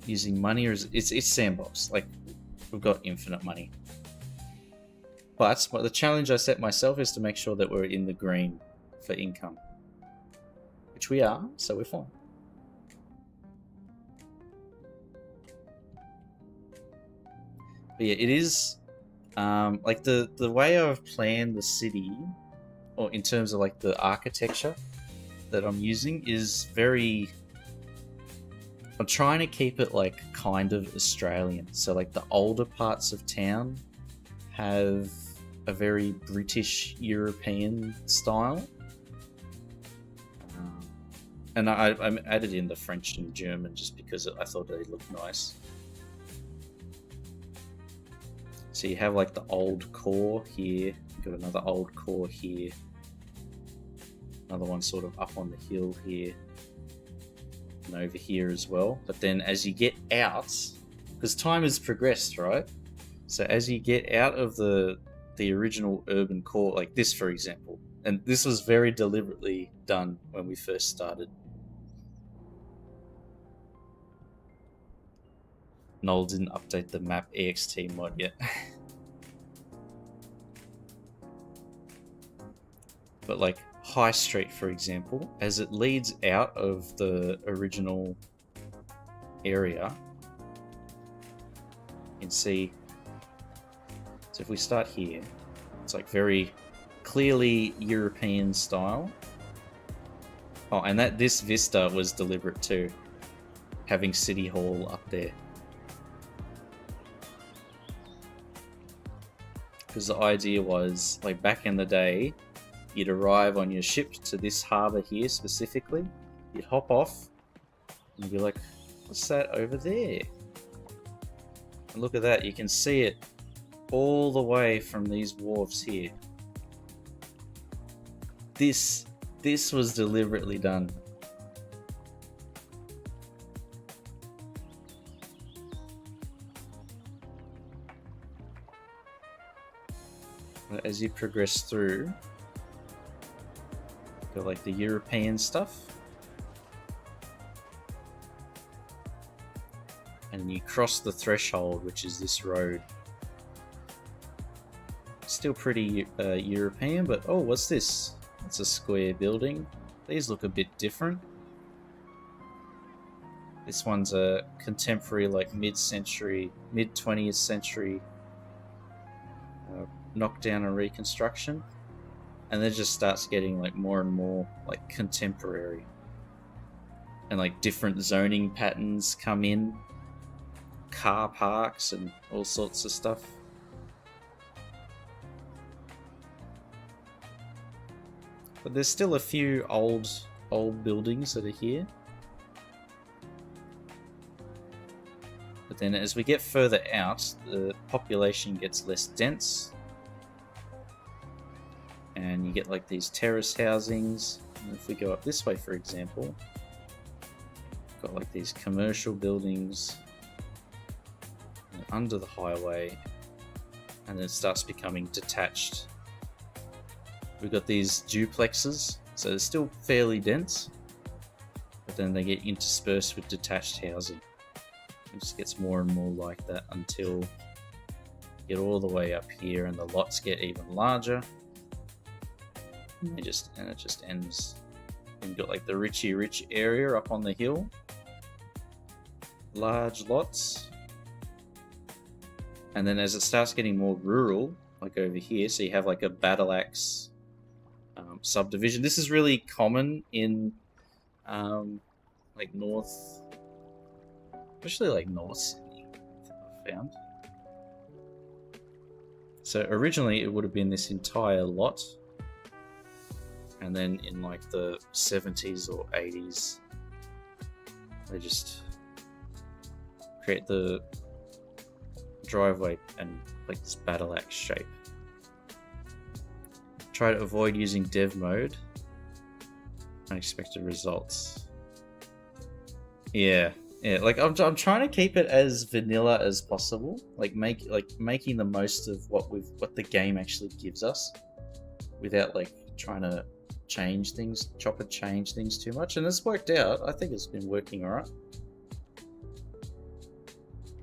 Using money, or it's sandbox. Like, we've got infinite money. But the challenge I set myself is to make sure that we're in the green for income, which we are, so we're fine. But yeah, it is like the way I've planned the city or in terms of like the architecture that I'm using, is very. I'm trying to keep it like kind of Australian. So like the older parts of town have a very British European style. And I added in the French and German just because I thought they looked nice. So you have like the old core here, you've got another old core here, another one sort of up on the hill here, and over here as well. But then as you get out, because time has progressed, right? So as you get out of the original urban core, like this for example, and this was very deliberately done when we first started. Noel didn't update the map EXT mod yet. But like High Street, for example, as it leads out of the original area, you can see. So if we start here, it's like very clearly European style. Oh, and this vista was deliberate too, having City Hall up there. Because the idea was, like back in the day, you'd arrive on your ship to this harbour here specifically, you'd hop off, and you'd be like, what's that over there? And look at that, you can see it all the way from these wharves here. This was deliberately done. As you progress through, got like the European stuff, and you cross the threshold, which is this road. Still pretty European, but oh, what's this? It's a square building. These look a bit different. This one's a contemporary, like mid-century, mid-20th century knockdown and reconstruction, and then it just starts getting like more and more like contemporary, and like different zoning patterns come in, car parks and all sorts of stuff. But there's still a few old buildings that are here. But then as we get further out, the population gets less dense, and you get like these terrace housings. And if we go up this way, for example, got like these commercial buildings under the highway, and then it starts becoming detached. We've got these duplexes, so they're still fairly dense, but then they get interspersed with detached housing. It just gets more and more like that until you get all the way up here and the lots get even larger. And it just ends. And you've got like the Richie Rich area up on the hill. Large lots. And then as it starts getting more rural, like over here, so you have like a battle axe subdivision. This is really common in like north, especially like North Sydney, I found. So originally it would have been this entire lot, and then in like the 70s or 80s, they just create the driveway and like this battle axe shape. Try to avoid using dev mode. Unexpected results. Yeah, like I'm trying to keep it as vanilla as possible. Like making the most of what the game actually gives us, without like trying to change things too much. And it's worked out. I think it's been working alright.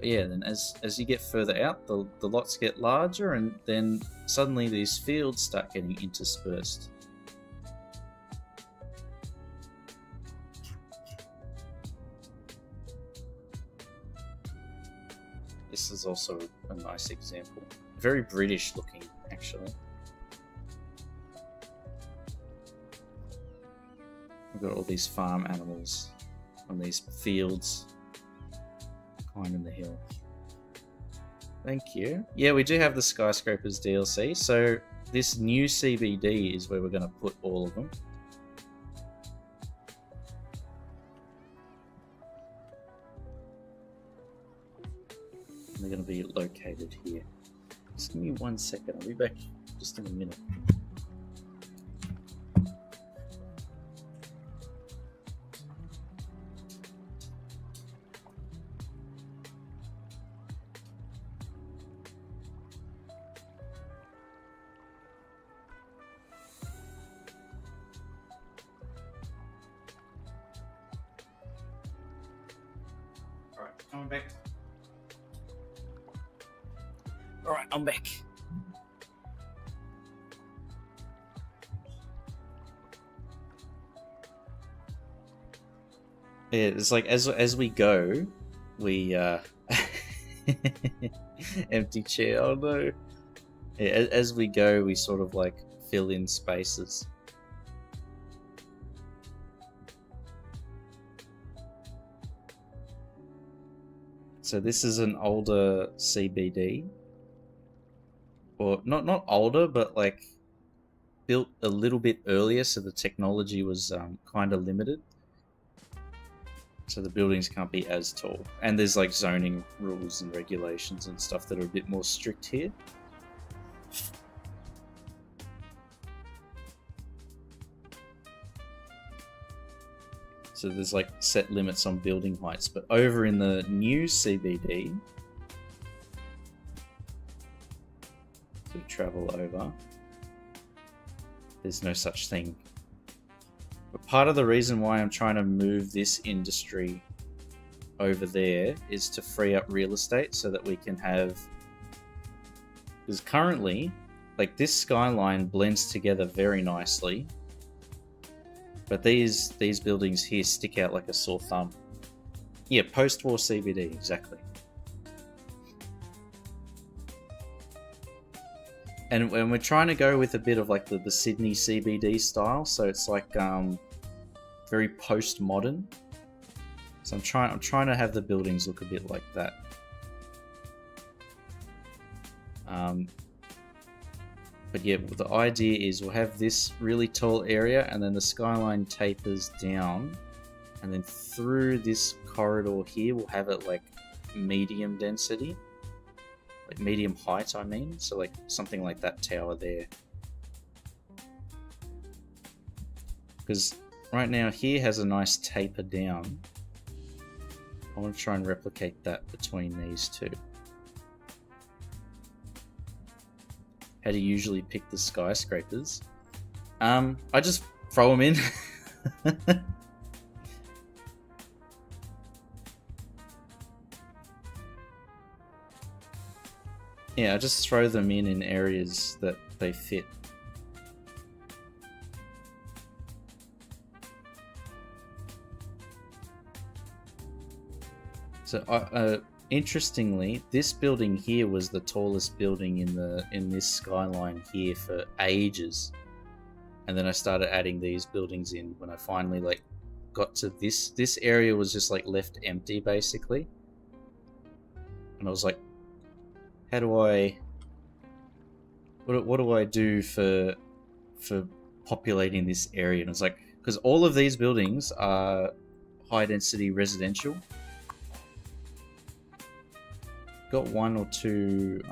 Yeah, then as you get further out, the lots get larger, and then suddenly these fields start getting interspersed. This is also a nice example. Very British looking, actually. We've got all these farm animals on these fields climbing the hill. Thank you. Yeah, we do have the Skyscrapers DLC, so this new CBD is where we're going to put all of them. And they're going to be located here. Just give me 1 second, I'll be back just in a minute. I'm back. Alright, I'm back. Yeah, it's like as we go, we empty chair, oh no. Yeah, as we go, we sort of like fill in spaces. So this is an older CBD, or not older, but like built a little bit earlier, so the technology was kind of limited. So the buildings can't be as tall, and there's like zoning rules and regulations and stuff that are a bit more strict here. So there's like set limits on building heights, but over in the new CBD, to travel over, there's no such thing. But part of the reason why I'm trying to move this industry over there is to free up real estate so that we can have, because currently, like this skyline blends together very nicely. But these buildings here stick out like a sore thumb. Yeah, post-war CBD, exactly. And when we're trying to go with a bit of like the Sydney CBD style, so it's like very post-modern. So I'm trying to have the buildings look a bit like that. But yeah, the idea is we'll have this really tall area and then the skyline tapers down, and then through this corridor here we'll have it like medium density, like medium height I mean, so like something like that tower there. Because right now here has a nice taper down. I want to try and replicate that between these two. How do you usually pick the skyscrapers? I just throw them in. Yeah, I just throw them in areas that they fit. So interestingly, this building here was the tallest building in this skyline here for ages, and then I started adding these buildings in when I finally like got to this area was just like left empty basically, and I was like, how do I what do I do for populating this area? And it's like, because all of these buildings are high density residential. Got one or two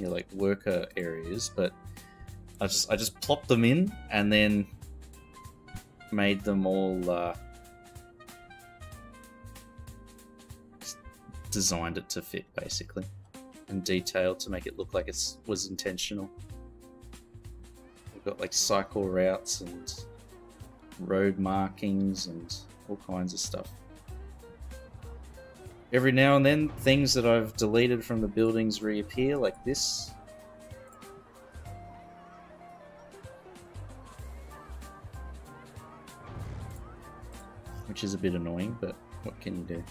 like worker areas, but I just plopped them in and then made them all designed it to fit basically, and detailed to make it look like it was intentional. We've got like cycle routes and road markings and all kinds of stuff. Every now and then, things that I've deleted from the buildings reappear, like this. Which is a bit annoying, but what can you do?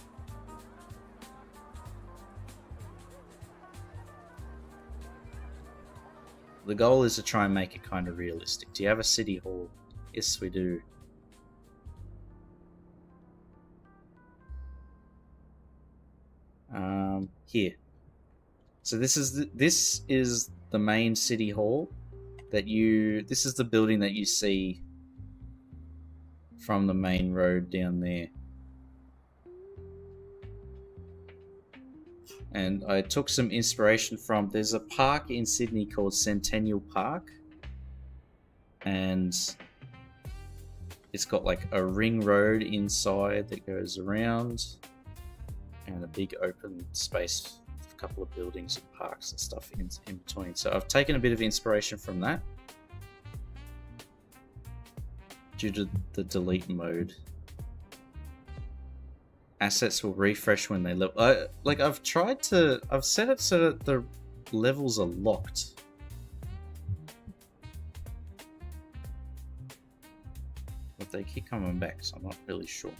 The goal is to try and make it kind of realistic. Do you have a city hall? Yes, we do. Here. So this is the main city hall that this is the building that you see from the main road down there. And I took some inspiration from, there's a park in Sydney called Centennial Park, and it's got like a ring road inside that goes around, and a big open space with a couple of buildings and parks and stuff in between. So I've taken a bit of inspiration from that due to the delete mode. Assets will refresh when they level. I've set it so that the levels are locked. But they keep coming back, so I'm not really sure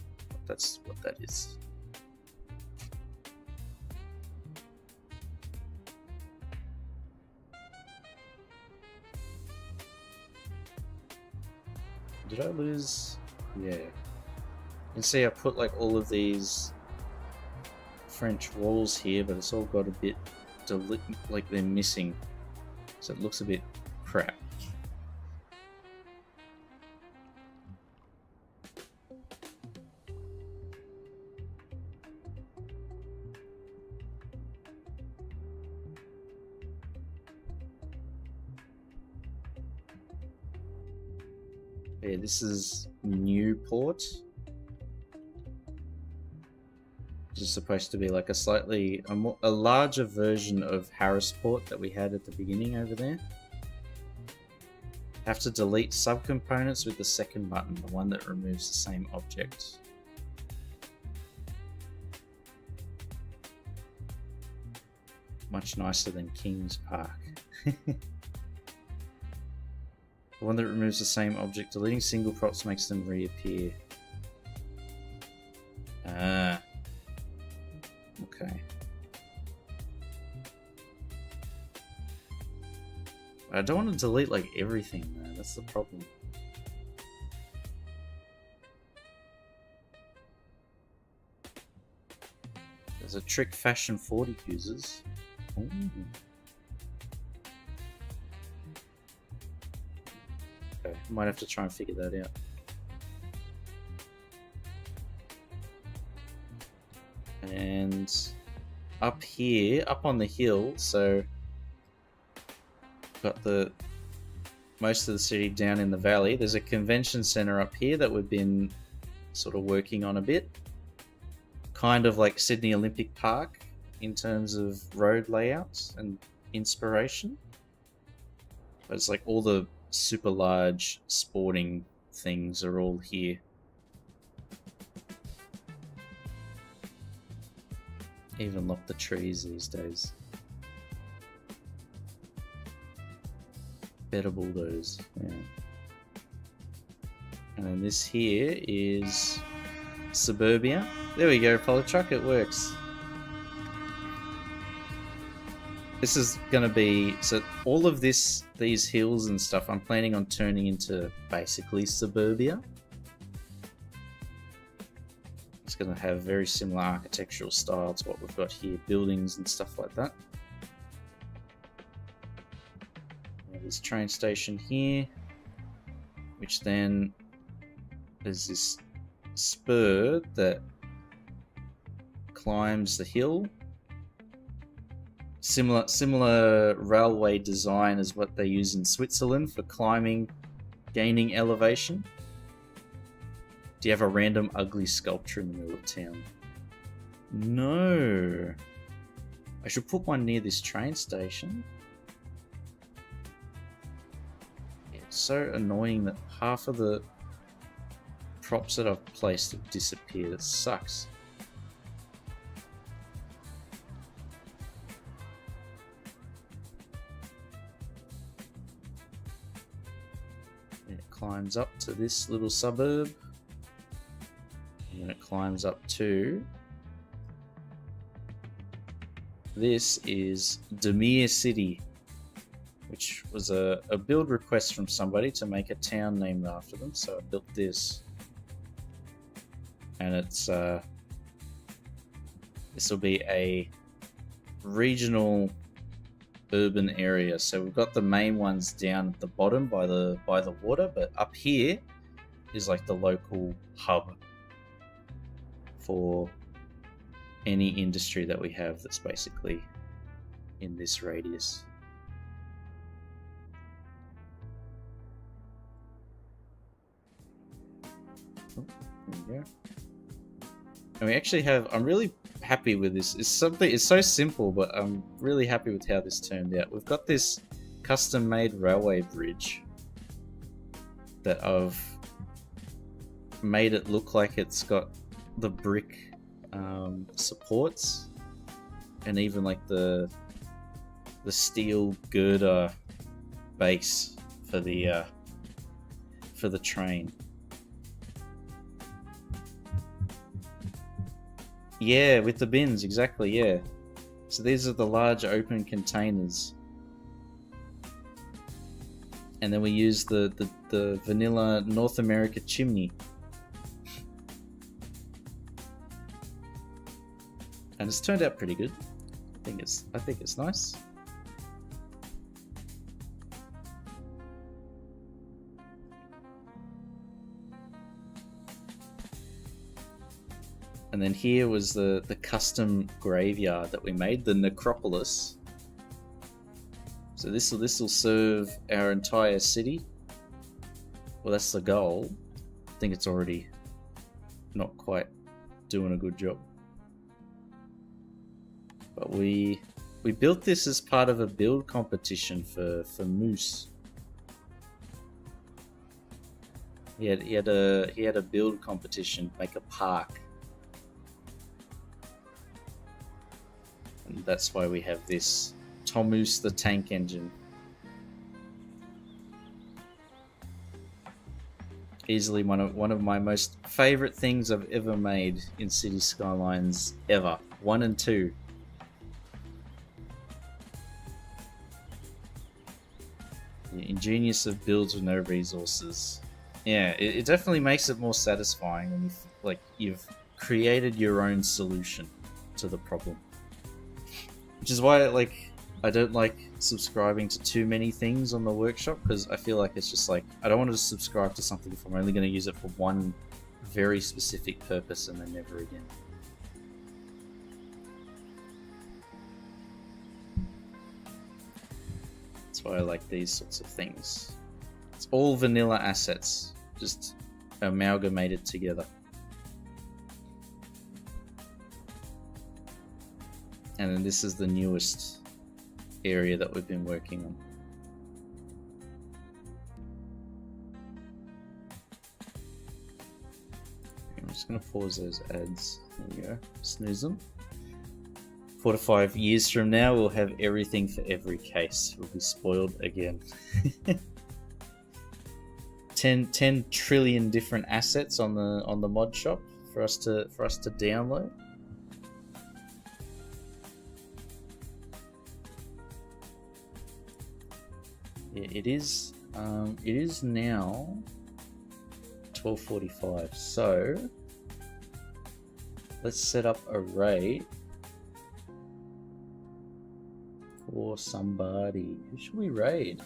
that's what that is. Did I lose? Yeah. You can see I put like all of these French walls here, but it's all got a bit like they're missing, so it looks a bit crap. Yeah, this is Newport. Which is supposed to be like a larger version of Harrisport that we had at the beginning over there. Have to delete subcomponents with the second button, the one that removes the same object. Much nicer than Kings Park. The one that removes the same object. Deleting single props makes them reappear. Ah. Okay. I don't want to delete like everything though, that's the problem. There's a trick Fashion 40 uses. Ooh. Okay, might have to try and figure that out. And up here, up on the hill, so got most of the city down in the valley. There's a convention center up here that we've been sort of working on a bit. Kind of like Sydney Olympic Park in terms of road layouts and inspiration. But it's like all the super large sporting things are all here. Even lock the trees these days. Better bulldoze, yeah. And then this here is Suburbia. There we go, Polytruck, it works. This is gonna be, so all of these hills and stuff I'm planning on turning into basically Suburbia. It's going to have very similar architectural style to what we've got here, buildings and stuff like that. There's a train station here, which then there's this spur that climbs the hill. Similar railway design as what they use in Switzerland for climbing, gaining elevation. Do you have a random ugly sculpture in the middle of town? No. I should put one near this train station. It's so annoying that half of the props that I've placed have disappeared. It sucks. And it climbs up to this little suburb. And it climbs up to, this is Demir City, which was a build request from somebody to make a town named after them. So I built this, and it's this will be a regional urban area. So we've got the main ones down at the bottom by the water, but up here is like the local hub for any industry that we have that's basically in this radius. Oh, there we go. And we actually have, I'm really happy with this. It's so simple, but I'm really happy with how this turned out. We've got this custom made railway bridge that I've made it look like it's got the brick supports and even like the steel girder base for the train. Yeah, with the bins, exactly, yeah. So these are the large open containers. And then we use the vanilla North America chimney. And it's turned out pretty good. I think it's nice. And then here was the custom graveyard that we made, the necropolis. So this will serve our entire city. Well, that's the goal. I think it's already not quite doing a good job. But we built this as part of a build competition for Moose. He had a build competition, make a park. And that's why we have this Tomoose the tank engine. Easily one of my most favorite things I've ever made in City Skylines ever. 1 and 2. The ingenious of builds with no resources. Yeah, it definitely makes it more satisfying when you've created your own solution to the problem. Which is why I don't like subscribing to too many things on the workshop, because I feel like it's just like, I don't want to subscribe to something if I'm only going to use it for one very specific purpose and then never again. That's why I like these sorts of things. It's all vanilla assets, just amalgamated together. And then this is the newest area that we've been working on. I'm just going to pause those ads. There we go. Snooze them. 4 to 5 years from now, we'll have everything for every case. We'll be spoiled again. 10 trillion different assets on the mod shop for us to download. Yeah, it is now 12:45. So let's set up a raid for somebody. Who should we raid?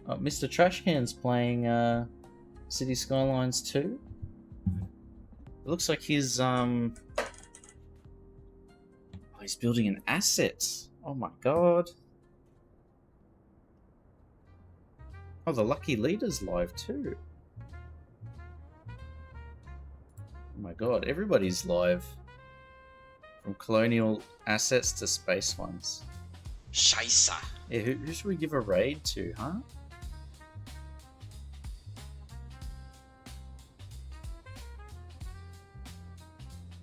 Oh, Mr. Trashcan's playing City Skylines 2. It looks like he's he's building an asset. Oh my god. Oh, the Lucky Leader's live too. Oh my god, everybody's live. From colonial assets to space ones. Scheisse. Yeah, who should we give a raid to, huh?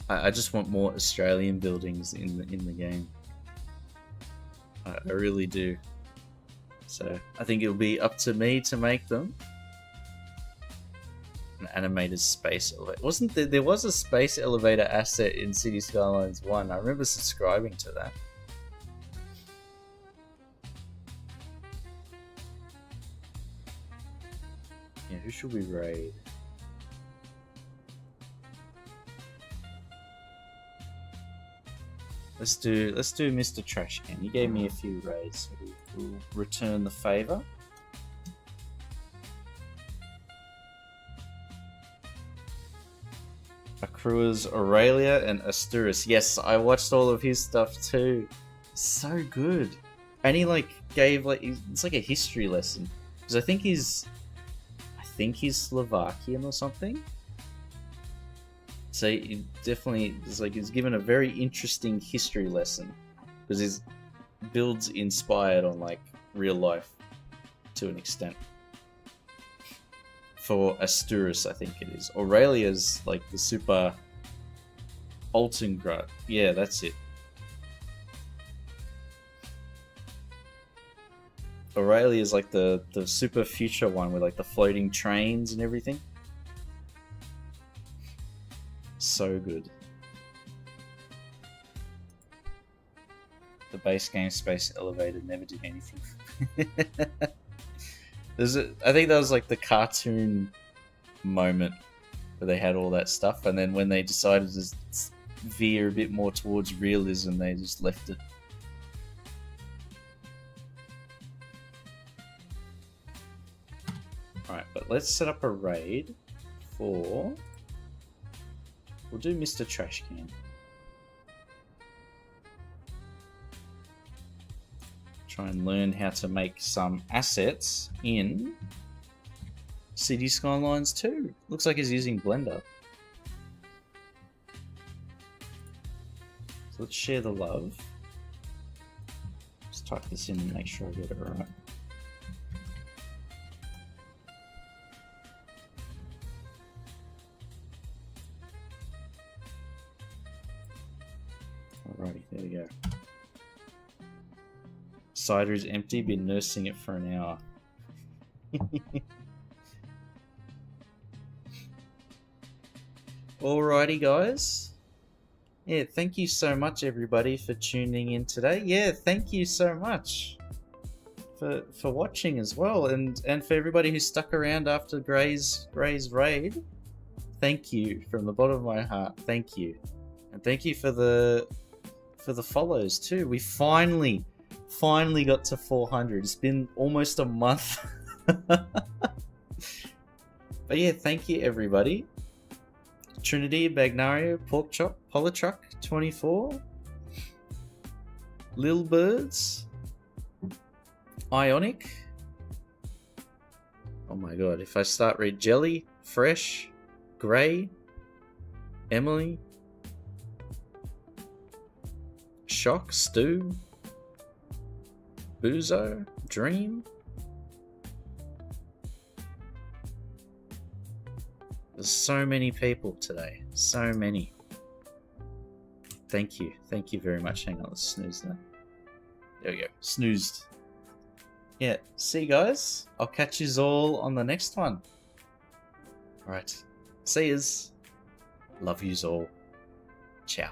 I just want more Australian buildings in the game. I really do. So I think it'll be up to me to make them. animated space elevator. Wasn't there? There was a space elevator asset in City Skylines 1. I remember subscribing to that. Yeah, who should we raid? Let's do Mr. Trashcan. He gave me a few raids, so we'll return the favor. Accruers, Aurelia, and Asturis. Yes, I watched all of his stuff too. So good. And he like gave like it's like a history lesson because I think he's Slovakian or something. So he definitely is like he's given a very interesting history lesson because his builds inspired on like real life to an extent. For Asturis, I think it is. Aurelia's like the super Altengrad. Yeah, that's it. Aurelia is like the super future one with like the floating trains and everything. So good. The base game space elevator never did anything. I think that was like the cartoon moment where they had all that stuff, and then when they decided to veer a bit more towards realism, they just left it. Alright, but let's set up a raid for... We'll do Mr. Trashcan. Try and learn how to make some assets in City Skylines 2. Looks like he's using Blender. So let's share the love. Let's type this in and make sure I get it right. Alrighty, there we go. Cider is empty, been nursing it for an hour. Alrighty, guys. Yeah, thank you so much, everybody, for tuning in today. Yeah, thank you so much for watching as well, and for everybody who stuck around after Gray's raid. Thank you from the bottom of my heart. Thank you, and thank you for the follows too. We finally got to 400. It's been almost a month. But yeah, thank you everybody. Trinity, Bagnario, Porkchop, Polytruck 24, Lil Birds, Ionic. Oh my god, if I start read Jelly, Fresh, Grey, Emily, Shock, Stu, Buzo, Dream. There's so many people today. So many. Thank you. Thank you very much. Hang on, let's snooze that. There we go. Snoozed. Yeah, see you guys. I'll catch yous all on the next one. Alright. See yous. Love yous all. Ciao.